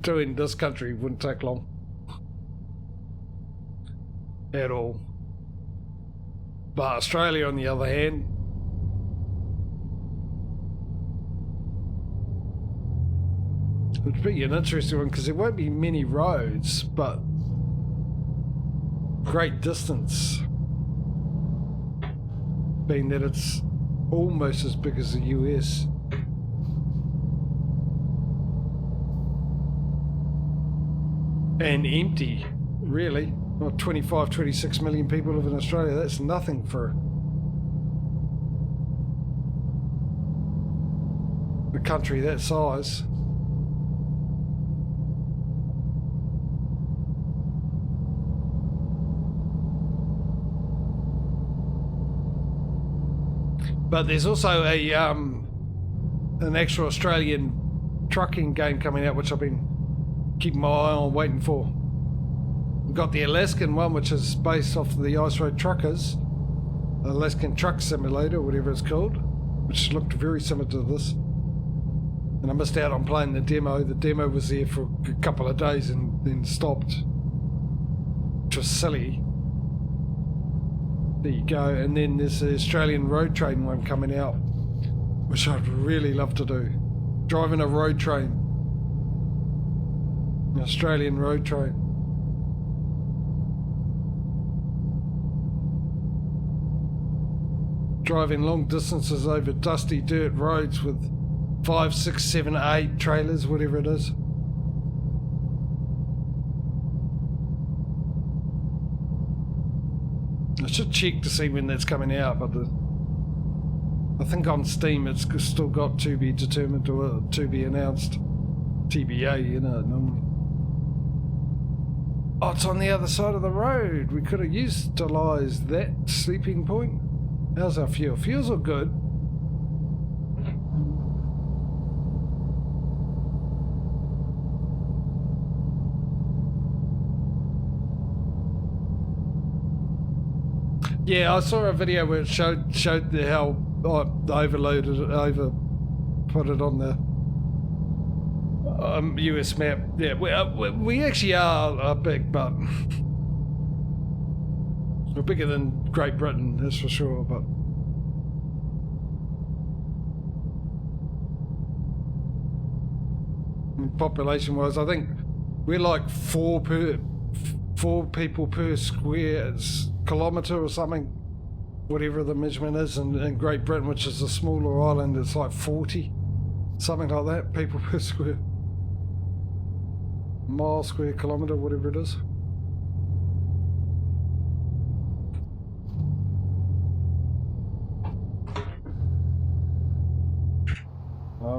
doing this country wouldn't take long at all. But Australia, on the other hand, would be an interesting one because there won't be many roads, but great distance, being that it's almost as big as the US. And empty, really. Well, 25, 26 million people live in Australia. That's nothing for a country that size. But there's also a an actual Australian trucking game coming out, which I've been keeping my eye on, waiting for. We've got the Alaskan one, which is based off the Ice Road Truckers, Alaskan Truck Simulator, whatever it's called, which looked very similar to this. And I missed out on playing the demo. The demo was there for a couple of days and then stopped, which was silly. There you go. And then there's the Australian road train one coming out, which I'd really love to do. Driving a road train. An Australian road train. Driving long distances over dusty dirt roads with 5, 6, 7, 8 trailers, whatever it is. I should check to see when that's coming out, but I think on Steam it's still got to be determined or to be announced. TBA, you know, normally. Oh, it's on the other side of the road. We could have utilised that sleeping point. How's our fuel? Fuels are good. Yeah, I saw a video where it showed how I put it on the US map. Yeah, we actually are big, but we're bigger than Great Britain, that's for sure. But population-wise, I think we're like four people per square kilometre or something, whatever the measurement is. And Great Britain, which is a smaller island, it's like 40, something like that, people per square mile, square kilometre, whatever it is.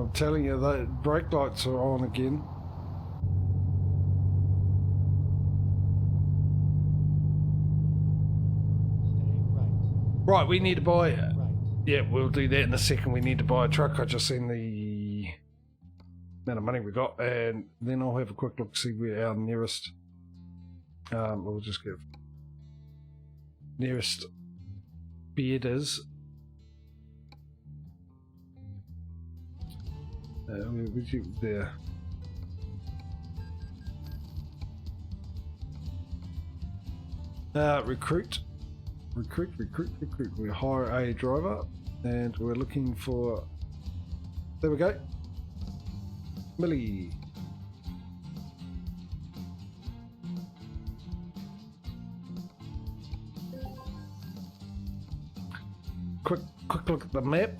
I'm telling you, the brake lights are on again. Stay right. Right, we need to buy... Right. Yeah, we'll do that in a second. We need to buy a truck. I just seen the amount of money we got, and then I'll have a quick look to see where our nearest... we'll just give... nearest bed is. Where would you... there. Recruit. We hire a driver, and we're looking for... There we go. Millie. Quick look at the map.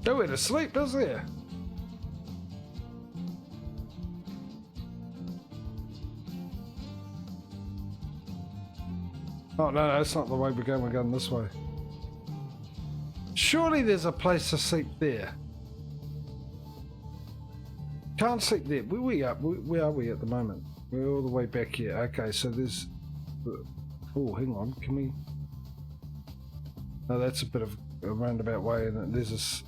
Nowhere to sleep, is there? Oh no, that's not the way we're going. We're going this way. Surely there's a place to sleep there. Can't sleep there. Where are we at the moment? We're all the way back here. Okay, so there's... Oh, hang on. Can we... No, that's a bit of a roundabout way, and there's this...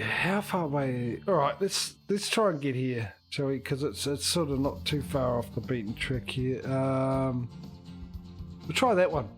How far away? All right, let's try and get here, shall we? Because it's sort of not too far off the beaten track here. We'll try that one.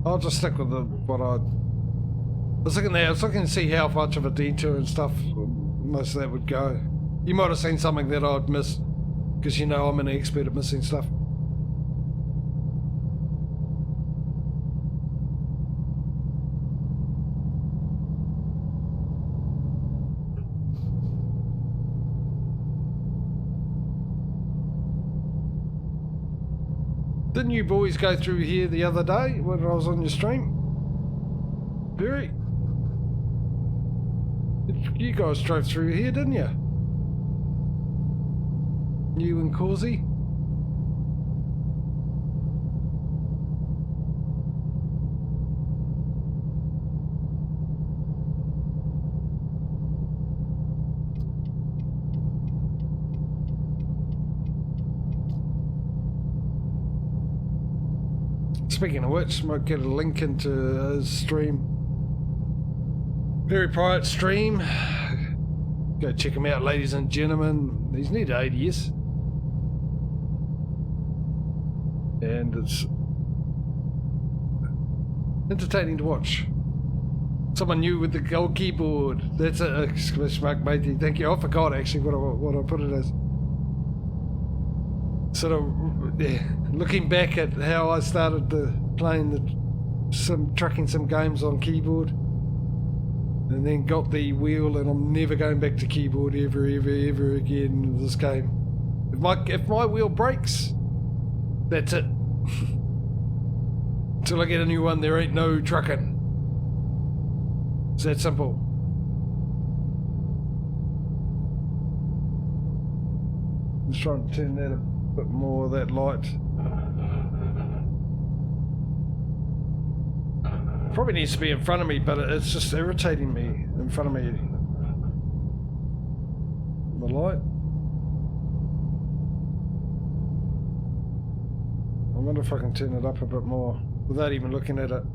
I'll just stick with what I was looking there. I was looking to see how much of a detour and stuff most of that would go. You might have seen something that I'd missed, because you know I'm an expert at missing stuff. Didn't you boys go through here the other day when I was on your stream? Barry? You guys drove through here, didn't you? You and Causey? Speaking of which, might get a link into his stream. Very private stream. Go check him out, ladies and gentlemen. He's near to ATS. And it's entertaining to watch. Someone new with the gold keyboard. That's a exclamation mark, matey. Thank you. I forgot actually what I put it as. Sort of looking back at how I started playing trucking some games on keyboard, and then got the wheel, and I'm never going back to keyboard ever again in this game. If my wheel breaks, that's it. Until I get a new one, there ain't no trucking. It's that simple. Just trying to turn that a bit more of that light. Probably needs to be in front of me, but it's just irritating me in front of me. The light. I wonder if I can turn it up a bit more without even looking at it. At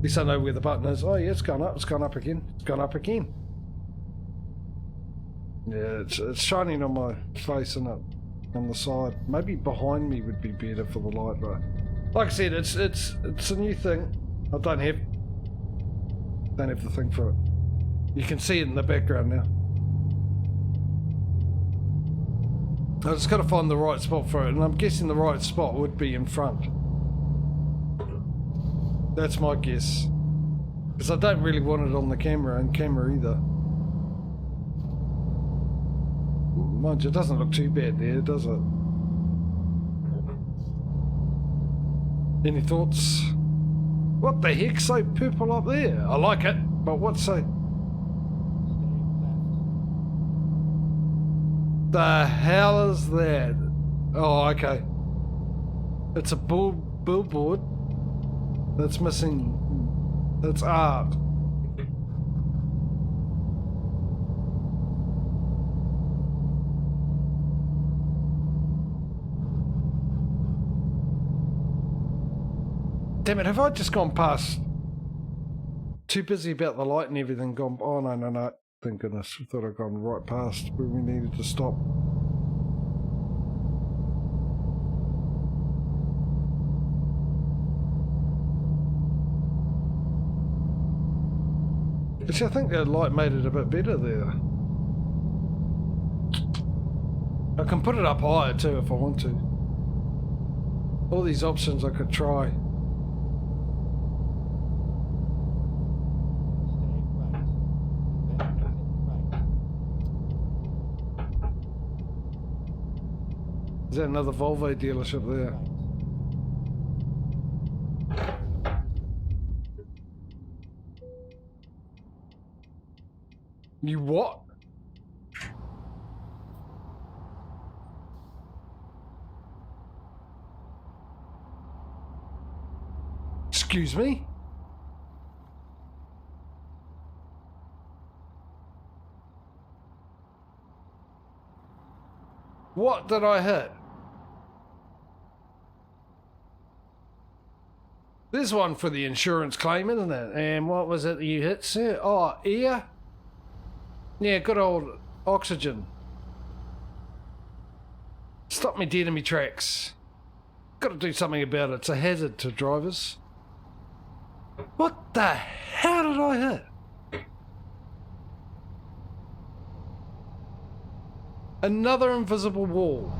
least I know where the button is. Oh yeah, it's gone up. It's gone up again. It's gone up again. Yeah, it's shining on my face and on the side. Maybe behind me would be better for the light, but like I said, it's a new thing. I don't have the thing for it. You can see it in the background now. I just got to find the right spot for it, and I'm guessing the right spot would be in front. That's my guess. Because I don't really want it on the camera either. Mind you, it doesn't look too bad there, does it? Any thoughts? What the heck's so purple up there? I like it, but what's so... The hell is that? Oh, okay. It's a billboard that's missing. That's art. Damn it, have I just gone past? Too busy about the light and everything, gone... Oh, no. Thank goodness, I thought I'd gone right past where we needed to stop. Actually, I think that light made it a bit better there. I can put it up higher too if I want to. All these options I could try. Is that another Volvo dealership there? You what? Excuse me? What did I hit? There's one for the insurance claim, isn't it? And what was it that you hit, sir? Oh, air? Yeah, good old oxygen. Stop me dead in me tracks. Got to do something about it. It's a hazard to drivers. What the hell did I hit? Another invisible wall.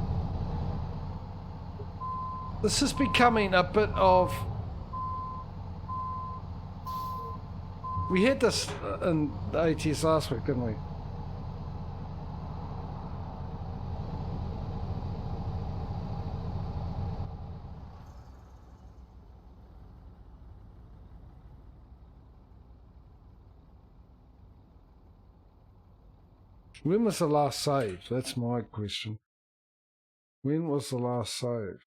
This is becoming a bit of... We had this in the ATS last week, didn't we? When was the last save? That's my question. When was the last save?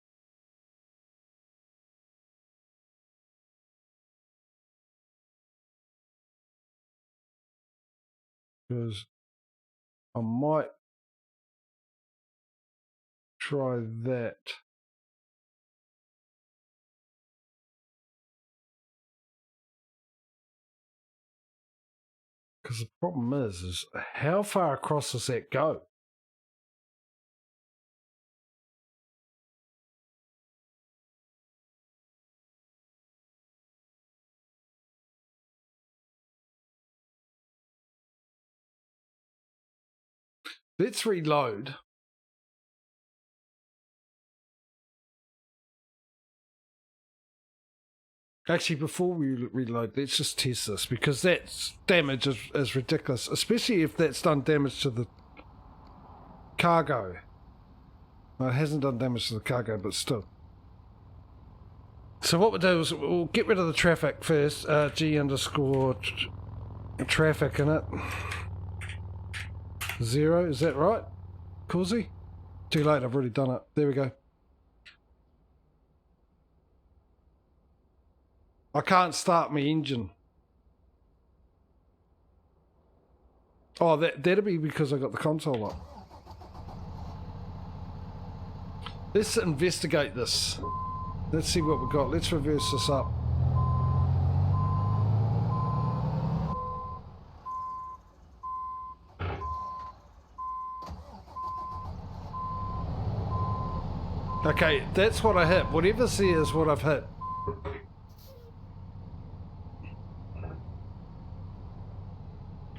Because I might try that. Because the problem is how far across does that go? Let's reload. Actually, before we reload, let's just test this, because that damage is ridiculous, especially if that's done damage to the cargo. Well, it hasn't done damage to the cargo, but still. So what we'll do is we'll get rid of the traffic first, G underscore traffic in it. 0, is that right? Causey? Too late, I've already done it. There we go. I can't start my engine. Oh, that'll be because I got the console up. Let's investigate this. Let's see what we've got. Let's reverse this up. Okay, that's what I hit. Whatever's there is what I've hit.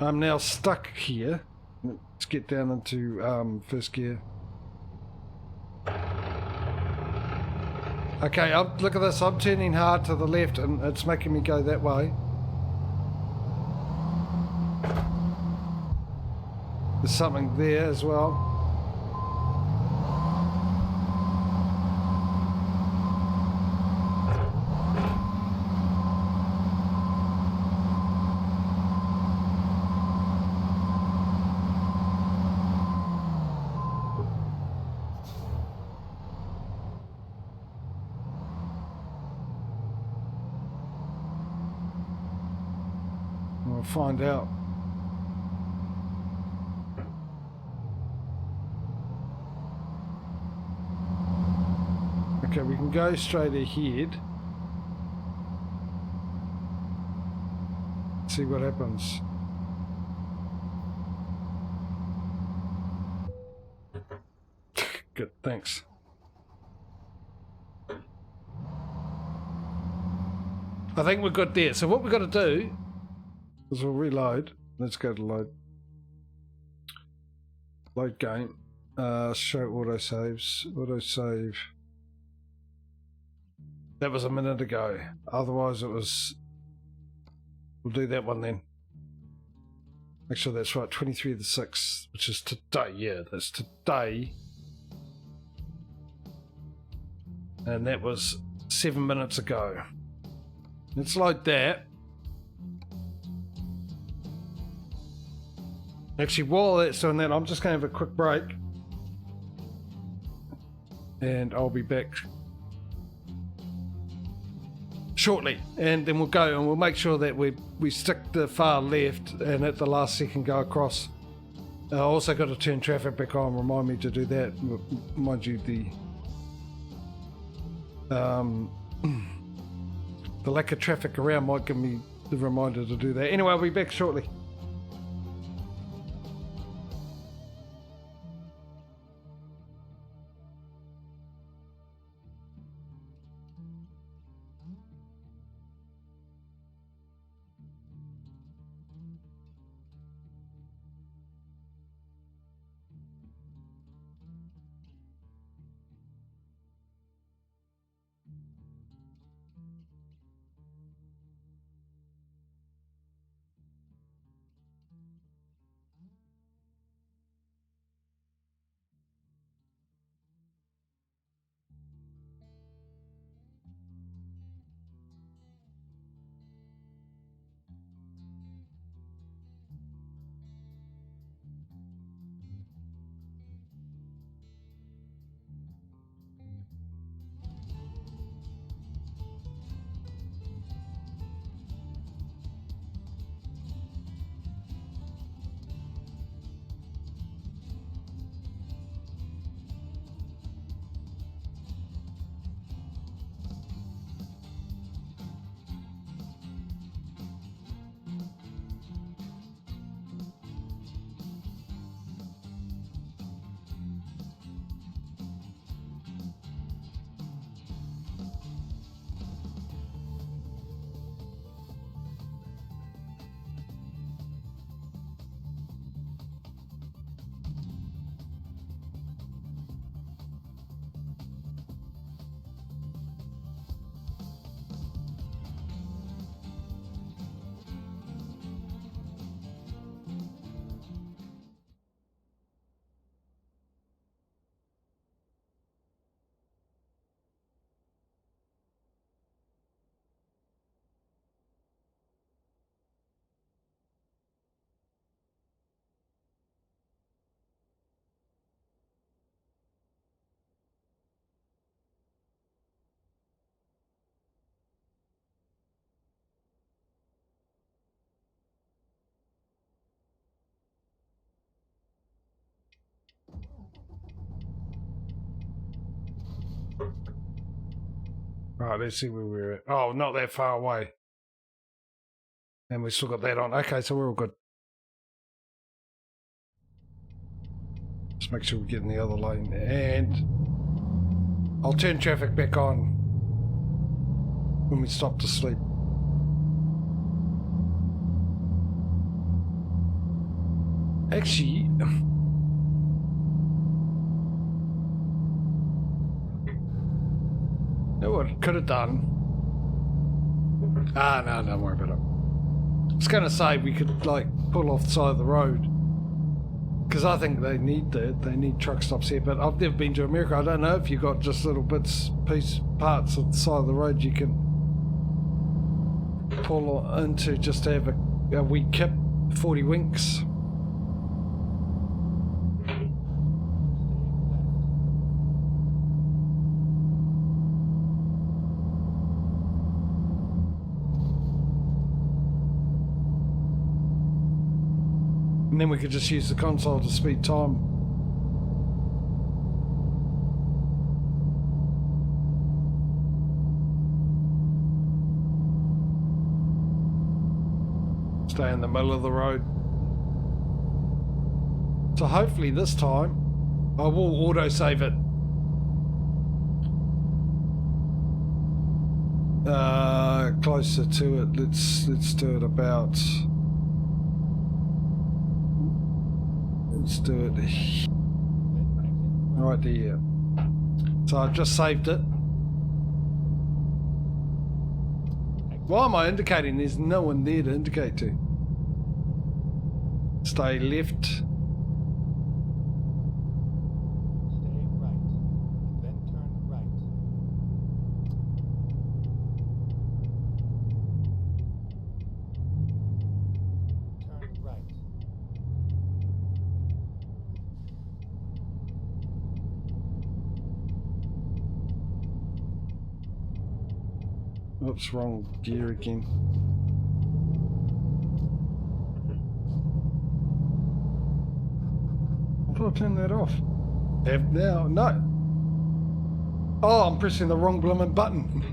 I'm now stuck here. Let's get down into first gear. Okay, look at this. I'm turning hard to the left and it's making me go that way. There's something there as well. We'll find out. Okay, we can go straight ahead. See what happens. Good, thanks. I think we're good there. So what we've got to do is we'll reload. Let's go to load. Load game. Show autosaves. Autosave. That was a minute ago. Otherwise it was... We'll do that one then. Actually, that's right. 23 of the 6th, which is today. Yeah, that's today. And that was 7 minutes ago. Let's load that. Actually, while that's doing that, I'm just going to have a quick break. And I'll be back shortly. And then we'll go and we'll make sure that we stick the far left and at the last second go across. I also got to turn traffic back on. Remind me to do that. Mind you, the lack of traffic around might give me the reminder to do that. Anyway, I'll be back shortly. Right, let's see where we're at. Oh, not that far away. And we still got that on. Okay, so we're all good. Just make sure we get in the other lane. And I'll turn traffic back on when we stop to sleep. Actually, you know what I could have done? Ah, no, don't worry about it. I was going to say we could, like, pull off the side of the road. Because I think they need that. They need truck stops here. But I've never been to America. I don't know if you've got just little parts of the side of the road you can pull into just to have a wee kip, 40 winks. And then we could just use the console to speed time. Stay in the middle of the road. So hopefully this time I will auto-save it. Closer to it. Let's do it about... Let's do it right here. So I've just saved it. Why am I indicating? There's no one there to indicate to. Stay left. Stay right, and then turn right. Turn right. Oops, wrong gear again. I thought I turned that off. Have now? No. Oh, I'm pressing the wrong blooming button.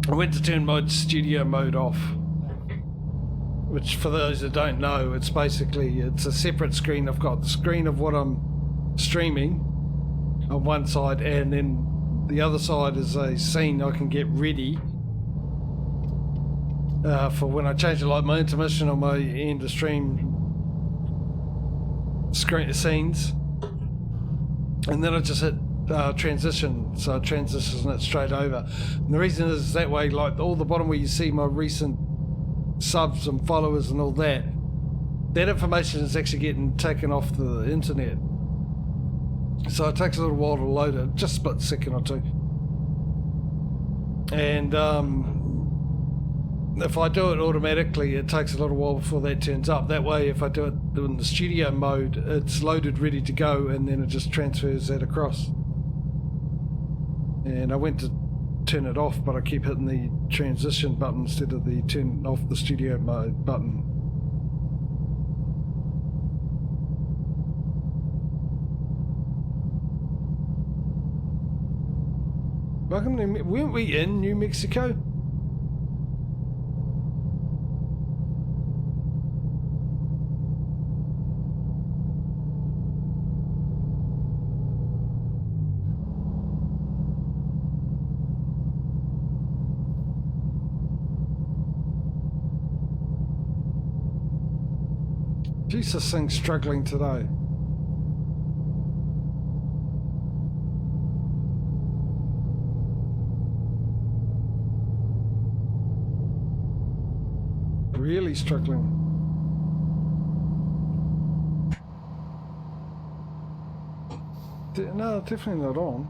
I went to turn my studio mode off. Which, for those that don't know, it's a separate screen. I've got the screen of what I'm streaming on one side, and then the other side is a scene I can get ready for when I change it, like my intermission or my end of stream screen scenes, and then I just hit transition, so it transitions it straight over. And the reason is that way, like all the bottom where you see my recent subs and followers and all that, that information is actually getting taken off the internet. So it takes a little while to load it, just a split second or two. And if I do it automatically, it takes a little while before that turns up. That way, if I do it in the studio mode, it's loaded, ready to go, and then it just transfers that across. And I went to turn it off, but I keep hitting the transition button instead of the turn off the studio mode button. Welcome to... Weren't we in New Mexico? Jeez, this thing's struggling today. Really struggling. No, definitely not on.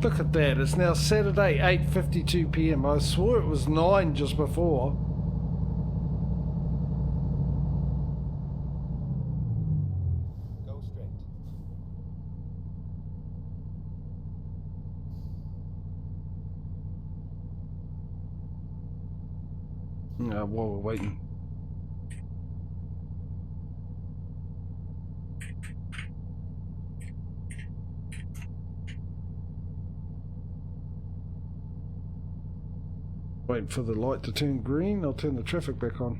Look at that, it's now Saturday, 8:52 PM. I swore it was 9 just before. Go straight. While we're waiting. Waiting for the light to turn green, I'll turn the traffic back on.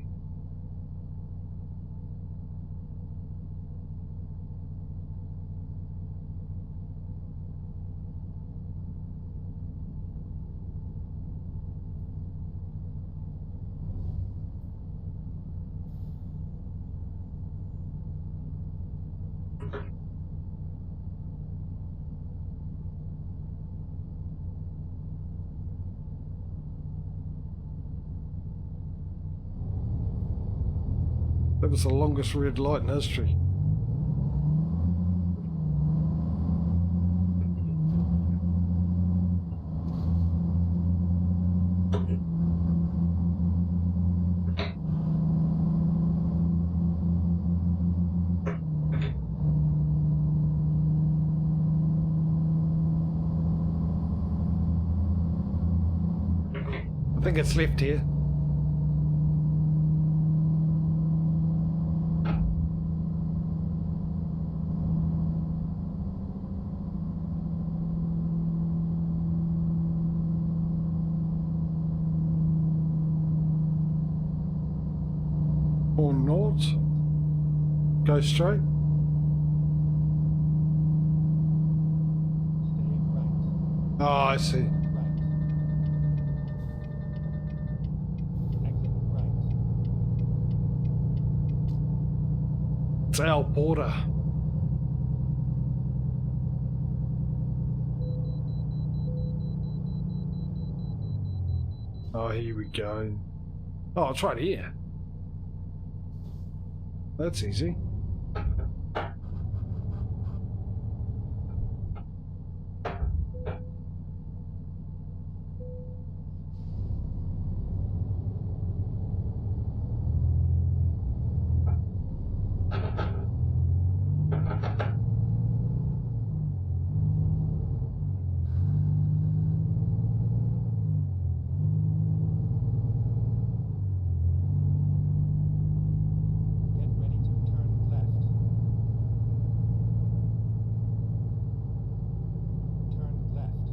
That was the longest red light in history. I think it's left here. Or not. Go straight. Stay right. Oh, I see. Right. Exit right. It's our border. Oh, here we go. Oh, it's right here. That's easy. Get ready to turn left. Turn left.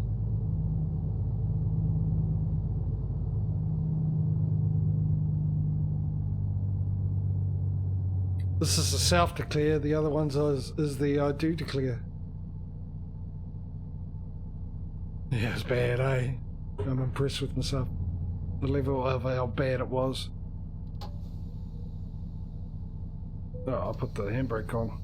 This is the self declare, the other one's is the I do declare. Yeah, it's bad, eh? I'm impressed with myself. The level of how bad it was. Oh, I'll put the handbrake on.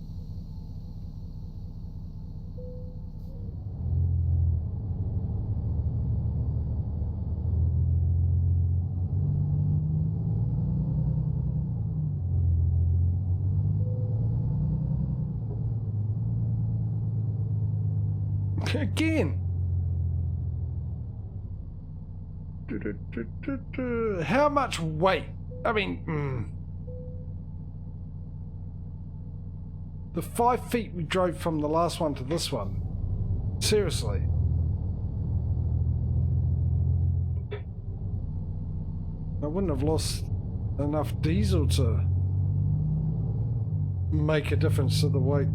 Again. How much weight? I mean, the 5 feet we drove from the last one to this one. Seriously. I wouldn't have lost enough diesel to make a difference to the weight.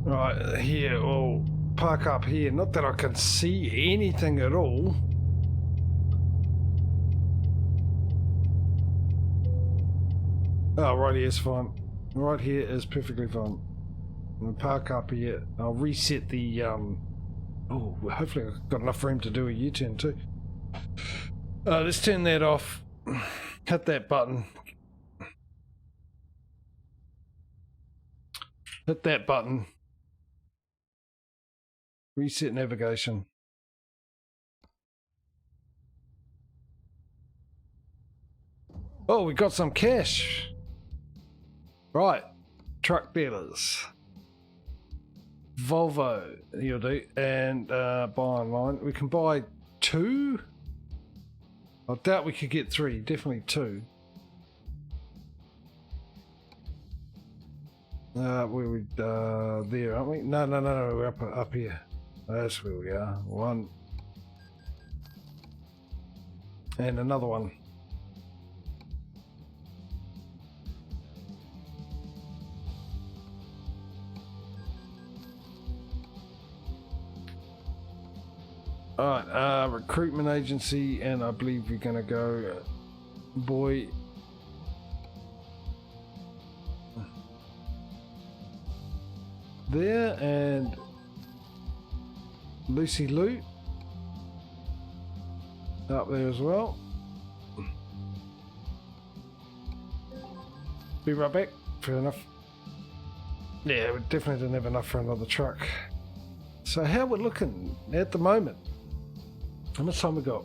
Right, here, we'll park up here. Not that I can see anything at all. Oh, right here is fine. Right here is perfectly fine. We'll park up here. I'll reset the, oh, hopefully I've got enough room to do a U-turn too. Let's turn that off. Hit that button. Hit that button. Reset navigation. Oh, we got some cash. Right. Truck dealers. Volvo, you'll do. And buy online. We can buy 2. I doubt we could get 3. Definitely 2. We would there, aren't we? No, we're up here. That's where we are. 1. And another one. Alright, recruitment agency, and I believe we're gonna go boy. There, and Lucy Lou up there as well. Be right back. Fair enough. Yeah, we definitely didn't have enough for another truck. So how we're looking at the moment? How much time we got?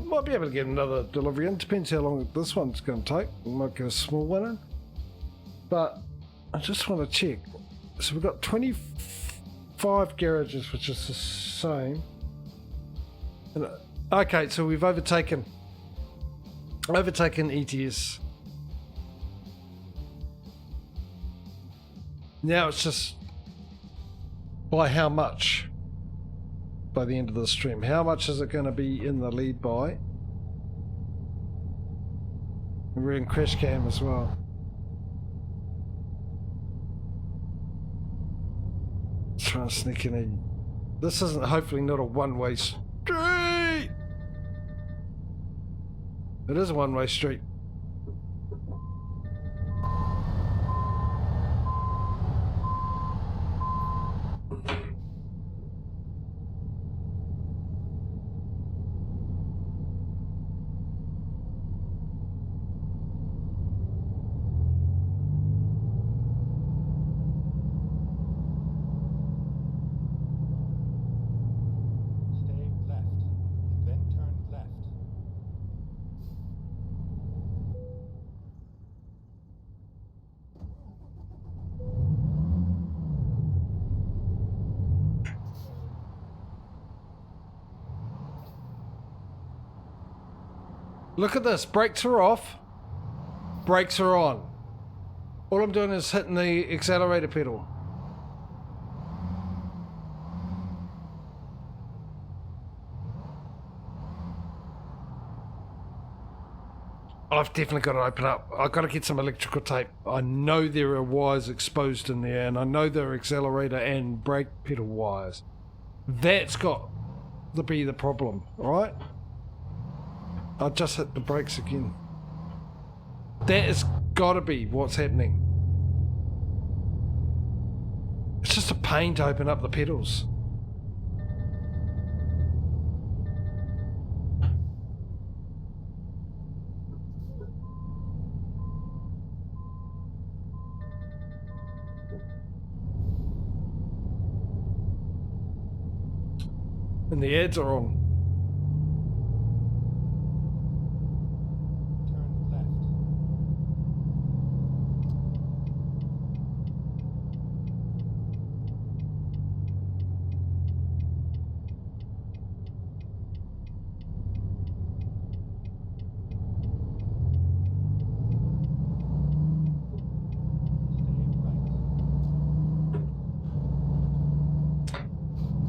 Might be able to get another delivery in. Depends how long this one's going to take. We might get a small one in. But I just want to check. So we've got 25 garages, which is the same. And, okay, so we've overtaken ETS. Now it's just by how much by the end of the stream. How much is it going to be in the lead by? And we're in crash cam as well. Trying to sneak in a... This isn't hopefully not a one-way street. It is a one-way street. Look at this, brakes are off, brakes are on. All I'm doing is hitting the accelerator pedal. I've definitely got to open up. I've got to get some electrical tape. I know there are wires exposed in there, and I know there are accelerator and brake pedal wires. That's got to be the problem, right? I just hit the brakes again. That has got to be what's happening. It's just a pain to open up the pedals. And the ads are on.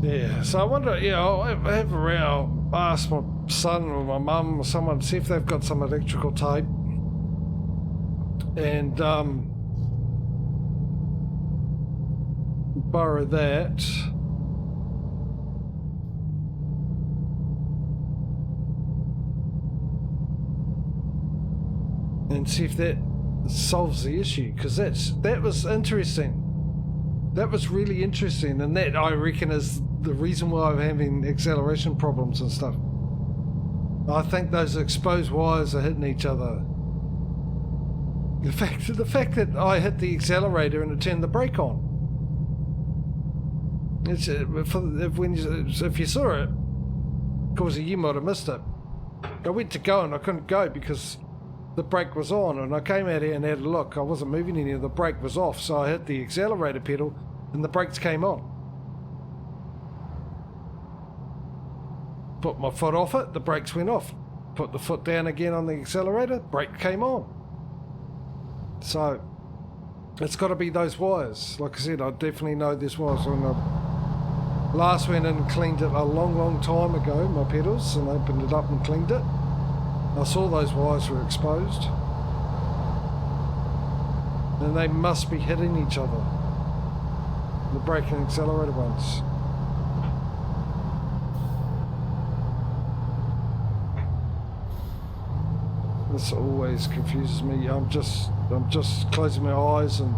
Yeah, so I wonder, I'll have around, ask my son or my mum or someone, see if they've got some electrical tape. And borrow that. And see if that solves the issue, because that was interesting. That was really interesting, and that, I reckon, is the reason why I'm having acceleration problems and stuff. I think those exposed wires are hitting each other. The fact that I hit the accelerator and it turned the brake on. It's if you saw it, of course you might have missed it. I went to go and I couldn't go because the brake was on, and I came out here and had a look. I wasn't moving any, the brake was off, so I hit the accelerator pedal and the brakes came on. Put my foot off it, the brakes went off. Put the foot down again on the accelerator, brake came on. So it's got to be those wires. Like I said, I definitely know this wires. When I last went in and cleaned it a long time ago, my pedals, and opened it up and cleaned it, I saw those wires were exposed, and they must be hitting each other, the brake and accelerator ones. This always confuses me. I'm just closing my eyes and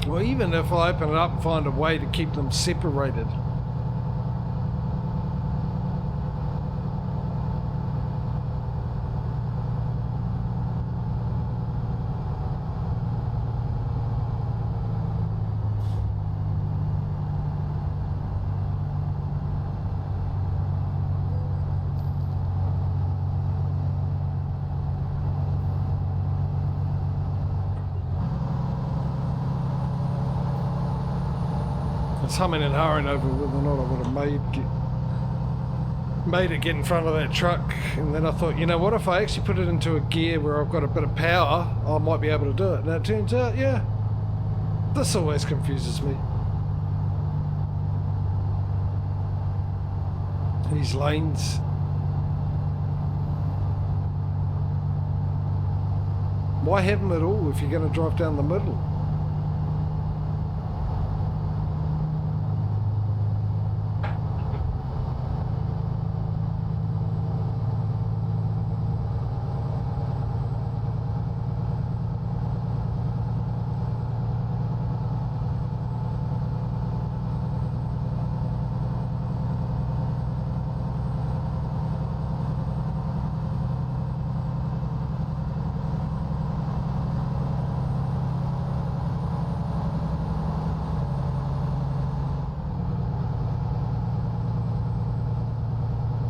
well, even if I open it up and find a way to keep them separated. Humming and hurrying over whether or not I would have made it get in front of that truck, and then I thought, you know what, if I actually put it into a gear where I've got a bit of power, I might be able to do it. And it turns out, yeah, this always confuses me. These lanes. Why have them at all if you're going to drive down the middle?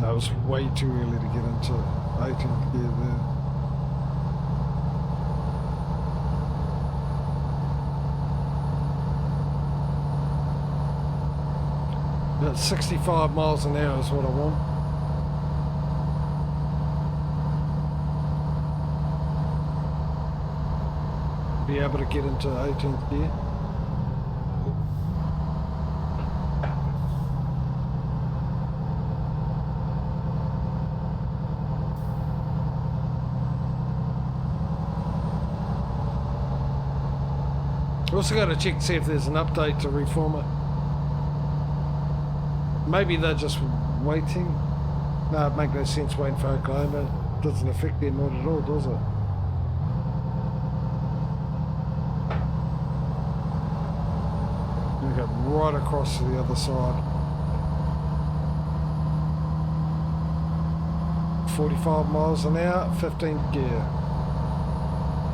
It was way too early to get into 18th gear there. About 65 miles an hour is what I want. Be able to get into 18th gear. Also got to check to see if there's an update to reform it. Maybe they're just waiting. No, it makes no sense waiting for Oklahoma. It doesn't affect them not at all, does it? We go right across to the other side. 45 miles an hour, 15th gear.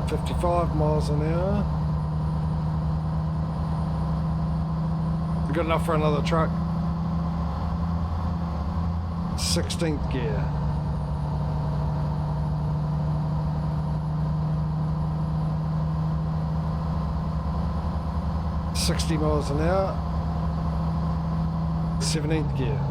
55 miles an hour. Good enough for another truck. 16th gear. $60 miles an hour. 17th gear.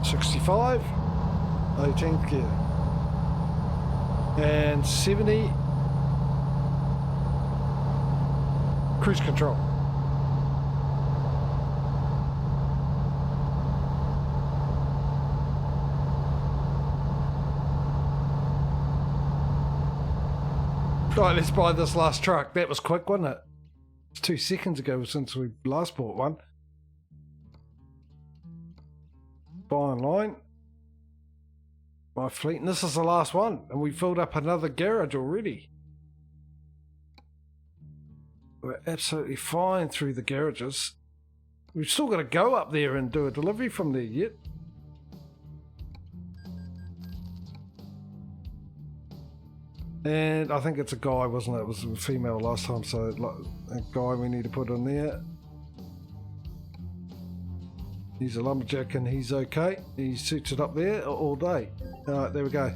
$65, 18th gear, and 70, cruise control. Right, let's buy this last truck. That was quick, wasn't it? It's 2 seconds ago since we last bought one. Buy online. My fleet, and this is the last one, and we filled up another garage already. We're absolutely fine through the garages. We've still got to go up there and do a delivery from there yet. And I think it's a guy, wasn't it? It was a female last time, so a guy we need to put in there. He's a lumberjack and he's okay. He suits it up there all day. Alright, there we go.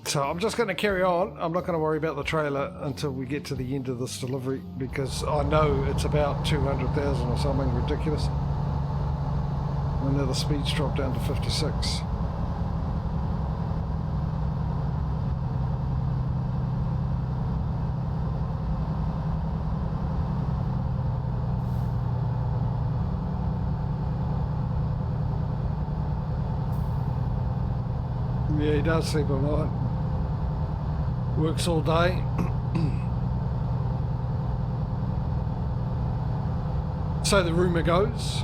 So I'm just going to carry on. I'm not going to worry about the trailer until we get to the end of this delivery, because I know it's about 200,000 or something ridiculous. And now the speed's dropped down to 56. Yeah, he does sleep all night. Works all day. So the rumour goes.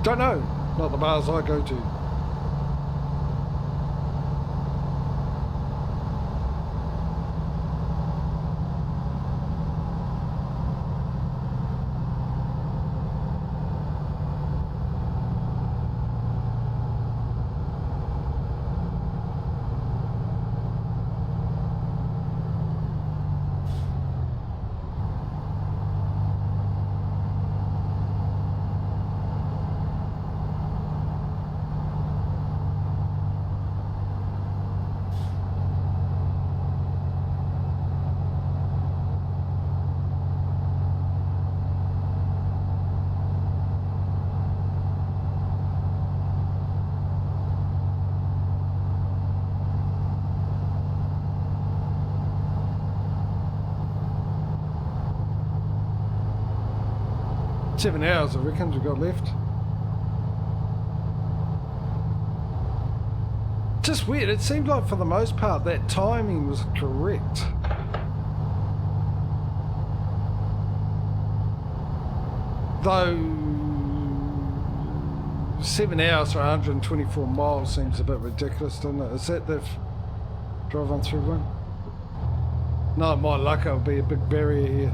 Don't know. Not the bars I go to. Seven hours, I reckon, we've got left. Just weird. It seemed like for the most part that timing was correct. Though 7 hours for 124 miles seems a bit ridiculous, doesn't it? Is that the drive on through one? No, my luck, it'll be a big barrier here.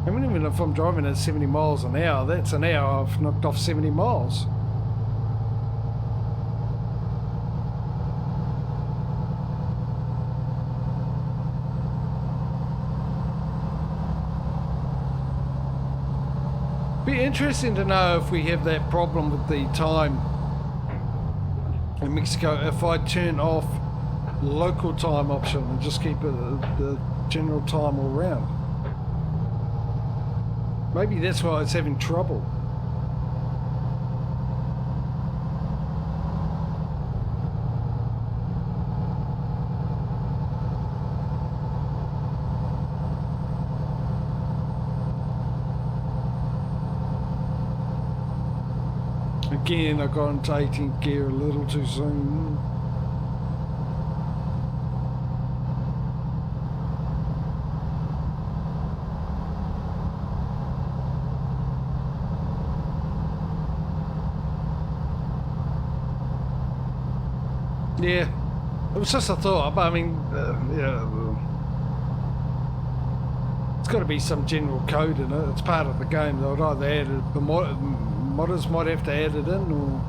I mean, even if I'm driving at 70 miles an hour, that's an hour I've knocked off 70 miles. Be interesting to know if we have that problem with the time in Mexico, if I turn off local time option and just keep the general time all round. Maybe that's why it's having trouble. Again, I got into 18th gear a little too soon. Yeah, it was just a thought, but I mean, yeah, it's got to be some general code in it. It's part of the game. They would either add it, the modders might have to add it in, or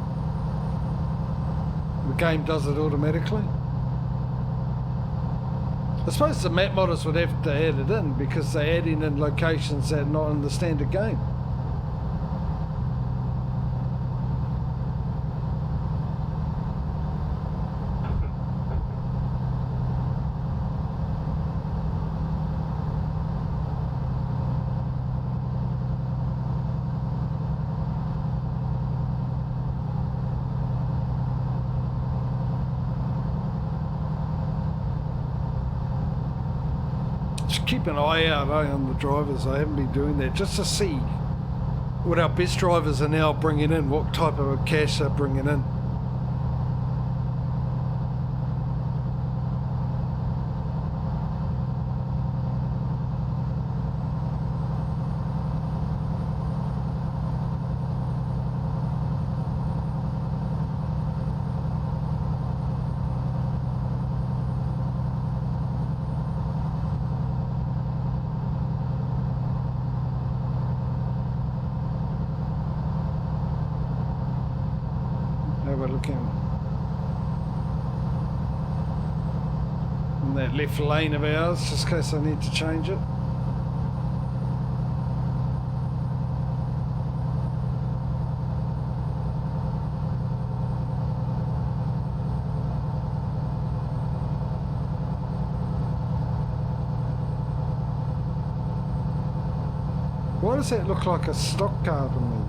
the game does it automatically. I suppose the map modders would have to add it in because they're adding in locations that are not in the standard game. Keep an eye out on the drivers. I haven't been doing that just to see what our best drivers are now bringing in, what type of cash they're bringing in. we're looking. In that left lane of ours, just in case I need to change it. Why does that look like a stock car to me?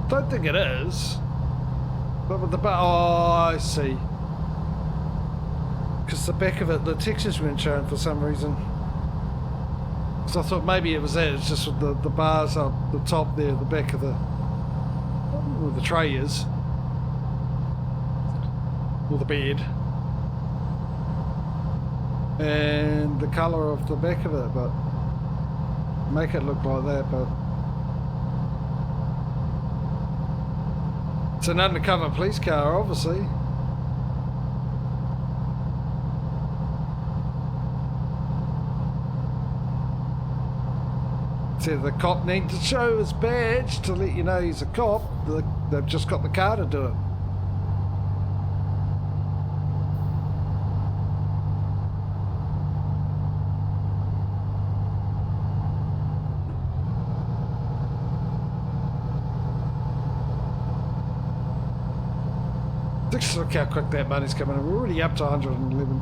Don't think it is. But with the back, oh, I see. Because the back of it, the textures weren't showing for some reason. So I thought maybe it was that. It's just with the bars up the top there, the back of the where the tray is, or the bed, and the colour of the back of it. But make it look like that, but. It's an undercover police car, obviously. So the cop needs to show his badge to let you know he's a cop. They've just got the car to do it. Just look how quick that money's coming in. We're already up to 111.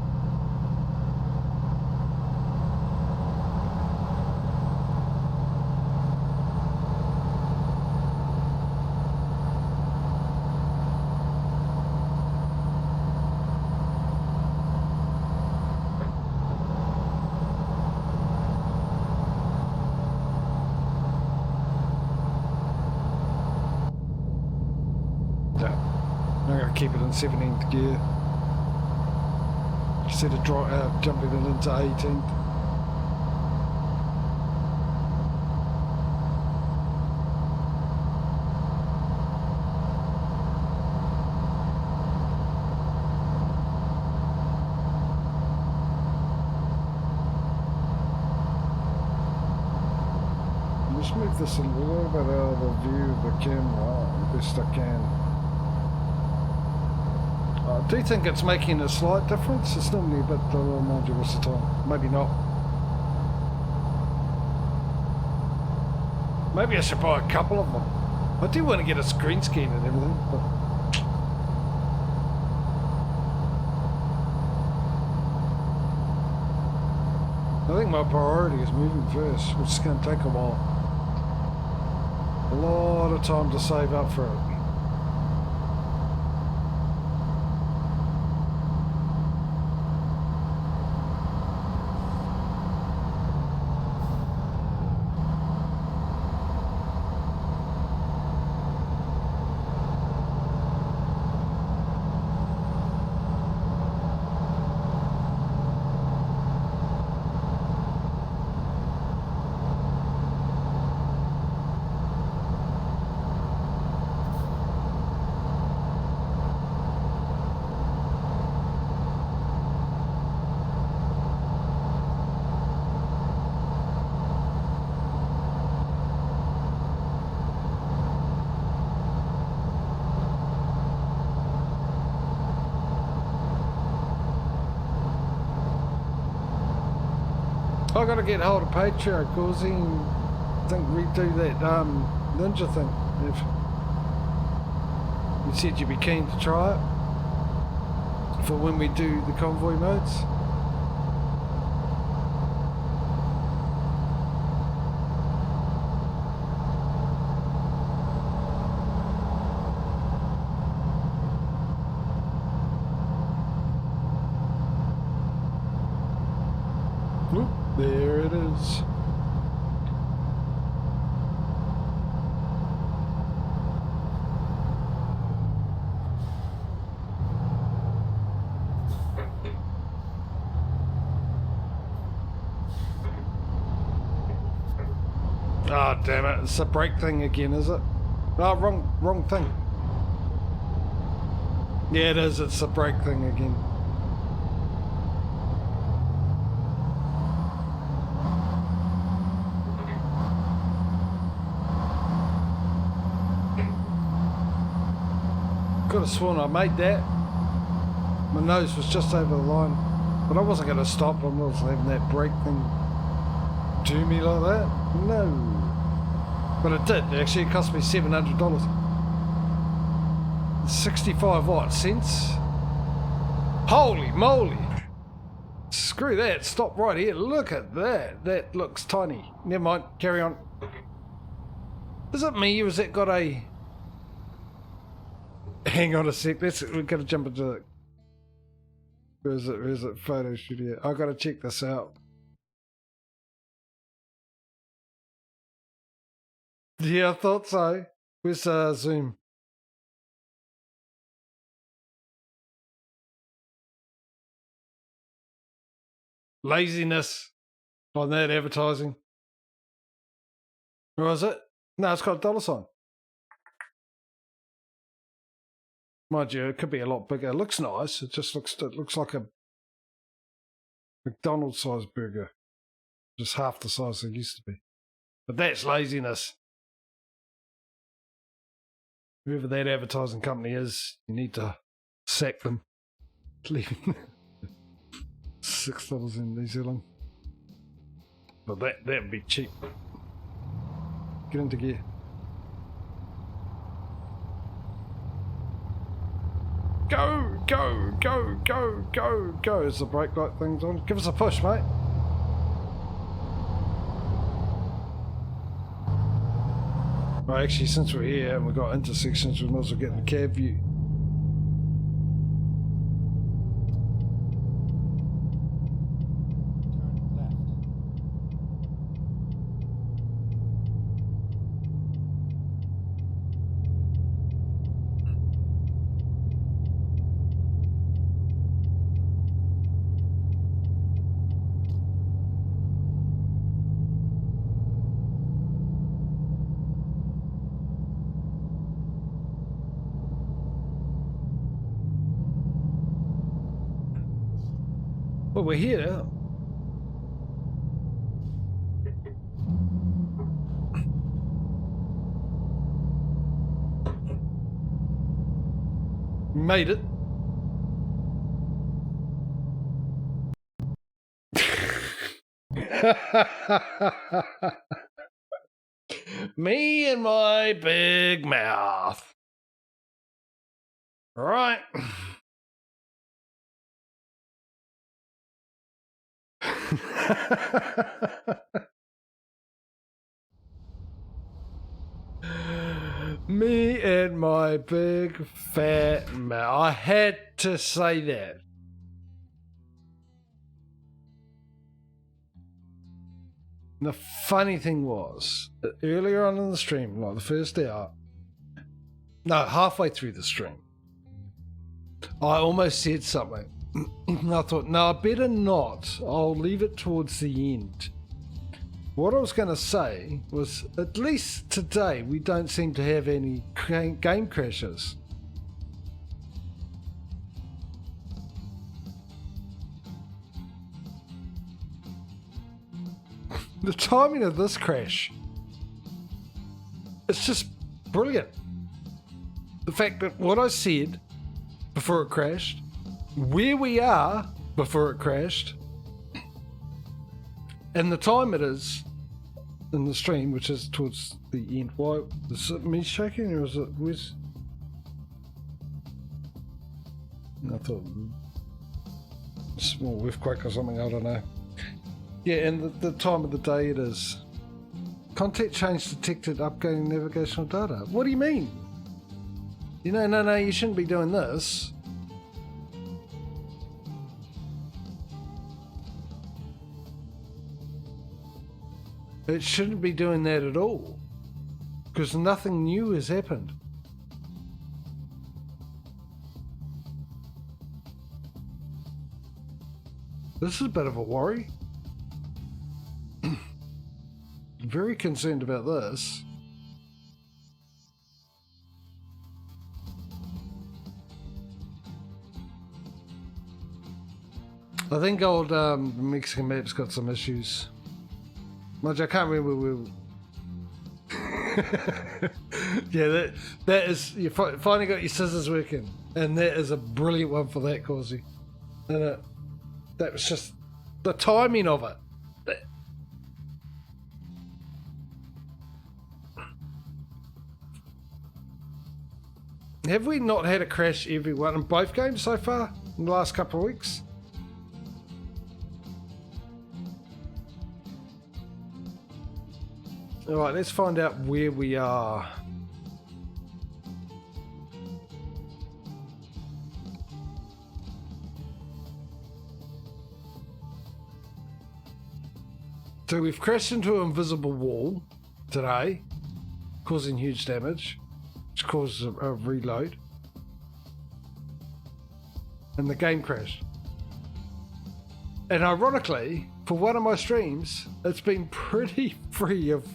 Keep it in 17th gear instead of jumping it into 18th. Let's move this a little bit out of the view of the camera best I can. I do think it's making a slight difference. It's normally a bit more most of the time. Maybe not. Maybe I should buy a couple of them. I do want to get a screen scan and everything, but I think my priority is moving first, which is going to take a while. A lot of time to save up for it. I gotta get hold of Patriarch, cause he think redo that ninja thing. If you said you'd be keen to try it for when we do the convoy modes. Oop, there it is. Oh, damn it. It's the brake thing again, is it? Oh, wrong thing. Yeah, it is. It's the brake thing again. could have sworn I made that. My nose was just over the line. But I wasn't going to stop. I wasn't having that brake thing do me like that. No. But it did. Actually, it cost me $700. 65 what? Cents? Holy moly. Screw that. Stop right here. Look at that. That looks tiny. Never mind. Carry on. Is it me or has it got a... Hang on a sec. We've got to jump into it. Where is it? Photo studio. I've got to check this out. Yeah, I thought so. Where's Zoom? Laziness on that advertising. Or is it? No, it's got a dollar sign. Mind you, it could be a lot bigger. It looks nice. It looks like a McDonald's sized burger. Just half the size it used to be. But that's laziness. Whoever that advertising company is, you need to sack them. Leaving $6 in New Zealand. But that'd be cheap. Get into gear. Go, go, go, go, go, go. Is the brake light thing's on? Give us a push, mate. Well, actually, since we're here and we've got intersections, we might as well get in the cab view. Turn left. Well, we're here. Made it. Me and my big mouth. Right. Me and my big fat mouth. I had to say that. The funny thing was that earlier on in the stream, like the first hour, no, halfway through the stream, I almost said something. And I thought, no, I better not. I'll leave it towards the end. What I was going to say was, at least today, we don't seem to have any game crashes. The timing of this crash, it's just brilliant. The fact that what I said before it crashed, where we are before it crashed, and the time it is in the stream, which is towards the end. Why is it me shaking, or is it where's? I thought small earthquake or something. I don't know. Yeah, and the time of the day it is. Contact change detected. Updating navigational data. What do you mean? You know, no, you shouldn't be doing this. It shouldn't be doing that at all, because nothing new has happened. This is a bit of a worry. I'm very concerned about this. I think old Mexican map's got some issues. Much I can't remember where Yeah, that is, you finally got your scissors working, and that is a brilliant one for that, Causey. And that was just the timing of it. Have we not had a crash everyone in both games so far in the last couple of weeks? Alright, let's find out where we are. So we've crashed into an invisible wall today, causing huge damage, which causes a reload. And the game crashed. And ironically, for one of my streams, it's been pretty free of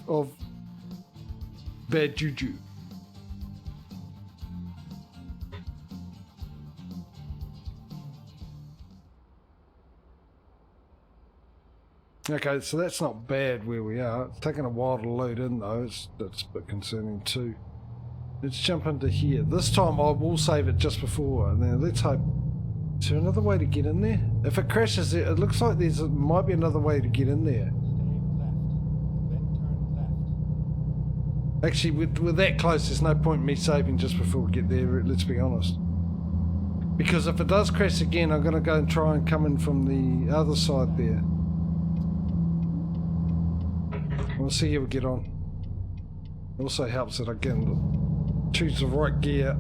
bad juju. Okay, so that's not bad where we are. It's taking a while to load in though, that's a bit concerning too. Let's jump into here. This time I will save it just before, and then let's hope. Is there another way to get in there? If it crashes, it looks like might be another way to get in there. Stay left, then turn left. Actually, with that close, there's no point in me saving just before we get there, let's be honest. Because if it does crash again, I'm going to go and try and come in from the other side there. We'll see how we get on. It also helps that I can choose the right gear.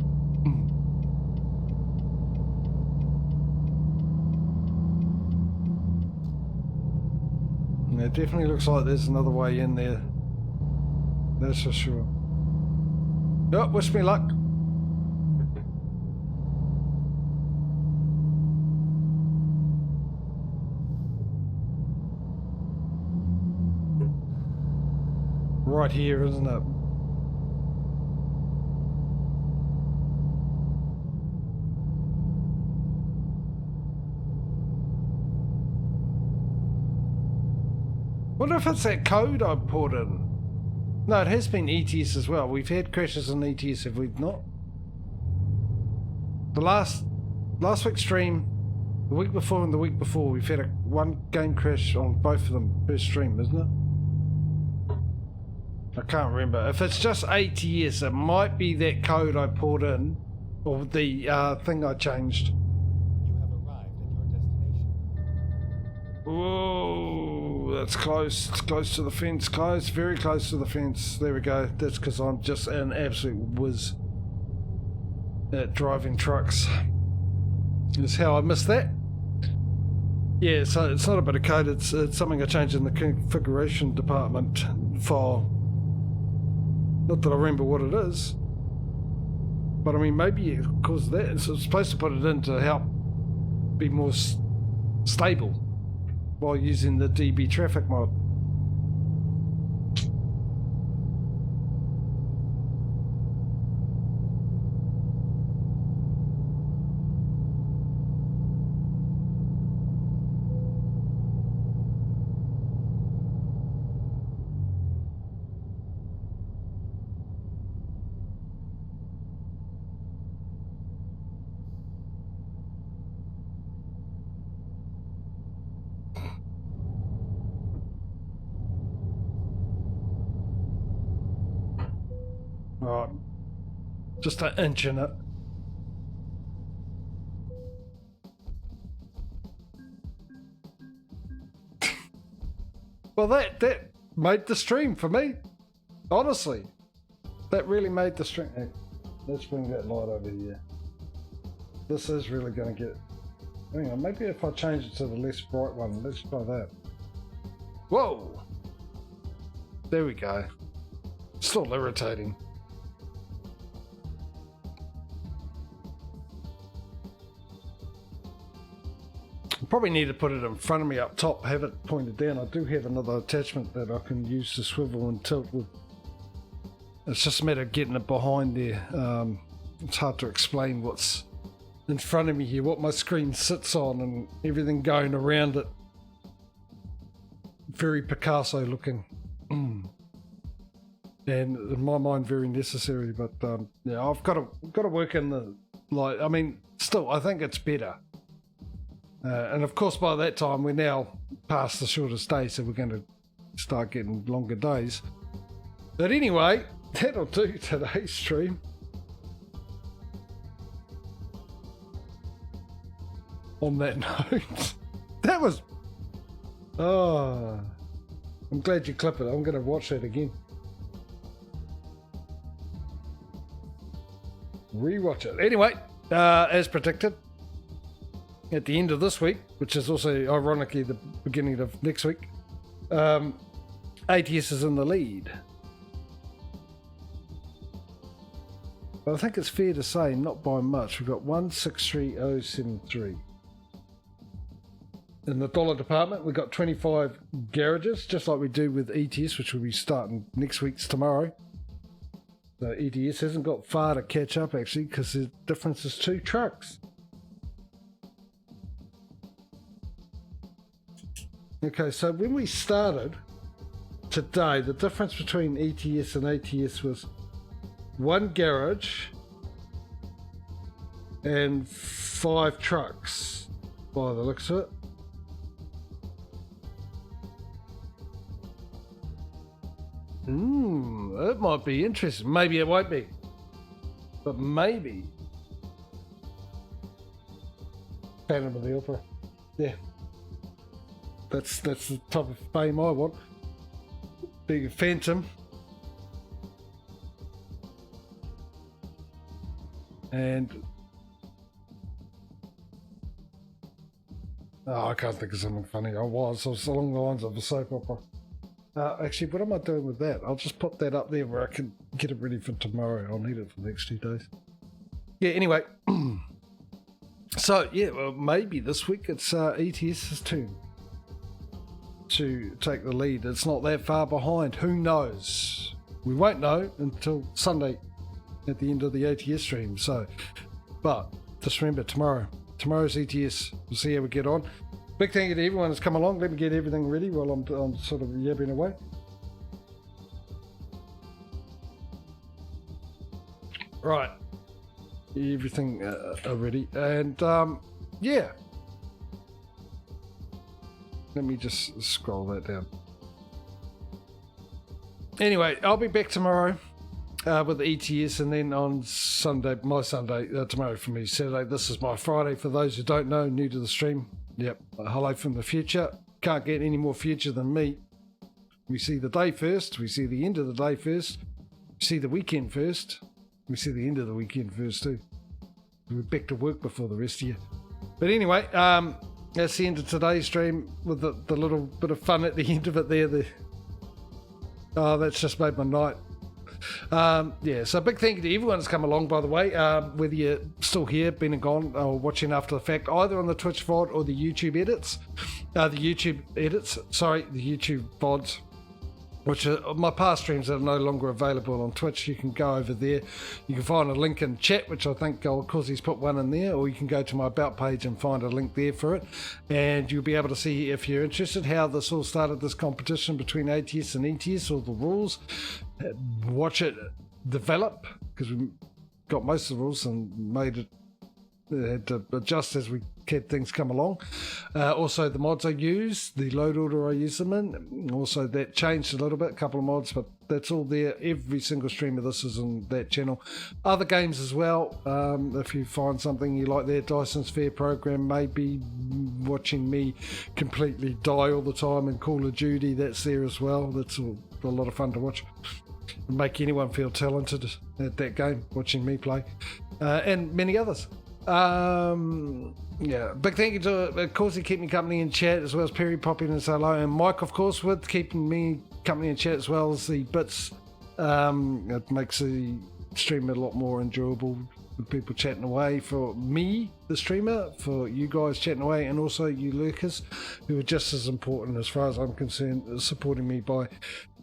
It definitely looks like there's another way in there. That's for sure. Oh, wish me luck. Right here, isn't it? Wonder if it's that code I put in. No, it has been ETS as well. We've had crashes in ETS, have we not? The last week's stream, the week before and the week before, we've had one game crash on both of them per stream, isn't it? I can't remember. If it's just ATS, it might be that code I put in, or the thing I changed. You have arrived at your destination. Whoa, that's close. It's close to the fence. Close, very close to the fence. There we go. That's because I'm just an absolute whiz at driving trucks. That's how I missed that. Yeah, so it's not a bit of code. It's something I changed in the configuration department file. Not that I remember what it is, but I mean maybe because that it's supposed to put it in to help be more stable while using the DB traffic mod. Right, just an inch in it. Well, that made the stream for me. Honestly, that really made the stream. Hey, let's bring that light over here. This is really going to get. Hang on, maybe if I change it to the less bright one, let's try that. Whoa! There we go. Still irritating. Probably need to put it in front of me up top, have it pointed down. I do have another attachment that I can use to swivel and tilt with. It's just a matter of getting it behind there. It's hard to explain what's in front of me here, what my screen sits on and everything going around it. Very Picasso looking. and in my mind very necessary. But yeah, I've got to work in the I mean, still I think it's better. And of course, by that time we're now past the shortest day, so we're going to start getting longer days. But anyway, that'll do today's stream. On that note, that was... Oh, I'm glad you clipped it. I'm going to watch that again. Rewatch it. Anyway, as predicted, at the end of this week, which is also ironically the beginning of next week, ATS is in the lead. But I think it's fair to say not by much. We've got 163073. In the dollar department, we've got 25 garages, just like we do with ETS, which will be starting next week's tomorrow. So ETS hasn't got far to catch up, actually, because the difference is 2 trucks. Okay, so when we started today, the difference between ETS and ATS was 1 garage and 5 trucks, by the looks of it. That might be interesting. Maybe it won't be, but maybe. Phantom of the Opera. Yeah. That's the type of fame I want. Being a phantom. And I can't think of something funny. I was along the lines of a soap opera. Actually, what am I doing with that? I'll just put that up there where I can get it ready for tomorrow. I'll need it for the next 2 days. Yeah, anyway. So, yeah, well, maybe this week it's ETS's turn to take the lead. It's not that far behind. Who knows? We won't know until Sunday at the end of the ATS stream. So, but just remember, tomorrow's ETS. We'll see how we get on. Big thank you to everyone that's come along. Let me get everything ready while I'm sort of yabbing away. Right. Everything ready. And, yeah. Let me just scroll that down. Anyway, I'll be back tomorrow with the ETS, and then on Sunday, my Sunday, tomorrow for me, Saturday. This is my Friday for those who don't know, new to the stream. Yep, hello from the future. Can't get any more future than me. We see the day first, we see the end of the day first, we see the weekend first, we see the end of the weekend first too. We're back to work before the rest of you. But anyway, that's the end of today's stream with the little bit of fun at the end of it there. Oh, that's just made my night. Yeah, so big thank you to everyone that's come along, by the way, whether you're still here, been and gone, or watching after the fact, either on the Twitch VOD or the YouTube edits. The YouTube VODs, which are my past streams that are no longer available on Twitch. You can go over there. You can find a link in chat, which I think Causy's put one in there, or you can go to my About page and find a link there for it. And you'll be able to see, if you're interested, how this all started, this competition between ATS and ETS, all the rules. Watch it develop, because we got most of the rules and made it, had to adjust as we had things come along. Also the mods I use, the load order I use them in, also that changed a little bit, a couple of mods, but that's all there. Every single stream of this is on that channel. Other games as well, if you find something you like there, Dyson's Fair program, maybe watching me completely die all the time in Call of Duty, that's there as well. That's a lot of fun to watch. Make anyone feel talented at that game, watching me play, and many others. Yeah, big thank you to, of course, he keep me company in chat, as well as Perry popping in and say hello, and Mike, of course, with keeping me company in chat, as well as the bits. It makes the stream a lot more enjoyable with people chatting away, for me, the streamer, for you guys chatting away, and also you lurkers, who are just as important as far as I'm concerned, supporting me by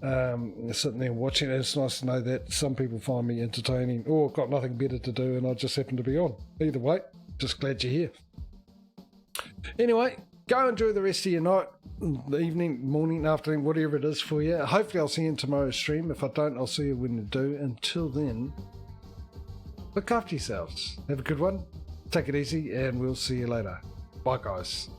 sitting there and watching. And it's nice to know that some people find me entertaining, or got nothing better to do and I just happen to be on. Either way, just glad you're here. Anyway, Go enjoy the rest of your night, the evening, morning, afternoon, whatever it is for you. Hopefully I'll see you in tomorrow's stream. If I don't, I'll see you when you do. Until then, look after yourselves. Have a good one. Take it easy, and we'll see you later. Bye, guys.